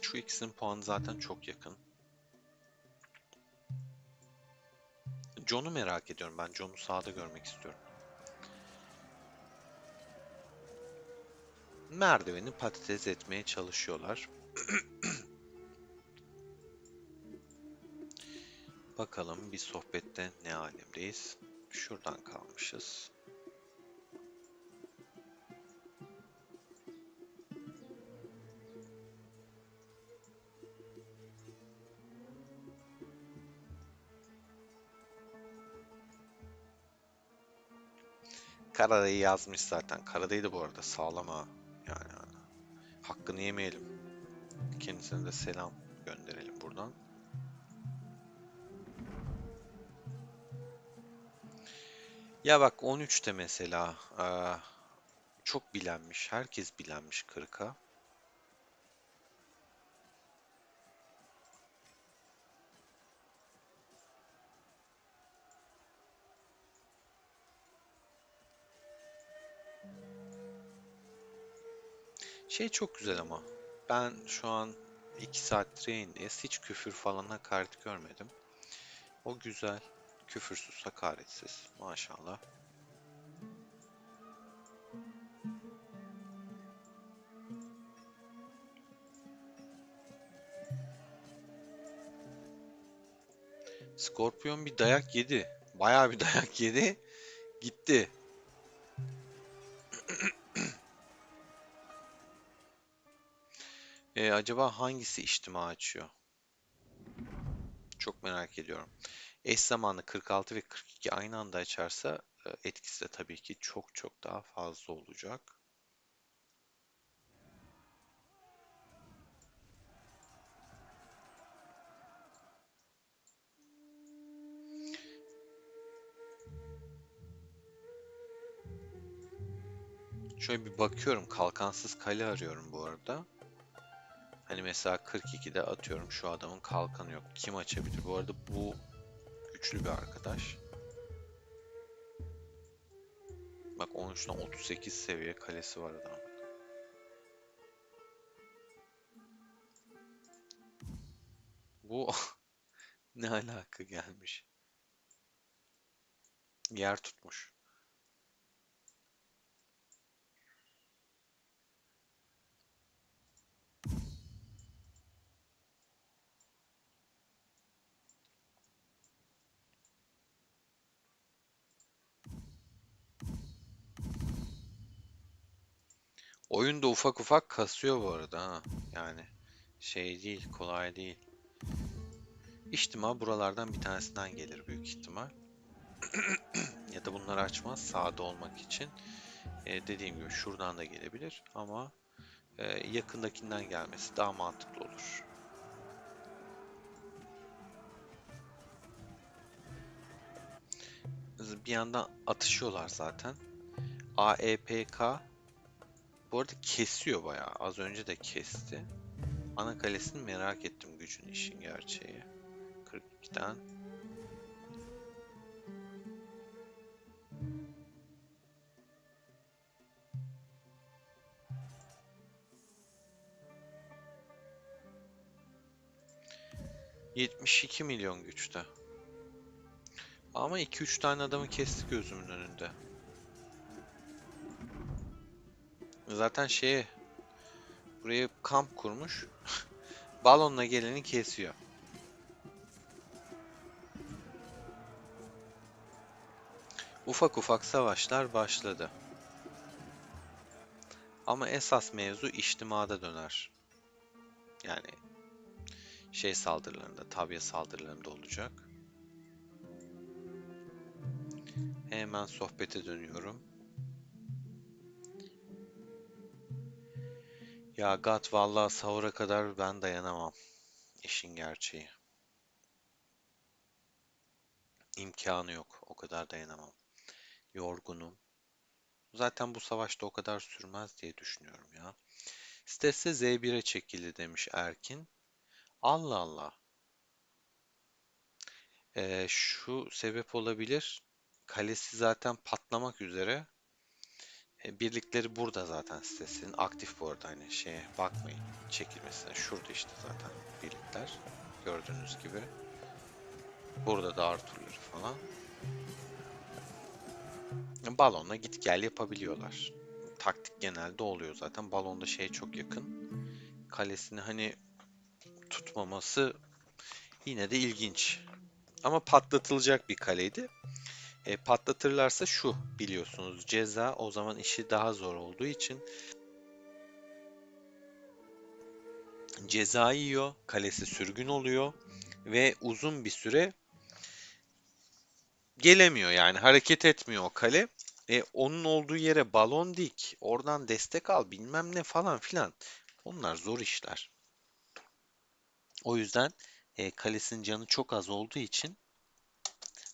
Şu ikisinin puanı zaten çok yakın. John'u merak ediyorum. Ben John'u sahada görmek istiyorum. Merdiveni patates etmeye çalışıyorlar. Bakalım bir sohbette ne alemdeyiz. Şuradan kalmışız. Karadayı yazmış zaten. Karadayı da bu arada sağlam ha. Yani hakkını yemeyelim. Kendisine de selam gönderelim buradan. Ya bak 13'te mesela çok bilenmiş. Herkes bilenmiş 40'a. Şey çok güzel ama. Ben şu an 2 saattir yayındayız. Hiç küfür falan hakaret görmedim. O güzel. Küfürsüz, hakaretsiz. Maşallah. Scorpion bir dayak yedi. Bayağı bir dayak yedi. Gitti. Acaba hangisi içtima açıyor? Çok merak ediyorum. Eş zamanlı 46 ve 42 aynı anda açarsa etkisi de tabii ki çok çok daha fazla olacak. Şöyle bir bakıyorum. Kalkansız kale arıyorum bu arada. Hani mesela 42'de atıyorum şu adamın kalkanı yok. Kim açabilir? Bu arada bu güçlü bir arkadaş. Bak 13'ten 38 seviye kalesi var adamın. Bu ne alaka gelmiş? Yer tutmuş. Oyun da ufak ufak kasıyor bu arada ha. Yani şey değil, kolay değil. İhtimal buralardan bir tanesinden gelir büyük ihtimal. Ya da bunları açmaz sağda olmak için. Dediğim gibi şuradan da gelebilir ama yakındakinden gelmesi daha mantıklı olur. Bir yandan atışıyorlar zaten. AEPK bu arada kesiyor bayağı. Az önce de kesti. Ana kalesini merak ettim gücün işin gerçeği. 42'den. ...72 milyon güçte. Ama 2-3 tane adamı kesti gözümün önünde. Zaten buraya kamp kurmuş. Balonla geleni kesiyor. Ufak ufak savaşlar başladı. Ama esas mevzu içtimada döner. Yani saldırılarında, tabya saldırılarında olacak. Hemen sohbete dönüyorum. Ya Gat vallahi sahura kadar ben dayanamam. İşin gerçeği. İmkanı yok. O kadar dayanamam. Yorgunum. Zaten bu savaşta o kadar sürmez diye düşünüyorum ya. Stesse Z1'e çekildi demiş Erkin. Allah Allah. Şu sebep olabilir. Kalesi zaten patlamak üzere. Birlikleri burada zaten sitesinin aktif bu arada hani bakmayın çekilmesine. Şurada işte zaten birlikler. Gördüğünüz gibi. Burada da Arthur'ları falan. Balonla git gel yapabiliyorlar. Taktik genelde oluyor zaten. Balonda çok yakın. Kalesini hani tutmaması yine de ilginç. Ama patlatılacak bir kaleydi. Patlatırlarsa şu biliyorsunuz ceza o zaman işi daha zor olduğu için ceza yiyor, kalesi sürgün oluyor ve uzun bir süre gelemiyor yani hareket etmiyor o kale. Onun olduğu yere balon dik, oradan destek al bilmem ne falan filan. Onlar zor işler. O yüzden kalesinin canı çok az olduğu için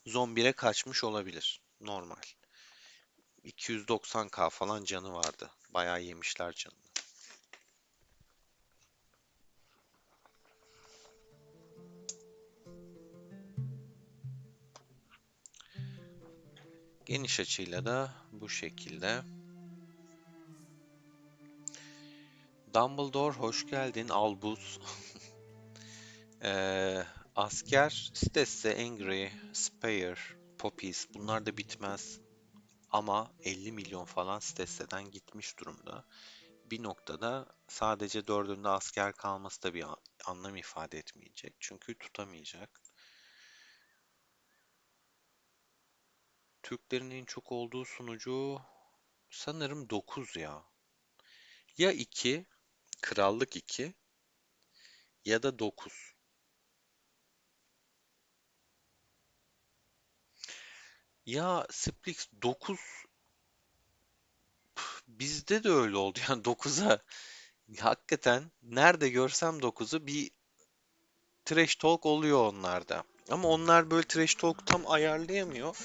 zombire kaçmış olabilir. Normal. 290k falan canı vardı. Bayağı yemişler canını. Geniş açıyla da bu şekilde. Dumbledore hoş geldin Albus. Asker, Stesse, Angry, Spare, Poppies bunlar da bitmez. Ama 50 milyon falan Stesse'den gitmiş durumda. Bir noktada sadece dördünde asker kalması da bir anlam ifade etmeyecek. Çünkü tutamayacak. Türklerin en çok olduğu sunucu sanırım 9 ya. Ya 2, Krallık 2 ya da 9. Ya Splix 9 bizde de öyle oldu. Yani 9'a hakikaten nerede görsem 9'u bir trash talk oluyor onlarda. Ama onlar böyle trash talk tam ayarlayamıyor.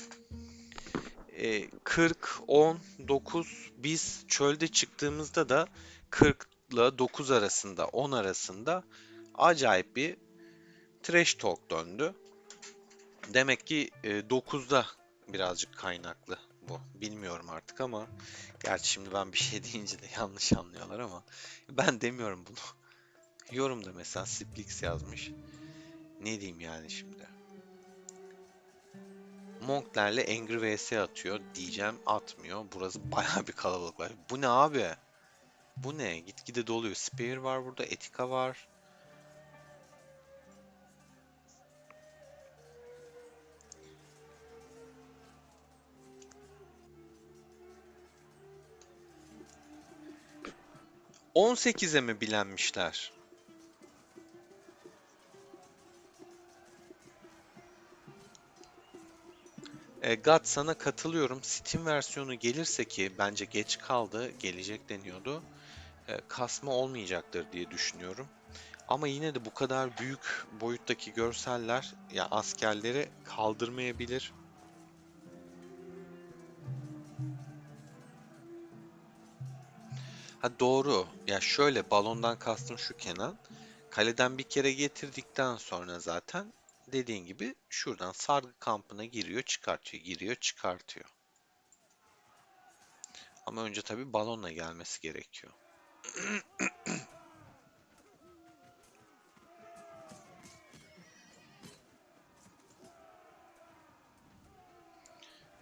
40, 10, 9, biz çölde çıktığımızda da 40 ile 9 arasında, 10 arasında acayip bir trash talk döndü. Demek ki 9'da birazcık kaynaklı bu. Bilmiyorum artık ama gerçi şimdi ben bir şey deyince de yanlış anlıyorlar ama ben demiyorum bunu. Yorumda mesela Splix yazmış. Ne diyeyim yani şimdi? Monklerle Angry vs atıyor diyeceğim, atmıyor. Burası bayağı bir kalabalık var. Bu ne abi? Bu ne? Gitgide doluyor. Spear var burada, Etika var. ...18'e mi bilenmişler? God, sana katılıyorum. Steam versiyonu gelirse, ki bence geç kaldı, gelecek deniyordu. Kasma olmayacaktır diye düşünüyorum. Ama yine de bu kadar büyük boyuttaki görseller ya askerleri kaldırmayabilir. Ha doğru. Ya şöyle, balondan kastım şu Kenan. Kaleden bir kere getirdikten sonra zaten dediğin gibi şuradan sargı kampına giriyor, çıkartıyor, giriyor, çıkartıyor. Ama önce tabii balonla gelmesi gerekiyor.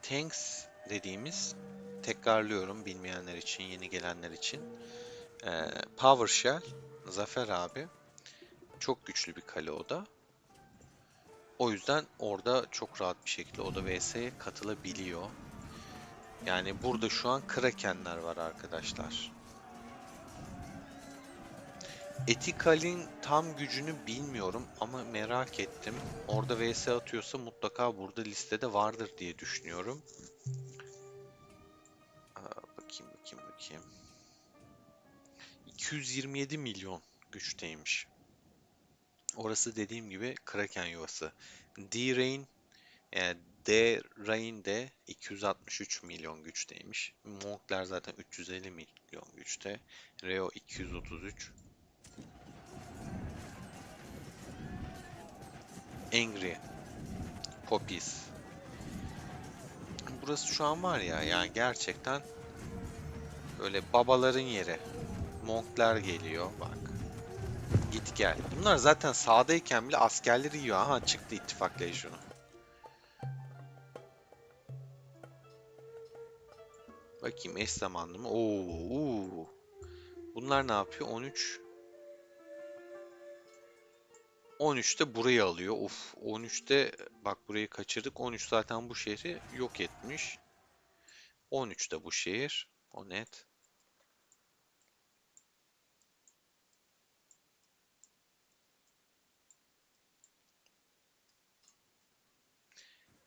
Tanks dediğimiz, tekrarlıyorum bilmeyenler için, yeni gelenler için. Power Shell, Zafer abi. Çok güçlü bir kale o da. O yüzden orada çok rahat bir şekilde o da VS'ye katılabiliyor. Yani burada şu an Kraken'ler var arkadaşlar. Etikal'in tam gücünü bilmiyorum ama merak ettim. Orada VS atıyorsa mutlaka burada listede vardır diye düşünüyorum. Bakayım. 227 milyon güçteymiş. Orası dediğim gibi Kraken yuvası. D-Rain, D-Rain de 263 milyon güçteymiş. Monkler zaten 350 milyon güçte. Reo 233. Angry, Poppies. Burası şu an var ya, yani gerçekten böyle babaların yeri. Monkler geliyor bak. Git gel. Bunlar zaten sağdayken bile askerleri yiyor. Aha çıktı ittifak lejyonu. Bakayım eş zamanlı mı? Oo. Bunlar ne yapıyor? 13. 13'te burayı alıyor. Of. 13'te bak burayı kaçırdık. 13 zaten bu şehri yok etmiş. 13'te bu şehir. O net.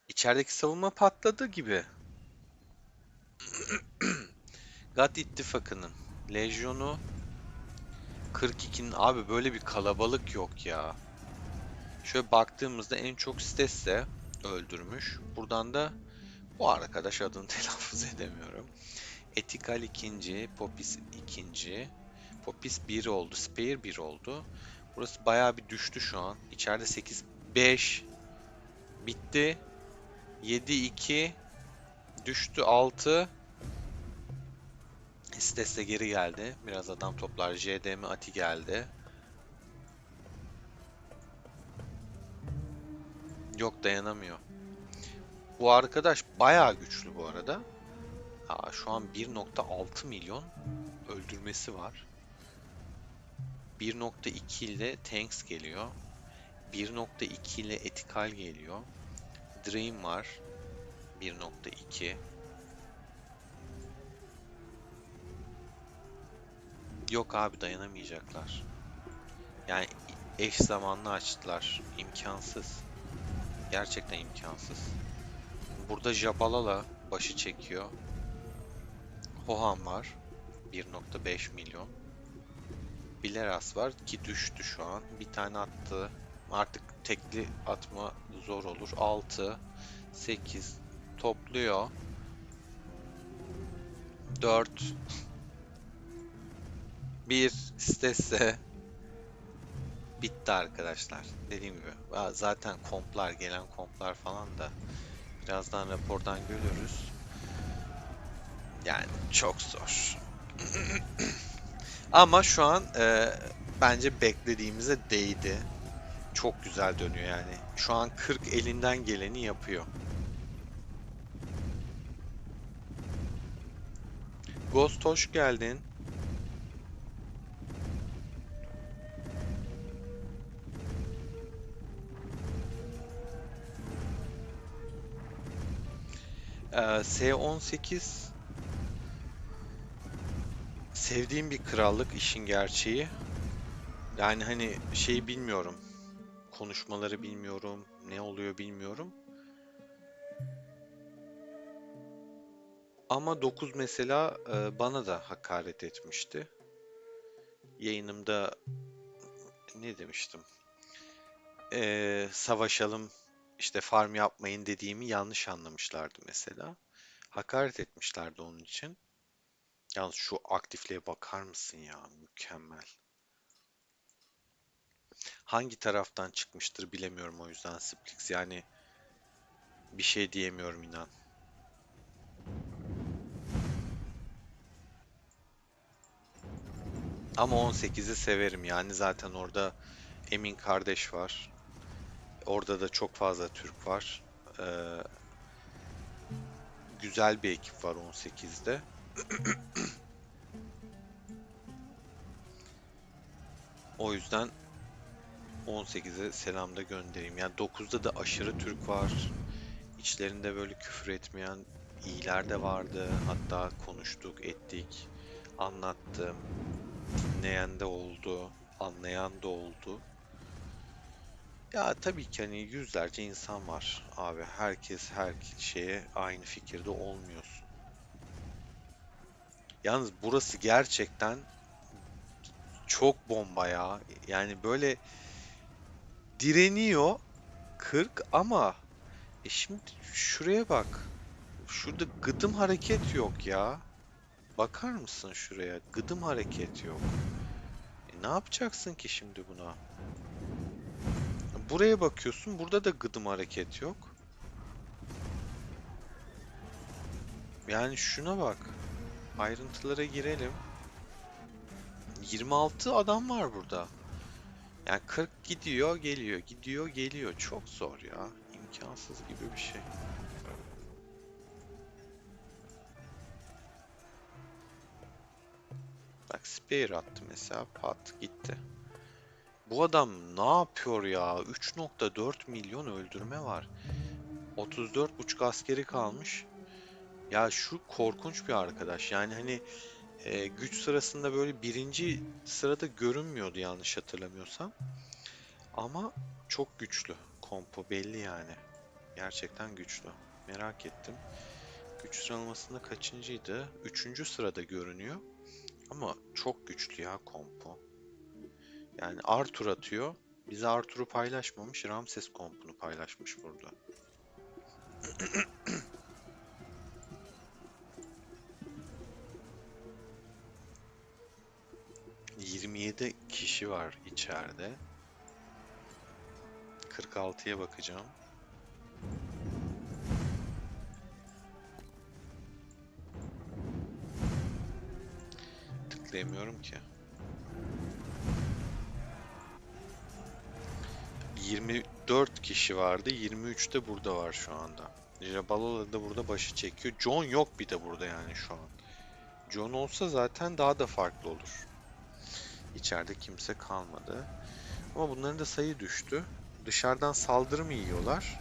İçerideki savunma patladı gibi. God ittifakının lejyonu 42'nin, abi böyle bir kalabalık yok ya. Şöyle baktığımızda en çok Stesse öldürmüş. Buradan da bu arkadaş, adını telaffuz edemiyorum. Etikal ikinci, Popis ikinci. Popis 1 oldu, Spear 1 oldu. Burası bayağı bir düştü şu an. İçeride 8, 5 bitti. 7, 2 düştü, 6. Stesse geri geldi. Biraz adam toplar. JDM Ati geldi. Yok, dayanamıyor. Bu arkadaş bayağı güçlü bu arada. Şu an 1.6 milyon öldürmesi var. 1.2 ile Tanks geliyor. 1.2 ile Etikal geliyor. Dream var. 1.2. Yok abi, dayanamayacaklar. Yani eş zamanlı açtılar. İmkansız. Gerçekten imkansız. Burada Jabalala başı çekiyor. Hohan var. 1.5 milyon. Bileras var ki düştü şu an. Bir tane attı. Artık tekli atma zor olur. 6, 8 topluyor. 4 1 istese bitti arkadaşlar. Dediğim gibi zaten komplar, gelen komplar falan da birazdan rapordan görürüz. Yani çok zor. Ama şu an bence beklediğimize değdi. Çok güzel dönüyor yani. Şu an 40 elinden geleni yapıyor. Ghost hoş geldin. S18 sevdiğim bir krallık işin gerçeği. Yani hani şeyi bilmiyorum. Konuşmaları bilmiyorum. Ne oluyor bilmiyorum. Ama 9 mesela bana da hakaret etmişti. Yayınımda ne demiştim? Savaşalım işte farm yapmayın dediğimi yanlış anlamışlardı mesela. Hakaret etmişlerdi onun için. Yalnız şu aktifliğe bakar mısın ya? Mükemmel. Hangi taraftan çıkmıştır bilemiyorum o yüzden Splix. Yani bir şey diyemiyorum inan. Ama 18'i severim yani zaten orada Emin kardeş var. Orada da çok fazla Türk var. Ee, güzel bir ekip var 18'de. O yüzden 18'e selam da göndereyim. Yani 9'da da aşırı Türk var. İçlerinde böyle küfür etmeyen iyiler de vardı. Hatta konuştuk, ettik, anlattım. Dinleyen de oldu, anlayan da oldu. Ya tabii ki hani yüzlerce insan var abi. Herkes her şeye aynı fikirde olmuyorsun. Yalnız burası gerçekten çok bomba ya. Yani böyle direniyor 40 ama şimdi şuraya bak. Şurada gıdım hareket yok ya. Bakar mısın şuraya? Gıdım hareket yok. Ne yapacaksın ki şimdi buna? Buraya bakıyorsun, burada da gıdım hareket yok. Yani şuna bak. Ayrıntılara girelim. 26 adam var burada. Yani 40 gidiyor, geliyor, gidiyor, geliyor. Çok zor ya. İmkansız gibi bir şey. Bak Spear attı mesela, pat gitti. Bu adam ne yapıyor ya? 3.4 milyon öldürme var. 34,5 askeri kalmış. Ya şu korkunç bir arkadaş. Yani hani güç sırasında böyle birinci sırada görünmüyordu yanlış hatırlamıyorsam. Ama çok güçlü. Kompo belli yani. Gerçekten güçlü. Merak ettim. Güç sıralamasında kaçıncıydı? Üçüncü sırada görünüyor. Ama çok güçlü ya kompo. Yani Arthur atıyor. Bize Arthur'u paylaşmamış. Ramses kompunu paylaşmış burada. 27 kişi var içeride. 46'ya bakacağım. Tıklayamıyorum ki. 24 kişi vardı. 23 de burada var şu anda. Jabalola da burada başı çekiyor. John yok bir de burada yani şu an. John olsa zaten daha da farklı olur. İçeride kimse kalmadı. Ama bunların da sayı düştü. Dışarıdan saldırı mı yiyorlar?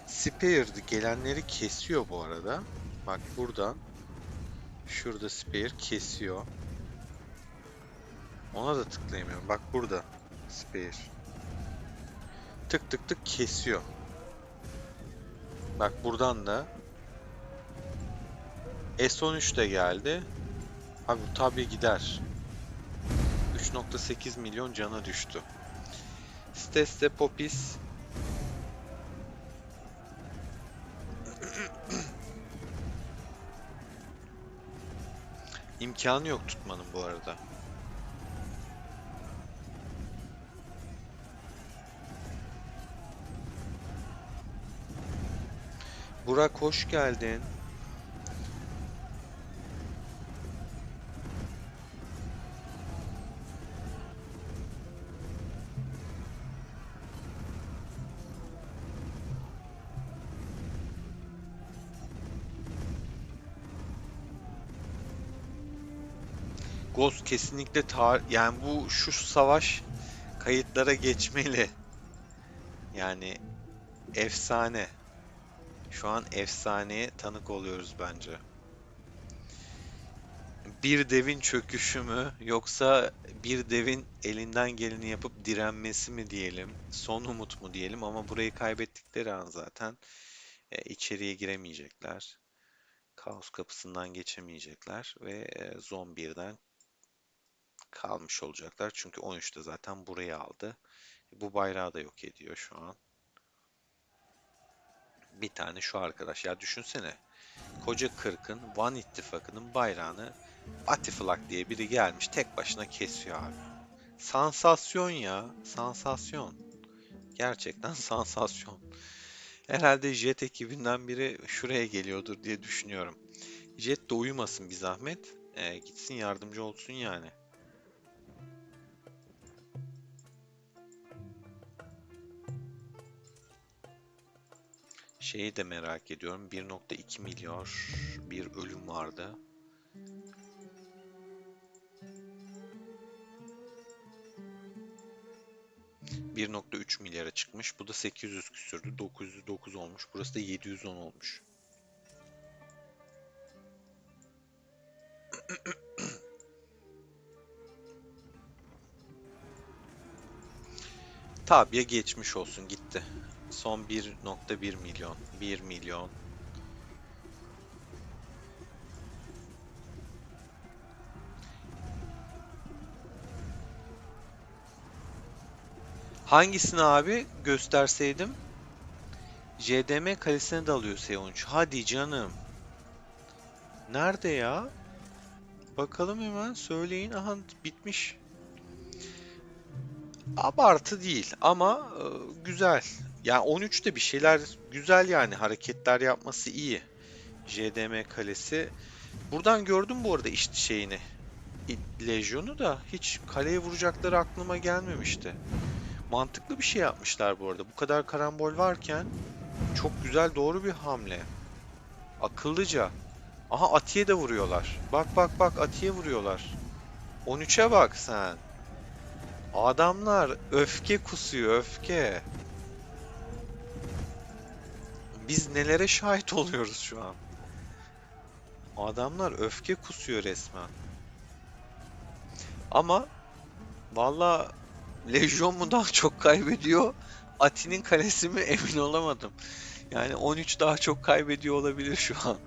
Spear gelenleri kesiyor bu arada. Bak buradan. Şurada Spear kesiyor. Ona da tıklayamıyorum. Bak burada Spear. Tık tık tık kesiyor. Bak buradan da S13 de geldi. Abi bu tabi gider. 3.8 milyon cana düştü. Steste Popis İmkanı yok tutmanın bu arada. Burak hoş geldin. Ghost kesinlikle yani bu şu savaş kayıtlara geçmeli. Yani efsane. Şu an efsaneye tanık oluyoruz bence. Bir devin çöküşü mü yoksa bir devin elinden geleni yapıp direnmesi mi diyelim, son umut mu diyelim, ama burayı kaybettikleri an zaten içeriye giremeyecekler. Kaos kapısından geçemeyecekler ve Zon 1'den kalmış olacaklar. Çünkü 13'te zaten burayı aldı. Bu bayrağı da yok ediyor şu an. Bir tane şu arkadaş. Ya düşünsene. Koca Kırk'ın, Van İttifakı'nın bayrağını Batiflak diye biri gelmiş tek başına kesiyor abi. Sansasyon ya. Sansasyon. Gerçekten sansasyon. Herhalde Jet ekibinden biri şuraya geliyordur diye düşünüyorum. Jet de uyumasın bir zahmet. Gitsin yardımcı olsun yani. Şeyi de merak ediyorum. 1,2 milyar bir ölüm vardı. ...1,3 milyara çıkmış. Bu da 800 küsürdü. 909 olmuş. Burası da 710 olmuş. Tabiye geçmiş olsun, gitti. Son 1,1 milyon. 1 milyon. Hangisini abi gösterseydim? JDM kalesine de alıyor S13. Hadi canım. Nerede ya? Bakalım hemen, söyleyin. Aha bitmiş. Abartı değil ama güzel. Yani 13'te bir şeyler güzel, yani hareketler yapması iyi. JDM kalesi. Buradan gördüm bu arada işte şeyini. Lejyonu da hiç kaleye vuracakları aklıma gelmemişti. Mantıklı bir şey yapmışlar bu arada. Bu kadar karambol varken çok güzel, doğru bir hamle. Akıllıca. Aha Atiye de vuruyorlar. Bak bak bak, Atiye vuruyorlar. 13'e bak sen. Adamlar öfke kusuyor, öfke. Biz nelere şahit oluyoruz şu an. Adamlar öfke kusuyor resmen. Ama valla Lejyon mu daha çok kaybediyor? Ati'nin kalesi mi, emin olamadım. Yani 13 daha çok kaybediyor olabilir şu an.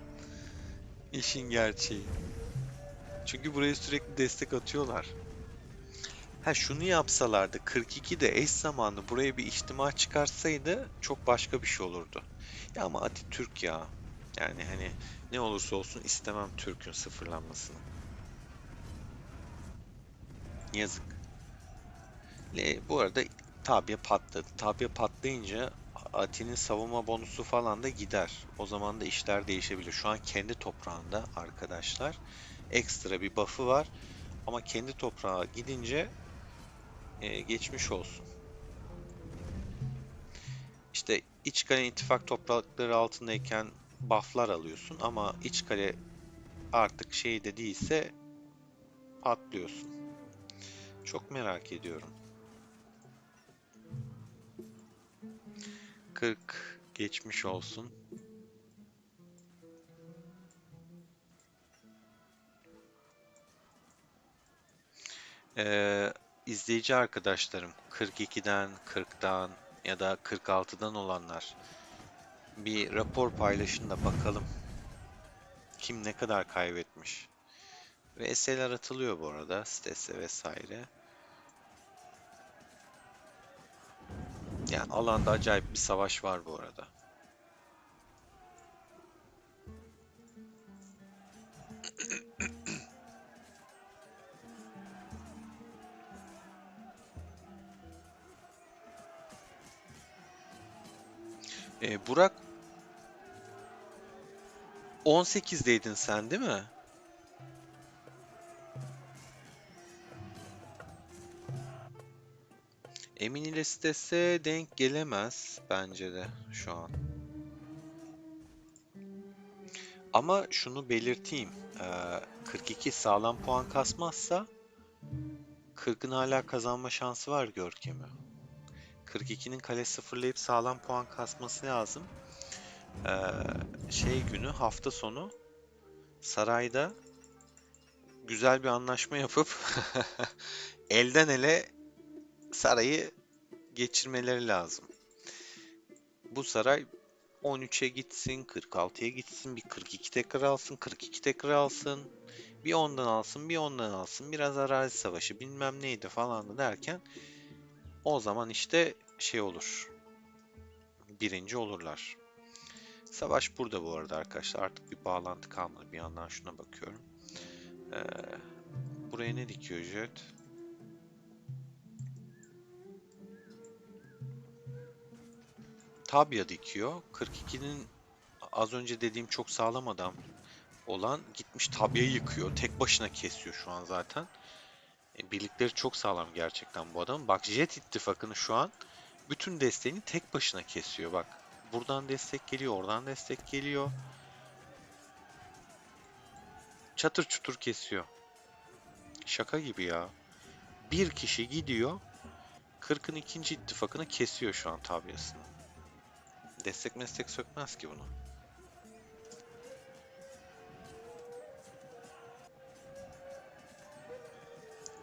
İşin gerçeği. Çünkü buraya sürekli destek atıyorlar. Ha şunu yapsalardı, 42'de eş zamanlı buraya bir ihtimal çıkarsaydı çok başka bir şey olurdu. Ya ama Ati Türk ya. Yani hani ne olursa olsun istemem Türk'ün sıfırlanmasını. Yazık. Bu arada Tabia patladı. Tabia patlayınca Ati'nin savunma bonusu falan da gider. O zaman da işler değişebilir. Şu an kendi toprağında arkadaşlar. Ekstra bir buff'ı var. Ama kendi toprağa gidince geçmiş olsun. İşte iç kale ittifak toprakları altındayken buff'lar alıyorsun ama iç kale artık şeyde değilse patlıyorsun. Çok merak ediyorum. 40 geçmiş olsun. İzleyici arkadaşlarım 42'den, 40'dan ya da 46'dan olanlar bir rapor paylaşın da bakalım kim ne kadar kaybetmiş. VS'ler atılıyor bu arada, sitese vesaire. Yani alanda acayip bir savaş var bu arada. Burak 18'deydin sen değil mi? Emin ile Stes'e denk gelemez bence de şu an. Ama şunu belirteyim. 42 sağlam puan kasmazsa 40'ın hala kazanma şansı var Görkem'i. 42'nin kale sıfırlayıp sağlam puan kasması lazım. Şey günü hafta sonu sarayda güzel bir anlaşma yapıp elden ele sarayı geçirmeleri lazım. Bu saray 13'e gitsin, 46'ya gitsin, bir 42 tekrar alsın, 42 tekrar alsın, bir ondan alsın, bir ondan alsın, biraz arazi savaşı bilmem neydi falan da derken o zaman işte şey olur, birinci olurlar. Savaş burada bu arada arkadaşlar. Artık bir bağlantı kalmadı. Bir yandan şuna bakıyorum. Ee, Buraya ne dikiyor Jet? Tabya dikiyor. 42'nin az önce dediğim çok sağlam adam olan gitmiş Tabya'yı yıkıyor. Tek başına kesiyor şu an zaten. Birlikleri çok sağlam gerçekten bu adam. Bak Jet ittifakını şu an bütün desteğini tek başına kesiyor bak. Buradan destek geliyor, oradan destek geliyor. Çatır çutur kesiyor. Şaka gibi ya. Bir kişi gidiyor, 40'ın ikinci ittifakını kesiyor şu an tabyasını. Destek meslek sökmez ki bunu.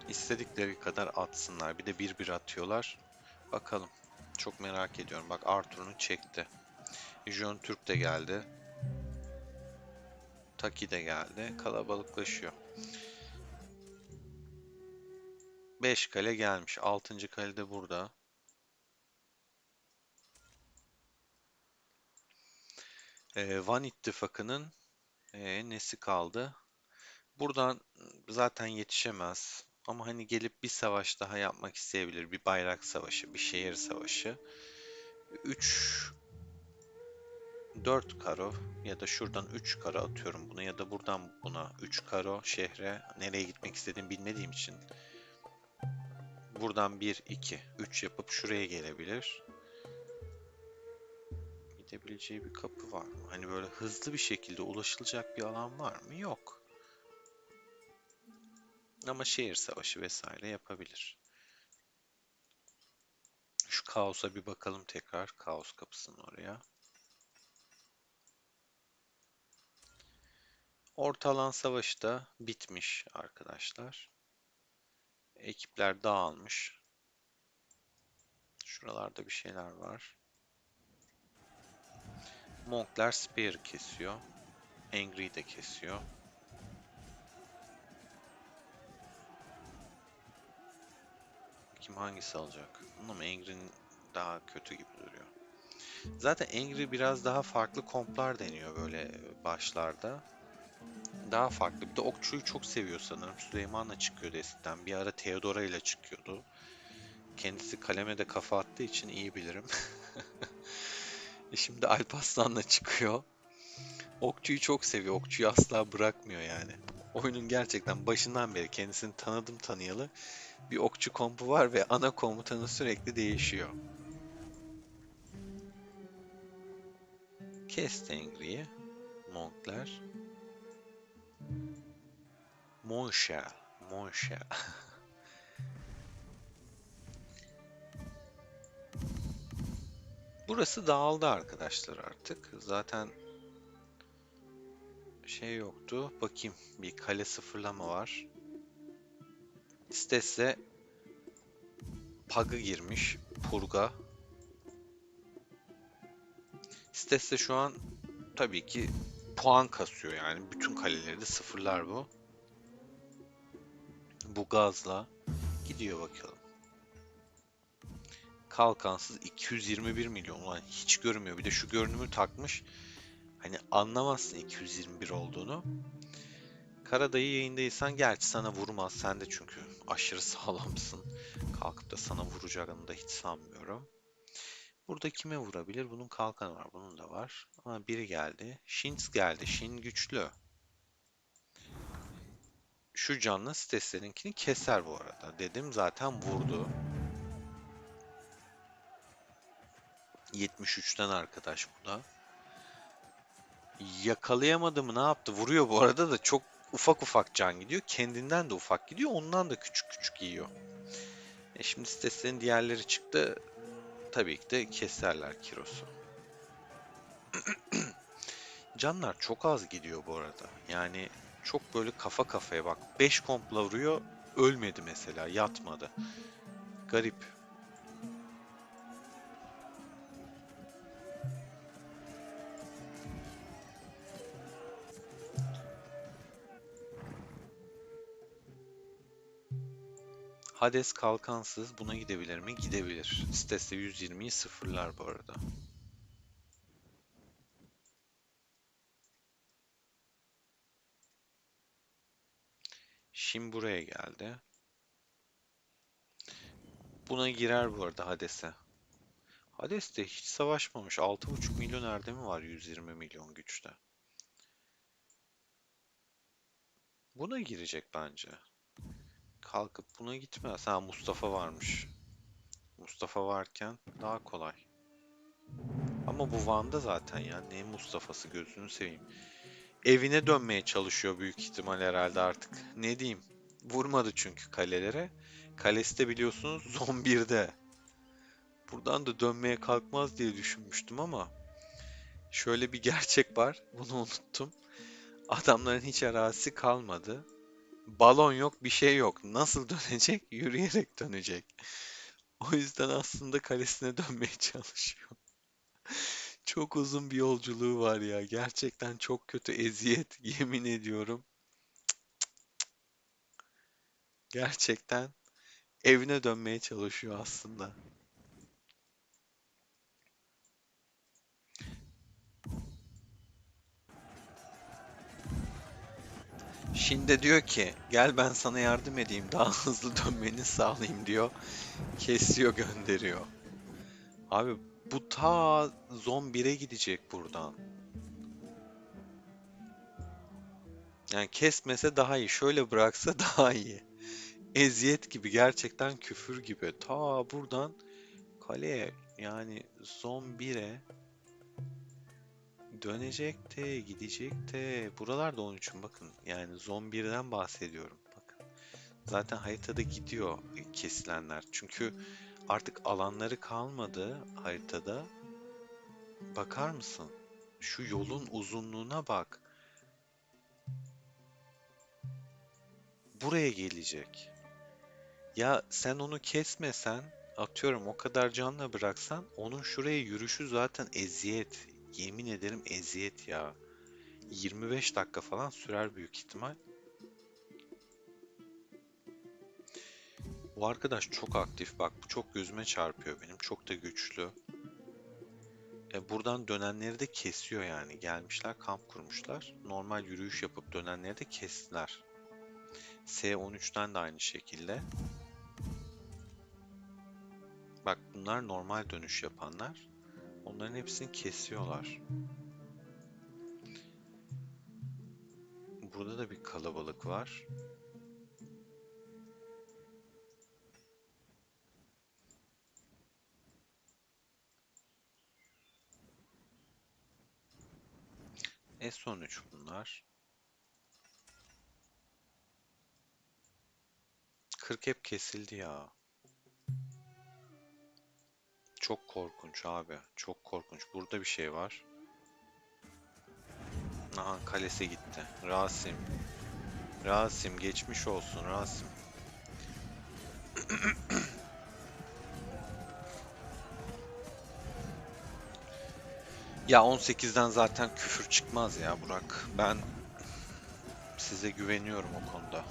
İstedikleri kadar atsınlar. Bir de bir bir atıyorlar. Bakalım. Çok merak ediyorum. Bak Arthur'unu çekti. Jön Türk de geldi. Taki de geldi. Kalabalıklaşıyor. 5 kale gelmiş. 6. kale de burada. Van ittifakının nesi kaldı? Buradan zaten yetişemez. Ama hani gelip bir savaş daha yapmak isteyebilir. Bir bayrak savaşı, bir şehir savaşı. 3 4 karo ya da şuradan 3 karo atıyorum buna ya da buradan buna 3 karo şehre nereye gitmek istediğimi bilmediğim için buradan 1 2 3 yapıp şuraya gelebilir. Gidebileceği bir kapı var mı? Hani böyle hızlı bir şekilde ulaşılacak bir alan var mı? Yok. Ama şehir savaşı vesaire yapabilir. Şu kaosa bir bakalım tekrar. Kaos kapısının oraya. Orta alan savaşı da bitmiş arkadaşlar. Ekipler dağılmış. Şuralarda bir şeyler var. Monkler Spear kesiyor. Angry de kesiyor. Kim hangisi alacak? Ama Angry'nin daha kötü gibi duruyor. Zaten Angry biraz daha farklı komplar deniyor böyle başlarda. Daha farklı. Bir de okçuyu çok seviyor sanırım. Süleyman'la çıkıyor eskiden. Bir ara Theodora ile çıkıyordu. Kendisi kaleme de kafa attığı için iyi bilirim. Şimdi Alparslan'la çıkıyor. Okçuyu çok seviyor. Okçuyu asla bırakmıyor yani. Oyunun gerçekten başından beri kendisini tanıdım tanıyalı bir okçu kompu var ve ana komutanı sürekli değişiyor. Kes Angry'i. Monkler. Monşel. Monşel. Burası dağıldı arkadaşlar artık. Zaten şey yoktu. Bakayım bir kale sıfırlama var. Stes'e Pag'ı girmiş. Purga. Stes'e şu an tabii ki puan kasıyor yani. Bütün kaleleri de sıfırlar bu. Bu gazla gidiyor bakalım. Kalkansız 221 milyon. Ulan hiç görmüyor. Bir de şu görünümü takmış. Hani anlamazsın 221 olduğunu. Karadayı yayındaysan gerçi sana vurmaz. Sen de çünkü aşırı sağlamsın. Kalkıp da sana vuracağını da hiç sanmıyorum. Burada kime vurabilir? Bunun kalkanı var. Bunun da var. Ama biri geldi. Shins geldi. Shin güçlü. Şu canlı Stessel'inkini keser bu arada. Dedim zaten vurdu. 73'ten arkadaş bu da. Yakalayamadı mı ne yaptı? Vuruyor bu arada da çok ufak ufak can gidiyor. Kendinden de ufak gidiyor. Ondan da küçük küçük yiyor. Şimdi Stessel'in diğerleri çıktı. Tabii ki de keserler Kiros'u. Canlar çok az gidiyor bu arada. Yani çok böyle kafa kafaya bak. 5 kompla vuruyor. Ölmedi mesela. Yatmadı. Garip. Hades kalkansız buna gidebilir mi? Gidebilir. Stes'te 120'yi sıfırlar bu arada. Şimdi buraya geldi. Buna girer bu arada Hades'e. Hades de hiç savaşmamış. 6,5 milyon erdemi var 120 milyon güçte. Buna girecek bence. Kalkıp buna gitmez. Ha Mustafa varmış. Mustafa varken daha kolay. Ama bu Van'da zaten ya. Ne Mustafa'sı gözünü seveyim. Evine dönmeye çalışıyor büyük ihtimal herhalde artık. Ne diyeyim? Vurmadı çünkü kalelere. Kalesi de biliyorsunuz Zon 1'de. Buradan da dönmeye kalkmaz diye düşünmüştüm ama şöyle bir gerçek var. Bunu unuttum. Adamların hiç arazisi kalmadı. Balon yok, bir şey yok. Nasıl dönecek? Yürüyerek dönecek. O yüzden aslında kalesine dönmeye çalışıyor. Çok uzun bir yolculuğu var ya. Gerçekten çok kötü eziyet. Yemin ediyorum. Gerçekten evine dönmeye çalışıyor aslında. Şimdi diyor ki gel ben sana yardım edeyim daha hızlı dönmeni sağlayayım diyor. Kesiyor gönderiyor. Abi bu ta Zon 1'e gidecek buradan. Yani kesmese daha iyi. Şöyle bıraksa daha iyi. Eziyet gibi gerçekten küfür gibi. Ta buradan kaleye yani Zon 1'e dönecek de gidecek de. Buralarda onun için bakın. Yani Zon 1'den bahsediyorum. Bakın. Zaten haritada gidiyor kesilenler. Çünkü artık alanları kalmadı haritada. Bakar mısın? Şu yolun uzunluğuna bak. Buraya gelecek. Ya sen onu kesmesen, atıyorum o kadar canla bıraksan, onun şuraya yürüyüşü zaten eziyet. Yemin ederim eziyet ya. 25 dakika falan sürer büyük ihtimal. Bu arkadaş çok aktif bak bu çok gözüme çarpıyor benim. Çok da güçlü. Buradan dönenleri de kesiyor yani. Gelmişler kamp kurmuşlar. Normal yürüyüş yapıp dönenleri de kestiler. S13'ten de aynı şekilde. Bak bunlar normal dönüş yapanlar. Onların hepsini kesiyorlar. Burada da bir kalabalık var. S13 bunlar. 40 hep kesildi ya. Çok korkunç abi. Çok korkunç. Burada bir şey var. Aha kalesi gitti. Rasim. Rasim geçmiş olsun Rasim. Ya 18'den zaten küfür çıkmaz ya Burak. Ben size güveniyorum o konuda.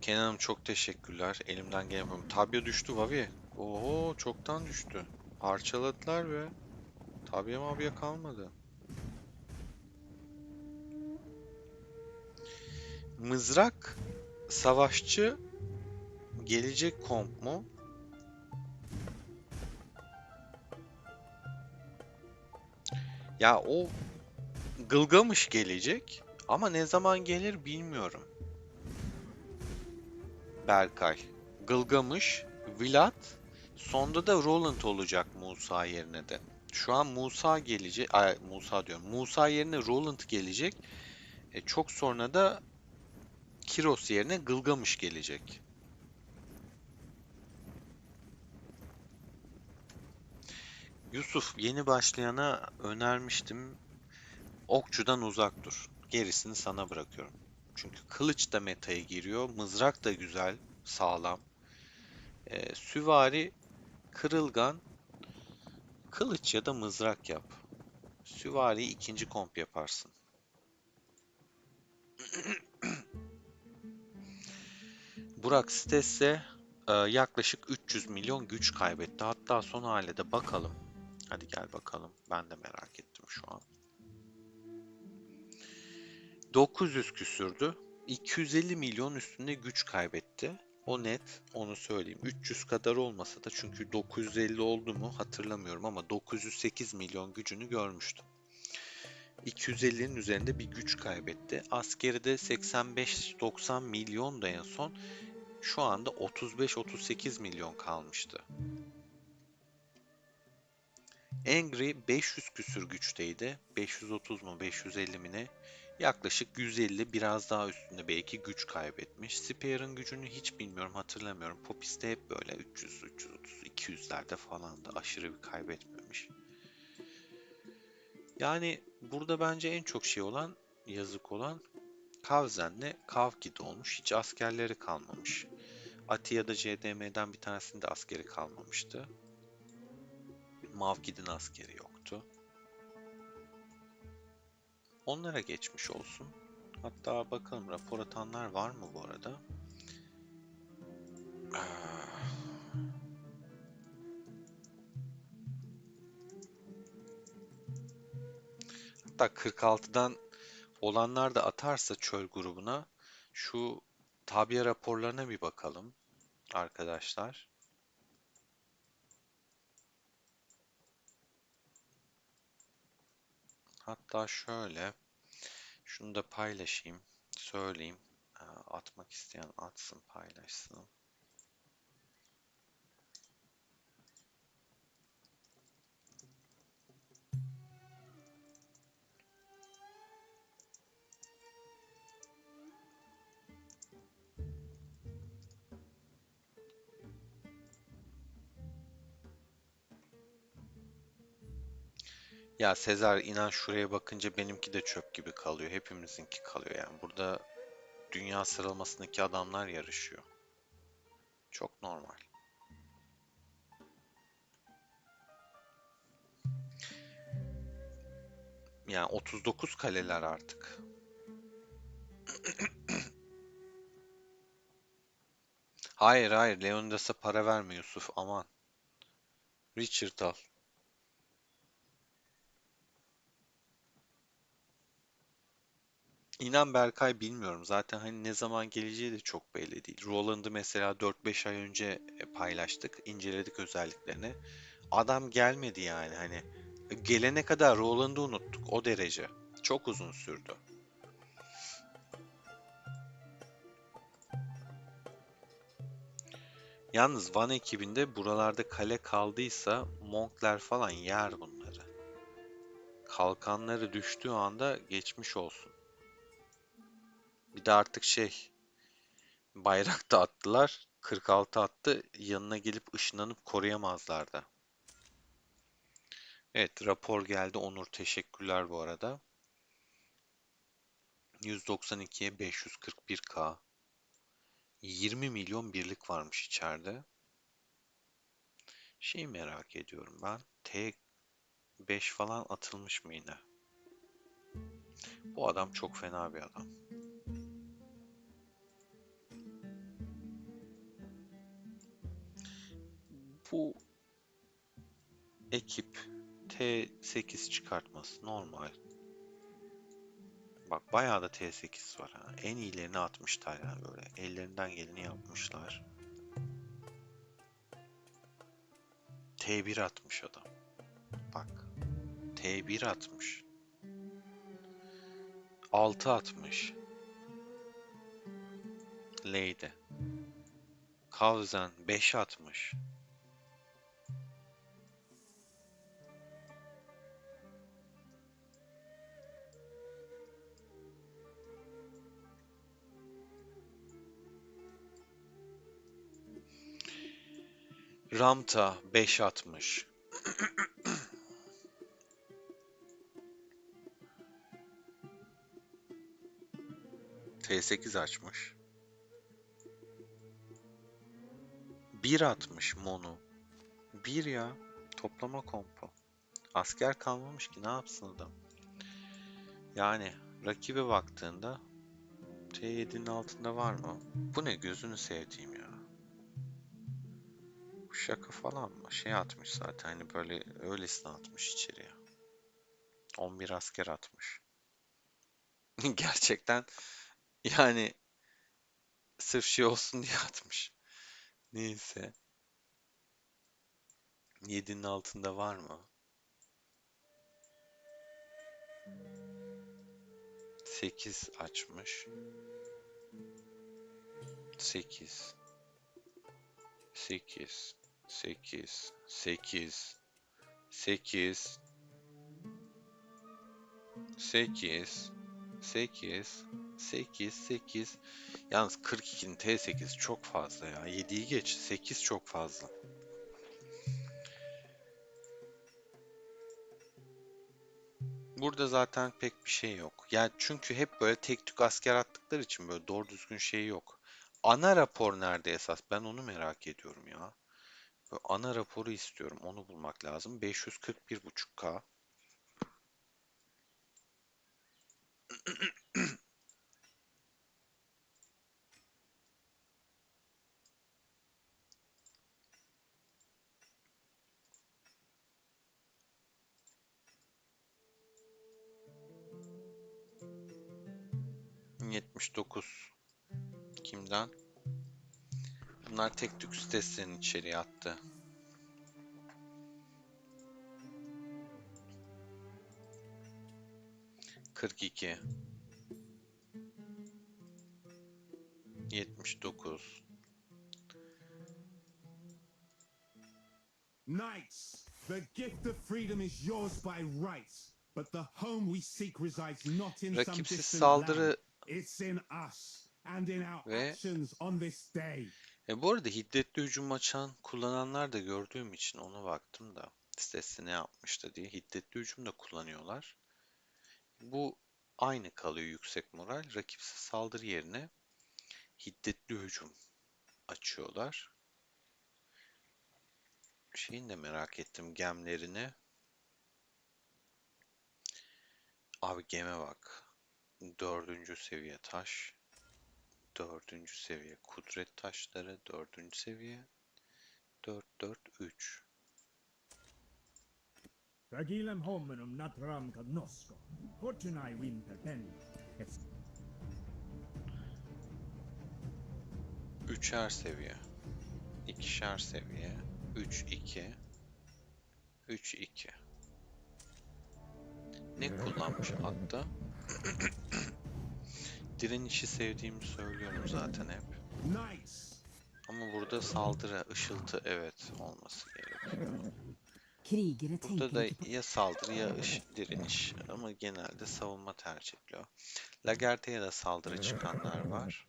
Kenan'ım çok teşekkürler. Elimden gelen yapıyorum. Tabya düştü Vavi. Oho çoktan düştü. Parçaladılar ve tabya mabya kalmadı. Mızrak savaşçı gelecek komp mu? Ya o Gılgamış gelecek ama ne zaman gelir bilmiyorum. Berkay. Gılgamış, Vlad, sonda da Roland olacak Musa yerine de. Şu an Musa gelecek, ay, Musa diyorum. Musa yerine Roland gelecek. Çok sonra da Kiros yerine Gılgamış gelecek. Yusuf, yeni başlayana önermiştim. Okçudan uzak dur. Gerisini sana bırakıyorum. Çünkü kılıç da metaya giriyor. Mızrak da güzel, sağlam. Süvari, kırılgan, kılıç ya da mızrak yap. Süvari ikinci komp yaparsın. Burak Stesse yaklaşık 300 milyon güç kaybetti. Hatta son hale de bakalım. Hadi gel bakalım. Ben de merak ettim şu an. 900 küsürdü. 250 milyon üstünde güç kaybetti. O net, onu söyleyeyim. 300 kadar olmasa da çünkü 950 oldu mu hatırlamıyorum ama 908 milyon gücünü görmüştüm. 250'nin üzerinde bir güç kaybetti. Askeri de 85-90 milyon da en son. Şu anda 35-38 milyon kalmıştı. Angry 500 küsür güçteydi. 530 mu 550 mi ne? Yaklaşık 150 biraz daha üstünde belki güç kaybetmiş. Spear'ın gücünü hiç bilmiyorum hatırlamıyorum. Popis'te hep böyle 300, 330, 200'lerde falandı. Aşırı bir kaybetmemiş. Yani burada bence en çok şey olan, yazık olan Kavzen'le Kavki'de olmuş. Hiç askerleri kalmamış. Atiya'da CDM'den bir tanesinde askeri kalmamıştı. Mavkid'in askeri yoktu. Onlara geçmiş olsun. Hatta bakalım rapor atanlar var mı bu arada? Ah, hatta 46'dan olanlar da atarsa çöl grubuna şu tabya raporlarına bir bakalım arkadaşlar. Hatta şöyle şunu da paylaşayım, söyleyeyim. Atmak isteyen atsın, paylaşsın. Ya Sezar inan şuraya bakınca benimki de çöp gibi kalıyor. Hepimizinki kalıyor yani. Burada dünya sıralamasındaki adamlar yarışıyor. Çok normal. Yani 39 kaleler artık. Hayır hayır Leonidas'a para verme Yusuf aman. Richard al. İnan Berkay bilmiyorum. Zaten hani ne zaman geleceği de çok belli değil. Roland'ı mesela 4-5 ay önce paylaştık. İnceledik özelliklerini. Adam gelmedi yani hani. Gelene kadar Roland'ı unuttuk o derece. Çok uzun sürdü. Yalnız Van ekibinde buralarda kale kaldıysa Monkler falan yer bunları. Kalkanları düştüğü anda geçmiş olsun. Bir de artık şey bayrak da attılar. 46 attı. Yanına gelip ışınlanıp koruyamazlar da. Evet rapor geldi. Onur teşekkürler bu arada. 192'ye 541K. 20 milyon birlik varmış içeride. Şey merak ediyorum ben. T5 falan atılmış mı yine? Bu adam çok fena bir adam. Bu ekip T8 çıkartması normal. Bak bayağı da T8 var ha. En iyilerini atmışlar yani böyle. Ellerinden geleni yapmışlar. T1 atmış adam. Bak. T1 atmış. 6 atmış. Leyde. Kavzen 5 atmış. Ramta 5 atmış. T8 açmış. 1 atmış Mono. 1 ya. Toplama kompo. Asker kalmamış ki ne yapsın adam. Yani rakibe baktığında T7'nin altında var mı? Bu ne gözünü sevdiğim ya. Bu şaka falan mı? Şey atmış zaten hani böyle öylesine atmış içeriye. 11 asker atmış. Gerçekten yani sırf şey olsun diye atmış. Neyse. 7'nin altında var mı? 8 açmış. 8 8 8 8 8 8 8 8 8. Yalnız 42'nin T8 çok fazla ya. 7'yi geç. 8 çok fazla. Burada zaten pek bir şey yok. Yani çünkü hep böyle tek tük asker attıkları için böyle doğru düzgün şey yok. Ana rapor nerede esas? Ben onu merak ediyorum ya. Böyle ana raporu istiyorum. Onu bulmak lazım. 541,5K. ...79. Kimden? Bunlar tek tük sitesinin içeriye attı. ...42... ...79... Knights, the gift of freedom is yours by right. But the home we seek resides not in some Rakipsiz distant land. saldırı It's in us and in our ve... actions on this day. Bu arada hiddetli hücum açan kullananlar da gördüğüm için ona baktım da... ...sitesi ne yapmıştı diye hiddetli hücum da kullanıyorlar. Bu aynı kalıyor yüksek moral. Rakipsiz saldırı yerine hiddetli hücum açıyorlar. Şeyini de merak ettim gemlerini. Abi geme bak. 4. seviye taş. 4. seviye kudret taşları. 4. seviye. 4-4-3. Fragilem hominum natram cognosco. Fortunae winter pen. Et 3'er seviye. 2'şer seviye. 3-2. 3-2. Ne kullanmış altta? Direnişi sevdiğimi söylüyorum zaten hep. Knights, Ama burada saldırı, ışıltı evet olması gerekiyor. Krigere Burada da tänker ya saldırı ya direniş ama genelde savunma tercih ediliyor. Lagerthe'ye de saldırı çıkanlar var.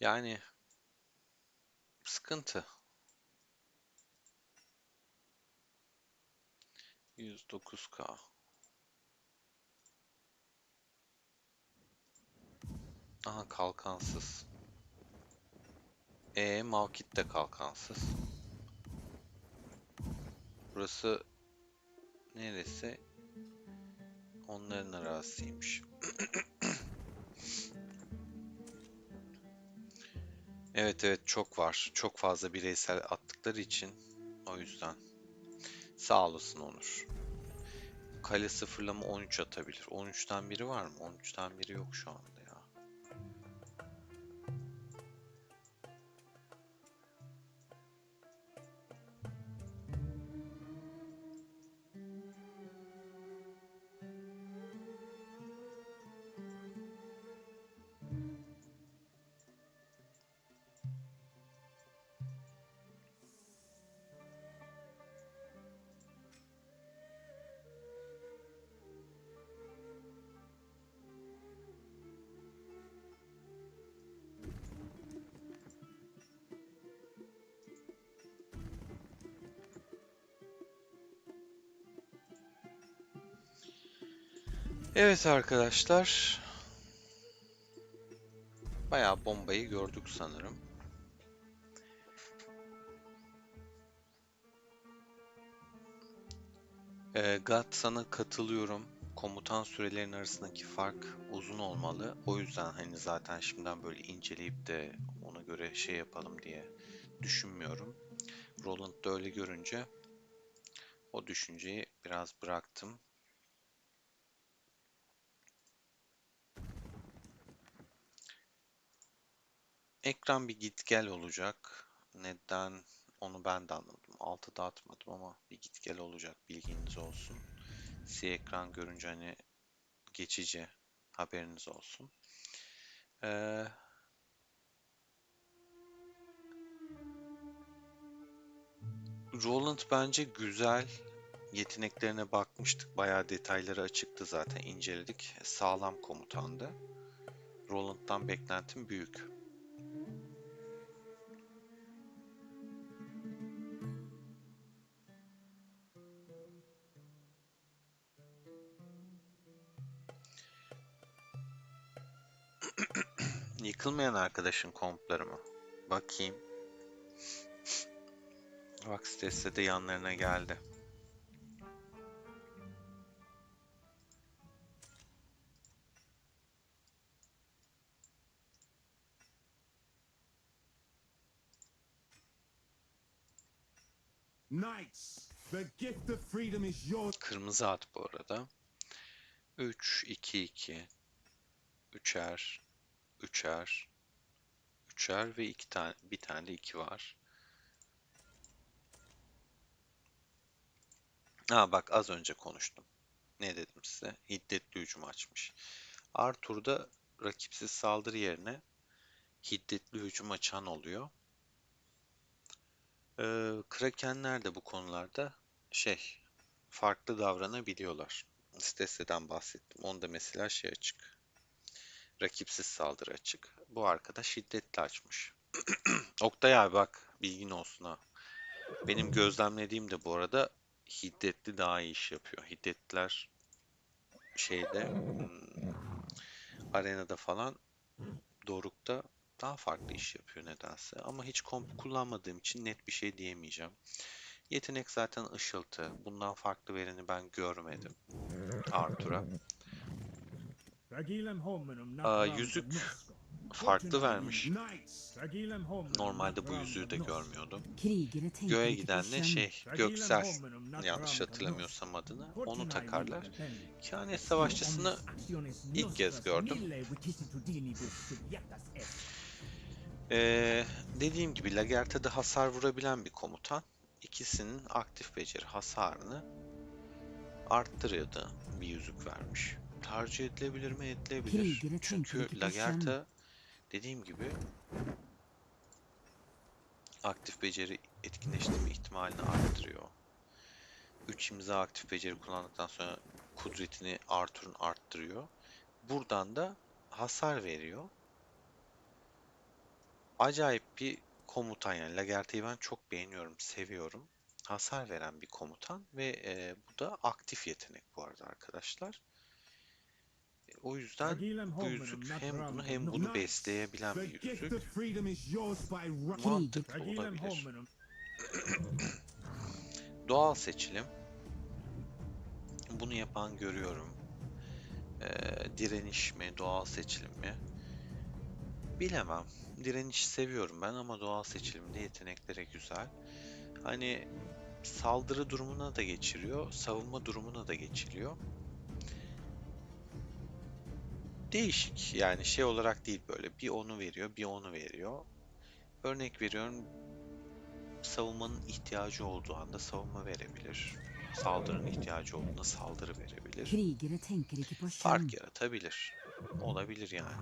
Yani sıkıntı. 109K. Aha kalkansız. Mavkit de kalkansız. Burası neresi? Onların arazisiymiş. Evet evet, çok var. Çok fazla bireysel attıkları için o yüzden. Sağ olasın Onur. Kale sıfırlama 13 atabilir. 13'ten biri var mı? 13'ten biri yok şu anda ya. Evet arkadaşlar. Bayağı bombayı gördük sanırım. Gat, sana katılıyorum. Komutan sürelerinin arasındaki fark uzun olmalı. O yüzden hani zaten şimdiden böyle inceleyip de ona göre şey yapalım diye düşünmüyorum. Roland da öyle görünce o düşünceyi biraz bıraktım. Ekran bir git gel olacak. Neden? Onu ben de anladım. Altı da atmadım ama bir git gel olacak, bilginiz olsun. Siyah ekran görünce hani geçici, haberiniz olsun. Ee, Roland bence güzel. Yeteneklerine bakmıştık. Bayağı detayları açıktı zaten, inceledik. Sağlam komutandı. Roland'dan beklentim büyük. Yıkılmayan arkadaşın kompları mı? Bakayım. Bak, sitesi de yanlarına geldi. Knights, the gift of freedom is yours. Kırmızı at bu arada. 3, 2, 2. Üçer, üçer, üçer ve iki tane, bir tane de 2 var. Ha bak, az önce konuştum. Ne dedim size? Hiddetli hücum açmış. Arthur'da rakipsiz saldırı yerine hiddetli hücum açan oluyor. Krakenler de bu konularda farklı davranabiliyorlar. Stesse'den bahsettim. Onda mesela şey açık. Rakipsiz saldırı açık. Bu arkadaş şiddetli açmış. Oktay abi bak, bilgin olsun ha. Benim gözlemlediğim de bu arada hiddetli daha iyi iş yapıyor. Hiddetliler arenada falan, Doruk'ta daha farklı iş yapıyor nedense. Ama hiç komp kullanmadığım için net bir şey diyemeyeceğim. Yetenek zaten ışıltı. Bundan farklı vereni ben görmedim Arthur'a. Fragilem hominum natram Yüzük cognosco. farklı Fortunae vermiş. winter. Knights, Fragilem hominum Normalde bu natram yüzüğü de cognosco. görmüyordum. Krigere tänker Göğe lite på giden de känn. Fragilem Göksel. hominum Yanlış natram hatırlamıyorsam cognosco. adını. Onu Fortunae takarlar. winter penni. Kehanet Si Savaşçısını omnis actiones ilk kez nostras gördüm. mille vicissitudinibus subjectas est. Dediğim gibi Lagerthe'de hasar vurabilen bir komutan. İkisinin aktif beceri hasarını arttırıyordu, bir yüzük vermiş. Tercih edilebilir mi? Edilebilir. Krigere tänker Çünkü lite på känn. Lagertha dediğim gibi aktif beceri etkinleştirme ihtimalini arttırıyor. 3 imza aktif beceri kullandıktan sonra kudretini Arthur'un arttırıyor. Buradan da hasar veriyor. Acayip bir komutan yani. Lagerthe'yi ben çok beğeniyorum, seviyorum. Hasar veren bir komutan ve bu da aktif yetenek bu arada arkadaşlar. O yüzden Fragilem bu hominum yüzük hem natram bunu hem cognosco. bunu besleyebilen the bir gift yüzük. of freedom is yours by right. Mantıklı Fragilem olabilir. hominum Doğal seçilim. Bunu yapan görüyorum. Direniş mi, doğal seçilim mi? Bilemem. Direniş seviyorum ben ama doğal seçilimde yetenekleri güzel. Hani saldırı durumuna da geçiriyor, savunma durumuna da geçiliyor. Değişik yani şey olarak değil böyle bir onu veriyor, bir onu veriyor. Örnek veriyorum savunmanın ihtiyacı olduğu anda savunma verebilir. Saldırının ihtiyacı olduğunda saldırı verebilir. Krigere tänker ikke på kjønn. Fark yaratabilir. Olabilir yani.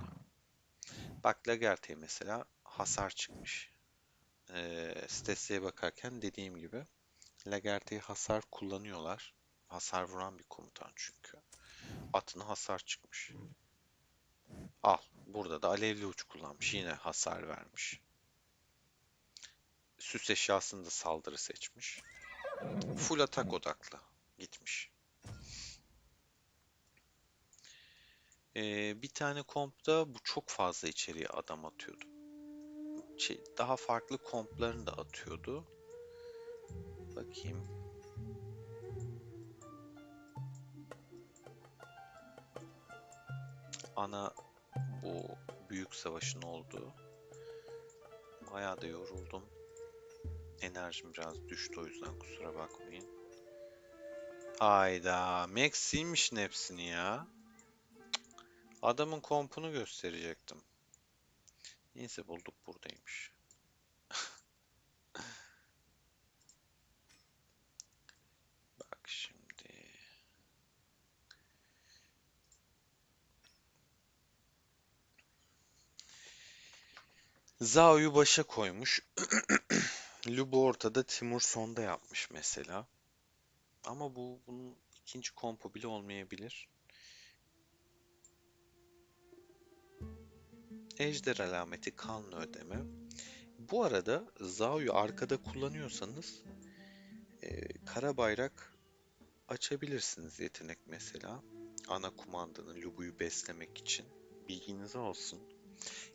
Bak Lagerthe mesela hasar çıkmış. Statistiğe bakarken dediğim gibi Lagerthe'yi hasar kullanıyorlar. Hasar vuran bir komutan çünkü. Atına hasar çıkmış. Al. Burada da alevli uç kullanmış. Yine hasar vermiş. Süs eşyasında saldırı seçmiş. Full atak odaklı gitmiş. Bir tane kompta bu çok fazla içeriye adam atıyordu. Daha farklı komplarını da atıyordu. Bakayım. Ana bu büyük savaşın olduğu. Bayağı da yoruldum. Enerjim biraz düştü o yüzden kusura bakmayın. Hayda, Max'iymişin hepsini ya. Adamın kompunu gösterecektim. Neyse bulduk buradaymış. Bak şimdi. Zao'yu başa koymuş. Lub'u ortada, Timur sonda yapmış mesela. Ama bunun ikinci kompo bile olmayabilir. Ejder alameti, kanlı ödeme. Bu arada Zao'yu arkada kullanıyorsanız kara bayrak açabilirsiniz yetenek mesela. Ana kumandanın Lubu'yu beslemek için. Bilginiz olsun.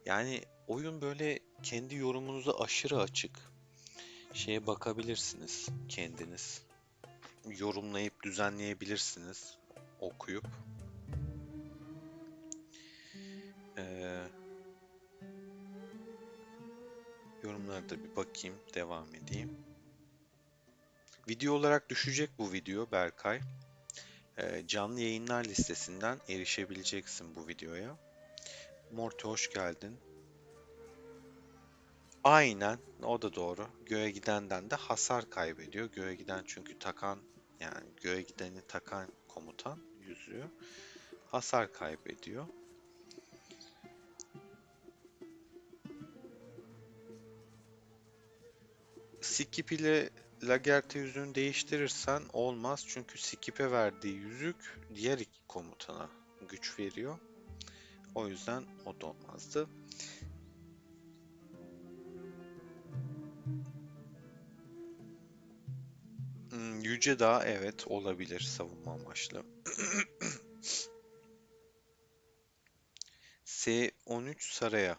Yani oyun böyle kendi yorumunuza aşırı açık. Şeye bakabilirsiniz kendiniz. Yorumlayıp düzenleyebilirsiniz. Okuyup. Yorumlara da bir bakayım. Devam edeyim. Video olarak düşecek bu video Berkay. Canlı yayınlar listesinden erişebileceksin bu videoya. Morty hoş geldin. Aynen o da doğru. Göğe gidenden de hasar kaybediyor. Göğe giden çünkü takan yani göğe gideni takan komutan yüzüyor. Hasar kaybediyor. Skip ile Lagerthe yüzüğünü değiştirirsen olmaz. Çünkü Skip'e verdiği yüzük diğer iki komutana güç veriyor. O yüzden o da olmazdı. Yüce Dağ evet olabilir savunma amaçlı. S13 Saraya.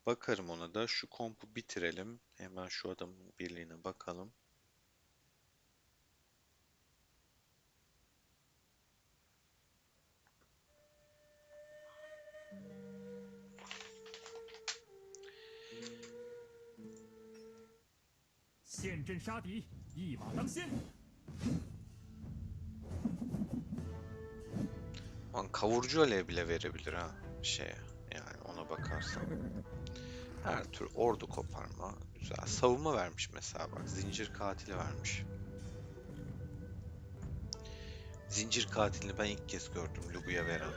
Bakarım ona da. Şu kompu bitirelim. Hemen şu adamın birliğine bakalım.陷阵杀敌，一马当先。 Lan kavurucu alev bile verebilir ha şeye. Yani ona bakarsan. Her tür ordu koparma. Güzel. Savunma vermiş mesela bak. Zincir katili vermiş. Zincir katilini ben ilk kez gördüm Lubu'ya veren.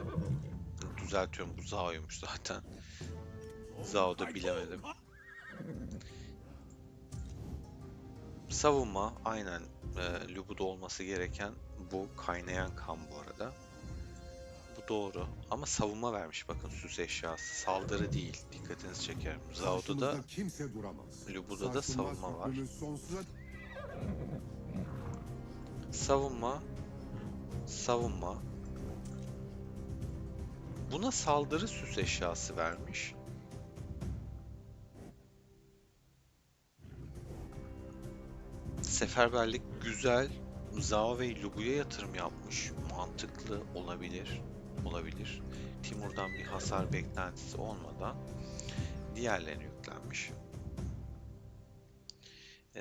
Düzeltiyorum bu Zao'ymuş zaten. Zao'da bilemedim. Savunma aynen Lubu'da olması gereken bu kaynayan kan bu arada. Bu doğru ama savunma vermiş bakın süs eşyası. Saldırı değil. Dikkatinizi çekerim. Zao'da da kimse duramaz. Lubu'da da savunma var. Hükmümüz sonsuza Savunma. Savunma. Buna saldırı süs eşyası vermiş. Seferberlik güzel. Zhao ve Lubu'ya yatırım yapmış. Mantıklı olabilir. Olabilir. Timur'dan bir hasar beklentisi olmadan diğerlerine yüklenmiş.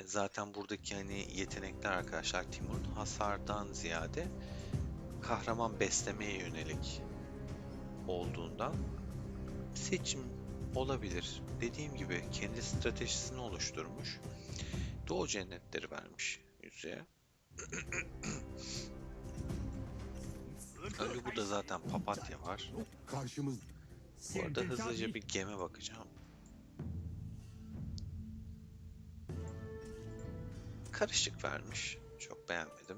Zaten buradaki hani yetenekler arkadaşlar Timur'un hasardan ziyade kahraman beslemeye yönelik olduğundan seçim olabilir. Dediğim gibi kendi stratejisini oluşturmuş. Doğu cennetleri vermiş yüzeye. Lubu'da zaten papatya var. Karşımız Bu arada hızlıca bir geme bakacağım. Karışık vermiş. Çok beğenmedim.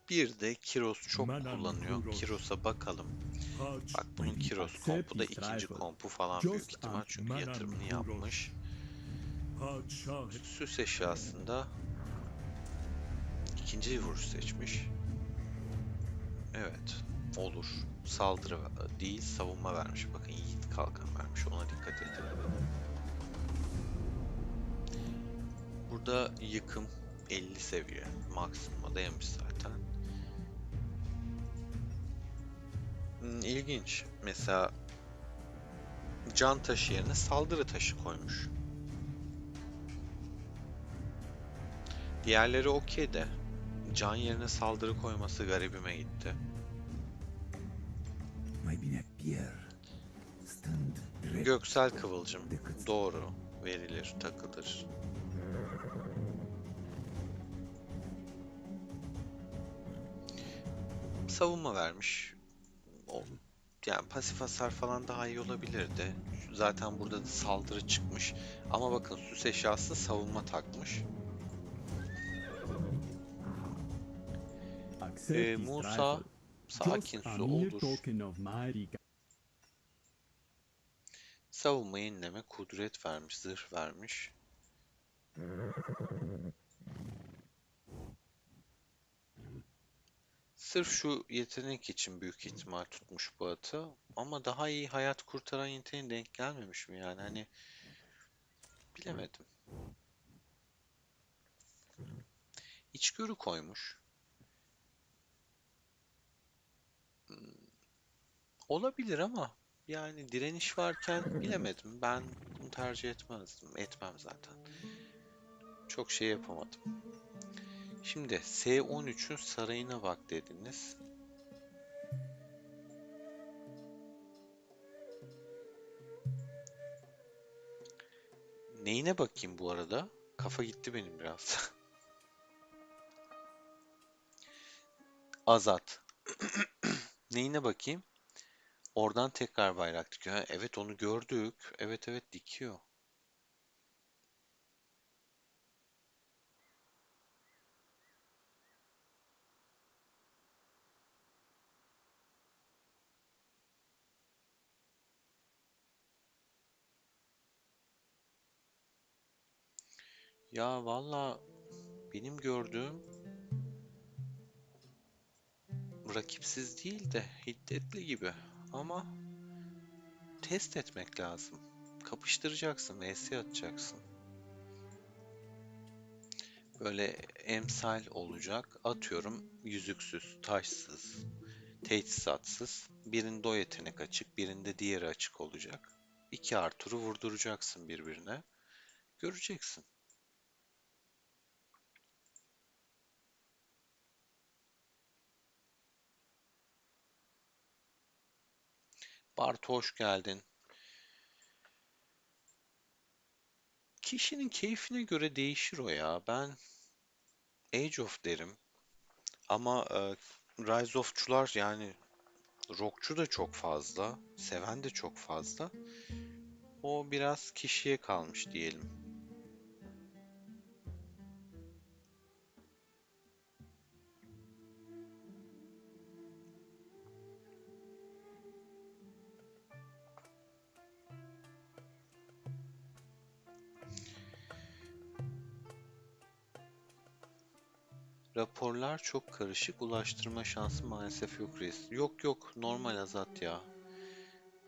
Bir de Kiros çok kullanıyor. Kiros'a bakalım. Bak bunun Kiros kompu da ikinci kompu falan büyük ihtimal. Çünkü yatırımını yapmış. Süs eşyasında ikinci vuruş seçmiş. Evet. Olur. Saldırı değil savunma vermiş. Bakın yiğit kalkan vermiş. Ona dikkat edin. Burada yıkım 50 seviye. Maksimuma dayamış zaten. İlginç. Mesela can taşı yerine saldırı taşı koymuş. Diğerleri okey de can yerine saldırı koyması garibime gitti. Göksel kıvılcım. Doğru. Verilir, takılır. Savunma vermiş. Yani pasif hasar falan daha iyi olabilirdi. Zaten burada da saldırı çıkmış. Ama bakın süs eşyası savunma takmış. Musa sakin su olur. Savunma yenileme kudret vermiş, zırh vermiş. Sırf şu yetenek için büyük ihtimal tutmuş bu atı. Ama daha iyi hayat kurtaran yeteneğe denk gelmemiş mi yani? Hani bilemedim. İçgörü koymuş. Olabilir ama yani direniş varken bilemedim. Ben bunu tercih etmezdim. Etmem zaten. Çok şey yapamadım. Şimdi S13'ün sarayına bak dediniz. Neyine bakayım bu arada? Kafa gitti benim biraz. Azat. Neyine bakayım? Oradan tekrar bayrak dikiyor. Ha, evet onu gördük. Evet evet dikiyor. Ya valla benim gördüğüm rakipsiz değil de hiddetli gibi. Ama test etmek lazım. Kapıştıracaksın, vs atacaksın. Böyle emsal olacak. Atıyorum yüzüksüz, taşsız, teçhizatsız. Birinde o yetenek açık, birinde diğeri açık olacak. 2 Arthur'u vurduracaksın birbirine. Göreceksin. Bartu hoş geldin. Kişinin keyfine göre değişir o ya. Ben Age of derim. Ama Rise of'çular yani rockçu da çok fazla. Seven de çok fazla. O biraz kişiye kalmış diyelim. Raporlar çok karışık. Ulaştırma şansı maalesef yok reis. Yok yok normal Azat ya.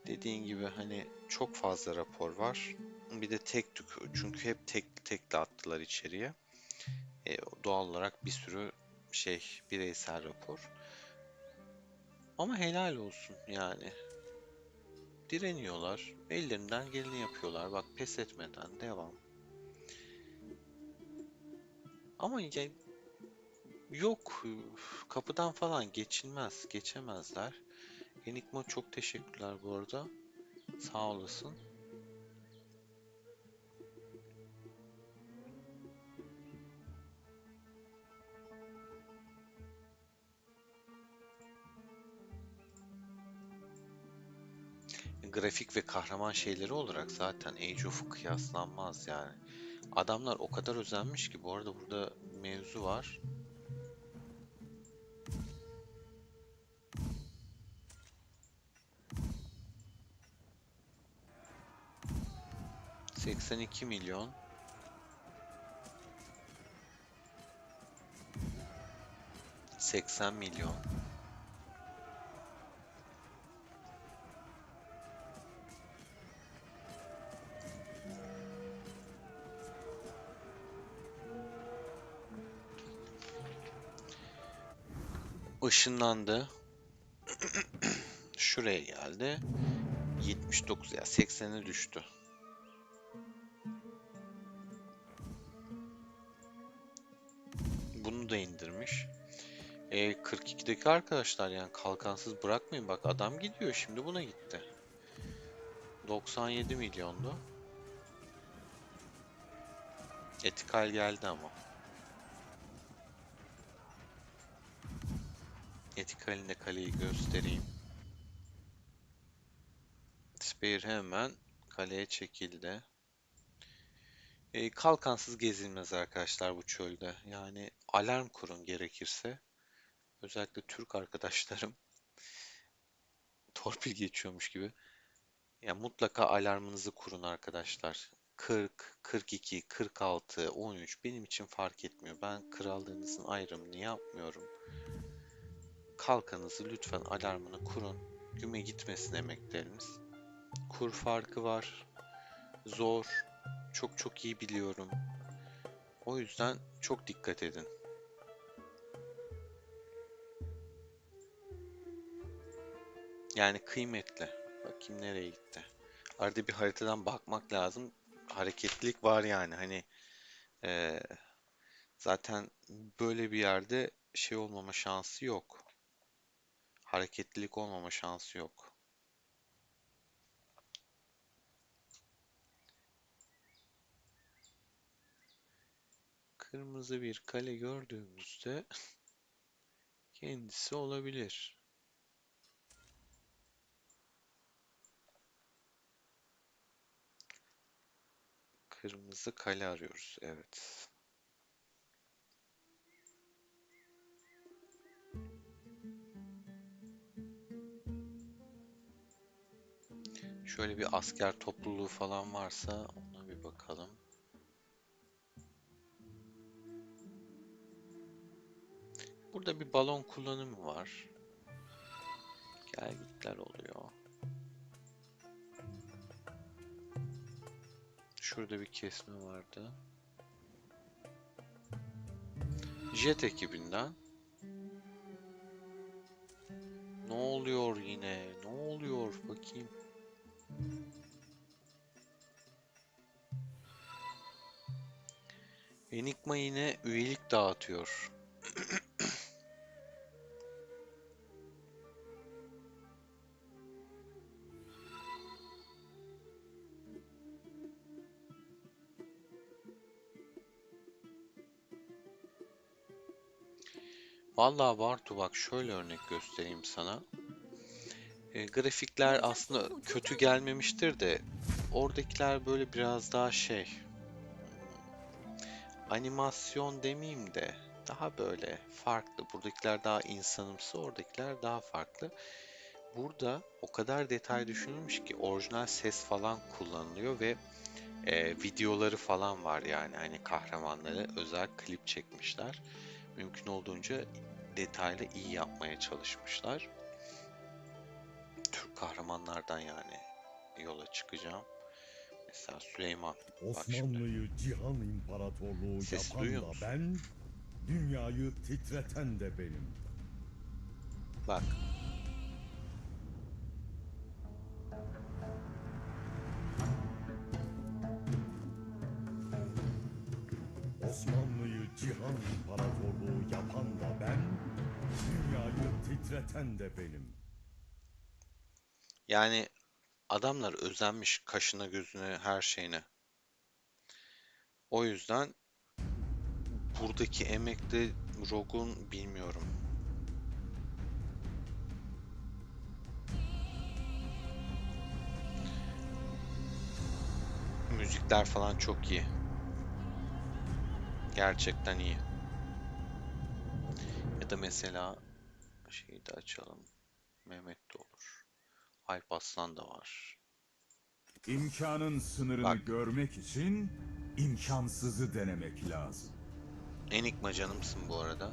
Dediğin gibi hani çok fazla rapor var. Bir de tek tük, çünkü hep tekli attılar içeriye. Doğal olarak bir sürü bireysel rapor. Ama helal olsun yani. Direniyorlar. Ellerinden geleni yapıyorlar. Bak, pes etmeden devam. Ama ya, yok, kapıdan falan geçemezler. Enigma, çok teşekkürler bu arada. Sağ olasın. Grafik ve kahraman şeyleri olarak zaten Age of kıyaslanmaz yani. Adamlar o kadar özenmiş ki, bu arada burada mevzu var. $82 milyon. $80 milyon. Işınlandı. Şuraya geldi. 79, ya 80'e düştü. Bunu da indirmiş. 42'deki arkadaşlar, yani kalkansız bırakmayın. Bak, adam gidiyor, şimdi buna gitti. 97 milyondu. Etikal geldi ama. Etikal'in de kaleyi göstereyim. Spear hemen kaleye çekildi. Kalkansız gezilmez arkadaşlar bu çölde. Yani alarm kurun gerekirse. Özellikle Türk arkadaşlarım torpil geçiyormuş gibi. Ya mutlaka alarmınızı kurun arkadaşlar. 40, 42, 46, 13 benim için fark etmiyor. Ben krallığınızın ayrımını yapmıyorum. Kalkanınızı lütfen alarmını kurun. Güme gitmesin emekleriniz. Kur farkı var. Zor. Çok çok iyi biliyorum. O yüzden çok dikkat edin. Yani kıymetli. Bakayım nereye gitti. Arada bir haritadan bakmak lazım. Hareketlilik var yani. Hani eee, zaten böyle bir yerde olmama şansı yok. Hareketlilik olmama şansı yok. Kırmızı bir kale gördüğümüzde kendisi olabilir. Kırmızı kale arıyoruz. Evet. Şöyle bir asker topluluğu falan varsa ona bir bakalım. Burada bir balon kullanımı var. Gel gitler oluyor. Şurada bir kesme vardı. Jet ekibinden. Ne oluyor yine? Ne oluyor? Bakayım. Enigma yine üyelik dağıtıyor. Vallahi Bartu, bak şöyle örnek göstereyim sana. Grafikler aslında kötü gelmemiştir de oradakiler böyle biraz daha animasyon demeyeyim de daha böyle farklı. Buradakiler daha insanımsı, oradakiler daha farklı. Burada o kadar detay düşünülmüş ki orijinal ses falan kullanılıyor ve videoları falan var, yani hani kahramanları özel klip çekmişler. Mümkün olduğunca detaylı iyi yapmaya çalışmışlar. Türk kahramanlardan yani yola çıkacağım. Mesela Süleyman. Bak şimdi. Osmanlı'yı cihan imparatorluğu Sesi yapan duyuyor da musun? ben, dünyayı titreten de benim. Bak. Osmanlı'yı cihan imparatorluğu yapan da ben, dünyayı titreten de benim. Yani adamlar özenmiş kaşına gözüne her şeyine. O yüzden buradaki emek de Rogue'un bilmiyorum. Müzikler falan çok iyi. Gerçekten iyi. Ya da mesela şeyi de açalım. Mehmet de olur. Alp Aslan da var. İmkanın sınırını Bak, görmek için imkansızı denemek lazım. Enigma canımsın bu arada.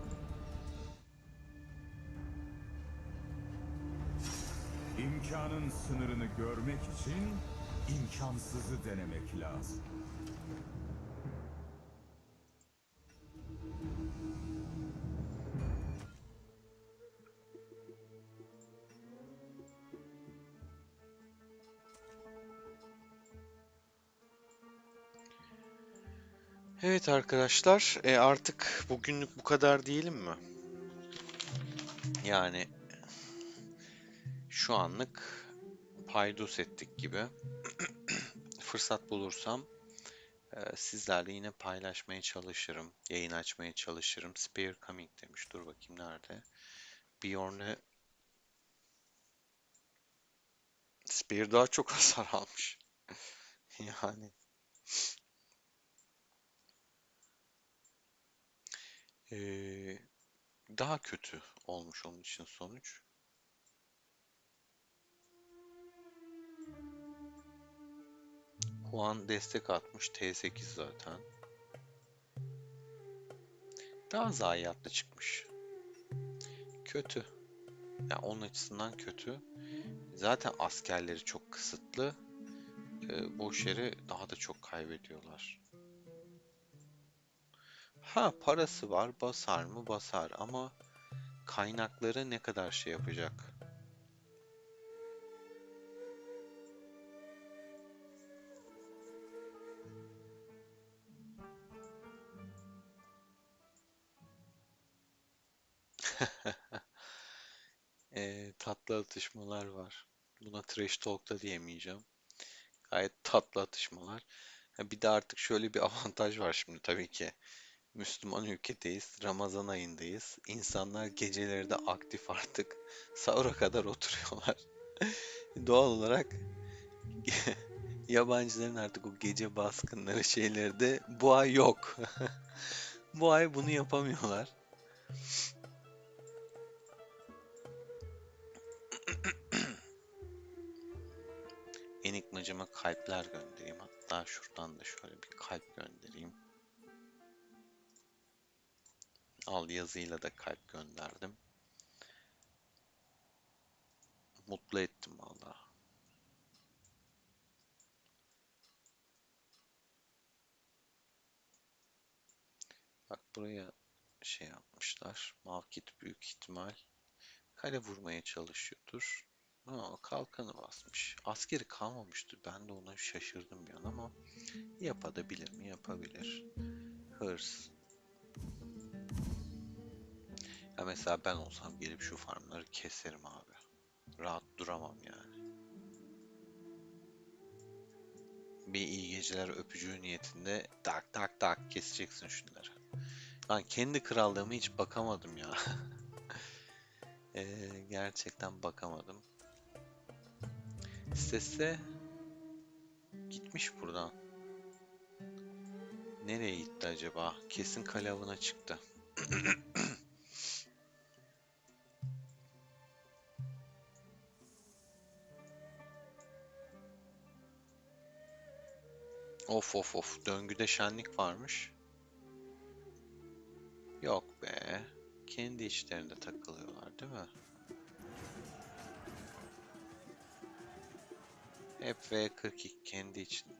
İmkanın sınırını görmek için imkansızı denemek lazım. Evet arkadaşlar, artık bugünlük bu kadar diyelim mi? Yani şu anlık paydos ettik gibi. Fırsat bulursam sizlerle yine paylaşmaya çalışırım. Yayın açmaya çalışırım. Spare Coming demiş. Dur bakayım nerede? Bjorn'e Spear daha çok hasar almış. Yani eee, daha kötü olmuş onun için sonuç. Juan destek atmış. T8 zaten. Daha zayiatlı çıkmış. Kötü. Yani onun açısından kötü. Zaten askerleri çok kısıtlı. Boş yere daha da çok kaybediyorlar. Ha, parası var, basar mı? Basar ama kaynakları ne kadar şey yapacak? Tatlı atışmalar var. Buna trash talk da diyemeyeceğim. Gayet tatlı atışmalar. Ha, bir de artık şöyle bir avantaj var şimdi tabii ki. Müslüman ülkedeyiz, Ramazan ayındayız. İnsanlar geceleri de aktif artık. Sahura kadar oturuyorlar. Doğal olarak yabancıların artık o gece baskınları şeyleri de bu ay yok. Bu ay bunu yapamıyorlar. Enigmacıma kalpler göndereyim. Hatta şuradan da şöyle bir kalp göndereyim. Al yazıyla da kalp gönderdim. Mutlu ettim valla. Bak buraya şey yapmışlar. Malkit büyük ihtimal kale vurmaya çalışıyordur. Aa, kalkanı basmış. Askeri kalmamıştır. Ben de ona şaşırdım bir an ama yapabilir mi? Yapabilir. Hırs. Ya mesela ben olsam gelip şu farmları keserim abi. Rahat duramam yani. Bir iyi geceler öpücüğü niyetinde tak tak tak keseceksin şunları. Ben kendi krallığıma hiç bakamadım ya. Gerçekten bakamadım. İstese gitmiş buradan. Nereye gitti acaba? Kesin kale avına çıktı. Of of of. Döngüde şenlik varmış. Yok be. Kendi içlerinde takılıyorlar değil mi? Hep V42 kendi içinde.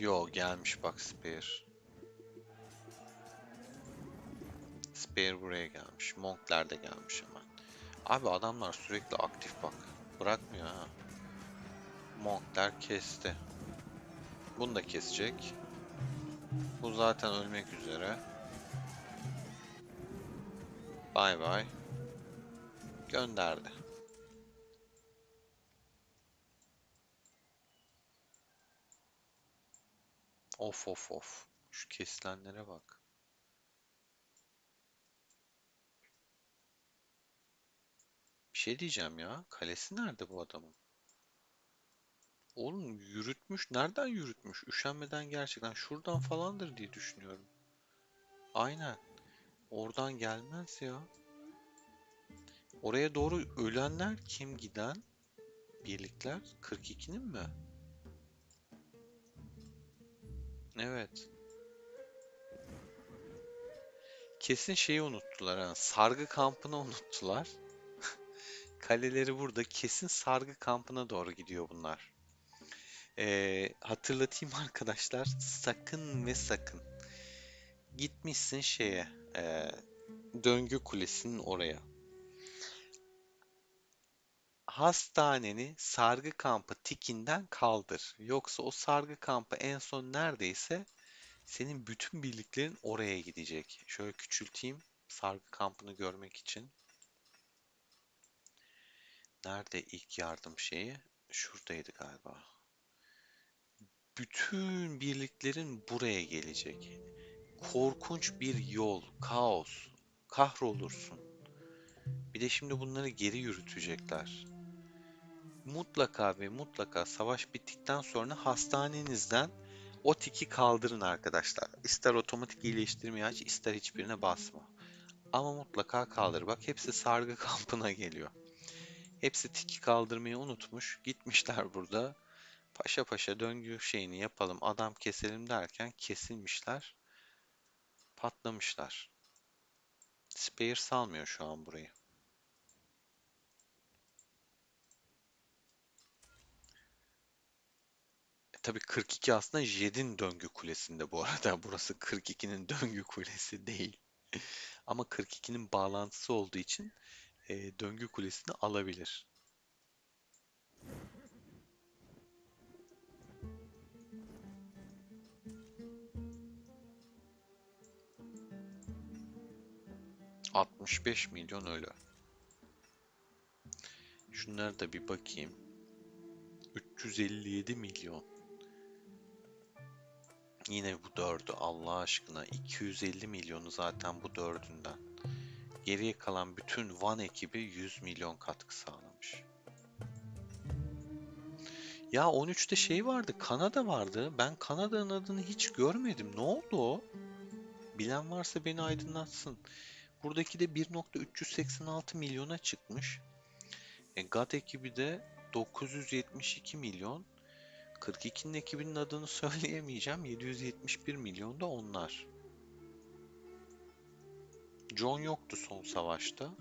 Yo gelmiş bak Spear. Spear buraya gelmiş. Monkler de gelmiş hemen. Abi adamlar sürekli aktif bak. Bırakmıyor ha. Monkler kesti. Bunu da kesecek. Bu zaten ölmek üzere. Bay bay. Gönderdi. Of of of. Şu kesilenlere bak. Bir şey diyeceğim ya. Kalesi nerede bu adamın? Oğlum yürütmüş. Nereden yürütmüş? Üşenmeden gerçekten şuradan falandır diye düşünüyorum. Aynen. Oradan gelmez ya. Oraya doğru ölenler kim giden? Birlikler 42'nin mi? Evet. Kesin şeyi unuttular ha. Sargı kampını unuttular. Kaleleri burada. Kesin sargı kampına doğru gidiyor bunlar. Hatırlatayım arkadaşlar. Sakın ve sakın. Gitmişsin şeye. Döngü kulesinin oraya. Hastaneni sargı kampı tikinden kaldır. Yoksa o sargı kampı en son neredeyse senin bütün birliklerin oraya gidecek. Şöyle küçülteyim sargı kampını görmek için. Nerede ilk yardım şeyi? Şuradaydı galiba. Bütün birliklerin buraya gelecek. Korkunç bir yol, kaos, kahrolursun. Bir de şimdi bunları geri yürütecekler. Mutlaka ve mutlaka savaş bittikten sonra hastanenizden o tiki kaldırın arkadaşlar. İster otomatik iyileştirmeyi aç, ister hiçbirine basma. Ama mutlaka kaldır. Bak hepsi sargı kampına geliyor. Hepsi tiki kaldırmayı unutmuş. Gitmişler burada. Paşa paşa döngü şeyini yapalım, adam keselim derken kesilmişler. Patlamışlar. Spear salmıyor şu an burayı. Tabii 42 aslında Jed'in döngü kulesinde bu arada. Burası 42'nin döngü kulesi değil. Ama 42'nin bağlantısı olduğu için döngü kulesini alabilir. ...65 milyon ölü. Şunlara da bir bakayım. 357 milyon. Yine bu dördü Allah aşkına. 250 milyonu zaten bu dördünden. Geriye kalan bütün Van ekibi 100 milyon katkı sağlamış. Ya 13'te şey vardı, Kanada vardı. Ben Kanada'nın adını hiç görmedim. Ne oldu o? Bilen varsa beni aydınlatsın. Buradaki de 1,386 milyona çıkmış. GAT ekibi de 972 milyon. 42'nin ekibinin adını söyleyemeyeceğim. 771 milyon da onlar. John yoktu son savaşta.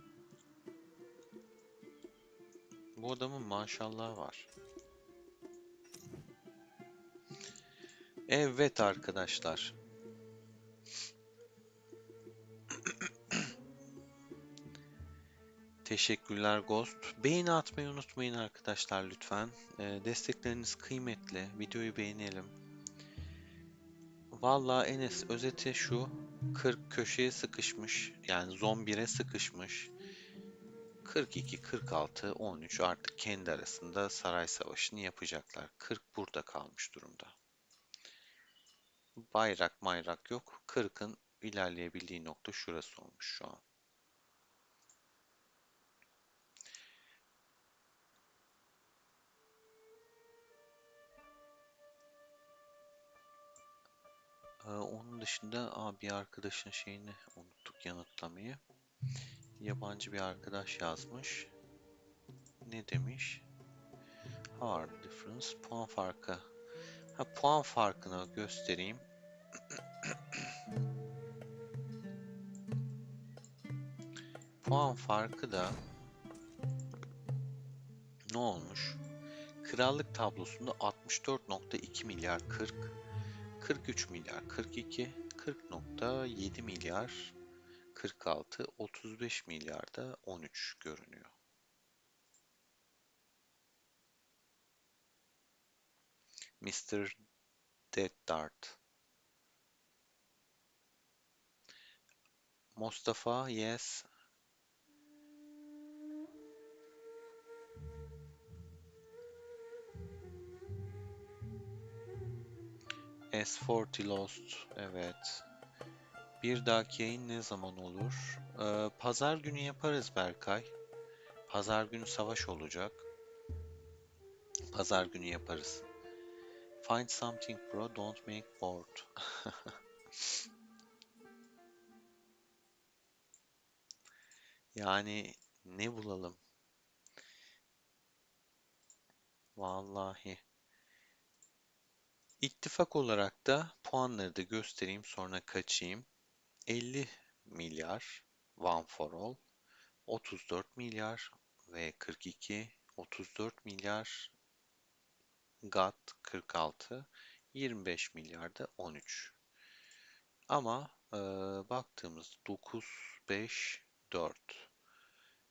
Bu adamın maşallahı var. Evet arkadaşlar. Teşekkürler Ghost. Beğeni atmayı unutmayın arkadaşlar lütfen. Destekleriniz kıymetli. Videoyu beğenelim. Vallahi Enes özeti şu. 40 köşeye sıkışmış. Yani zombire sıkışmış. 42, 46, 13 artık kendi arasında saray savaşını yapacaklar. 40 burada kalmış durumda. Bayrak mayrak yok. 40'ın ilerleyebildiği nokta şurası olmuş şu an. Onun dışında bir arkadaşın şeyini unuttuk yanıtlamayı. Yabancı bir arkadaş yazmış. Ne demiş? Hard difference. Puan farkı. Puan farkını göstereyim. Puan farkı da ne olmuş? Krallık tablosunda 64,2 milyar 40. 43 milyar, 42, 40.7 milyar, 46, 35 milyarda 13 görünüyor. Mr. Dead Dart. Mustafa, yes. S40 Lost, evet. Bir dahaki yayın ne zaman olur? Pazar günü yaparız Berkay. Pazar günü savaş olacak. Pazar günü yaparız. Find something bro, don't make bored. Yani ne bulalım? Vallahi. İttifak olarak da puanları da göstereyim sonra kaçayım. 50 milyar One for All, 34 milyar ve 42, 34 milyar GAT 46, 25 milyarda 13. Ama baktığımız 9, 5, 4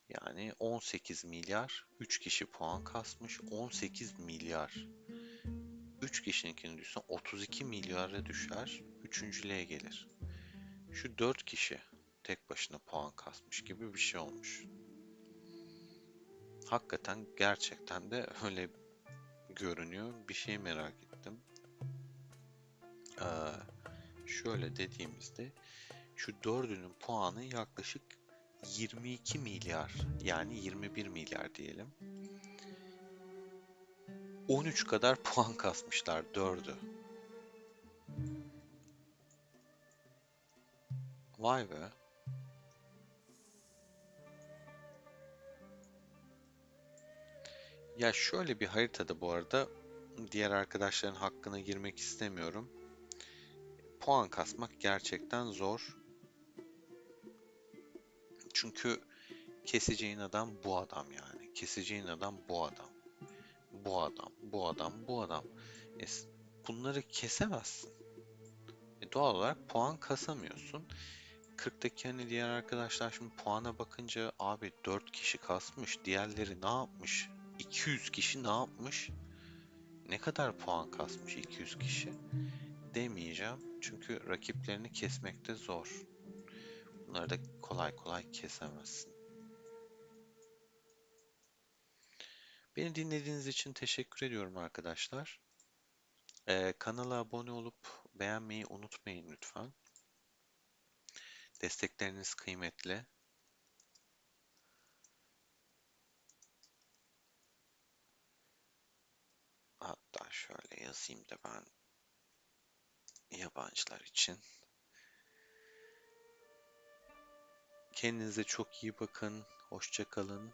yani 18 milyar 3 kişi puan kasmış. 18 milyar 3 kişininkini düşsen 32 milyara düşer. Üçüncülüğe gelir. Şu 4 kişi tek başına puan kasmış gibi bir şey olmuş. Hakikaten gerçekten de öyle görünüyor. Bir şey merak ettim. Şöyle dediğimizde şu dördünün puanı yaklaşık 22 milyar yani 21 milyar diyelim. 13 kadar puan kasmışlar dördü. Vay be. Ya şöyle bir haritada bu arada diğer arkadaşların hakkına girmek istemiyorum. Puan kasmak gerçekten zor. Çünkü keseceğin adam bu adam yani. Keseceğin adam bu adam. Bu adam, bu adam, bu adam. E, bunları kesemezsin. Doğal olarak puan kasamıyorsun. 40'taki hani diğer arkadaşlar şimdi puana bakınca abi 4 kişi kasmış. Diğerleri ne yapmış? 200 kişi ne yapmış? Ne kadar puan kasmış 200 kişi? Demeyeceğim. Çünkü rakiplerini kesmekte zor. Bunları da kolay kolay kesemezsin. Beni dinlediğiniz için teşekkür ediyorum arkadaşlar. Kanala abone olup beğenmeyi unutmayın lütfen. Destekleriniz kıymetli. Hatta şöyle yazayım da ben yabancılar için. Kendinize çok iyi bakın. Hoşça kalın.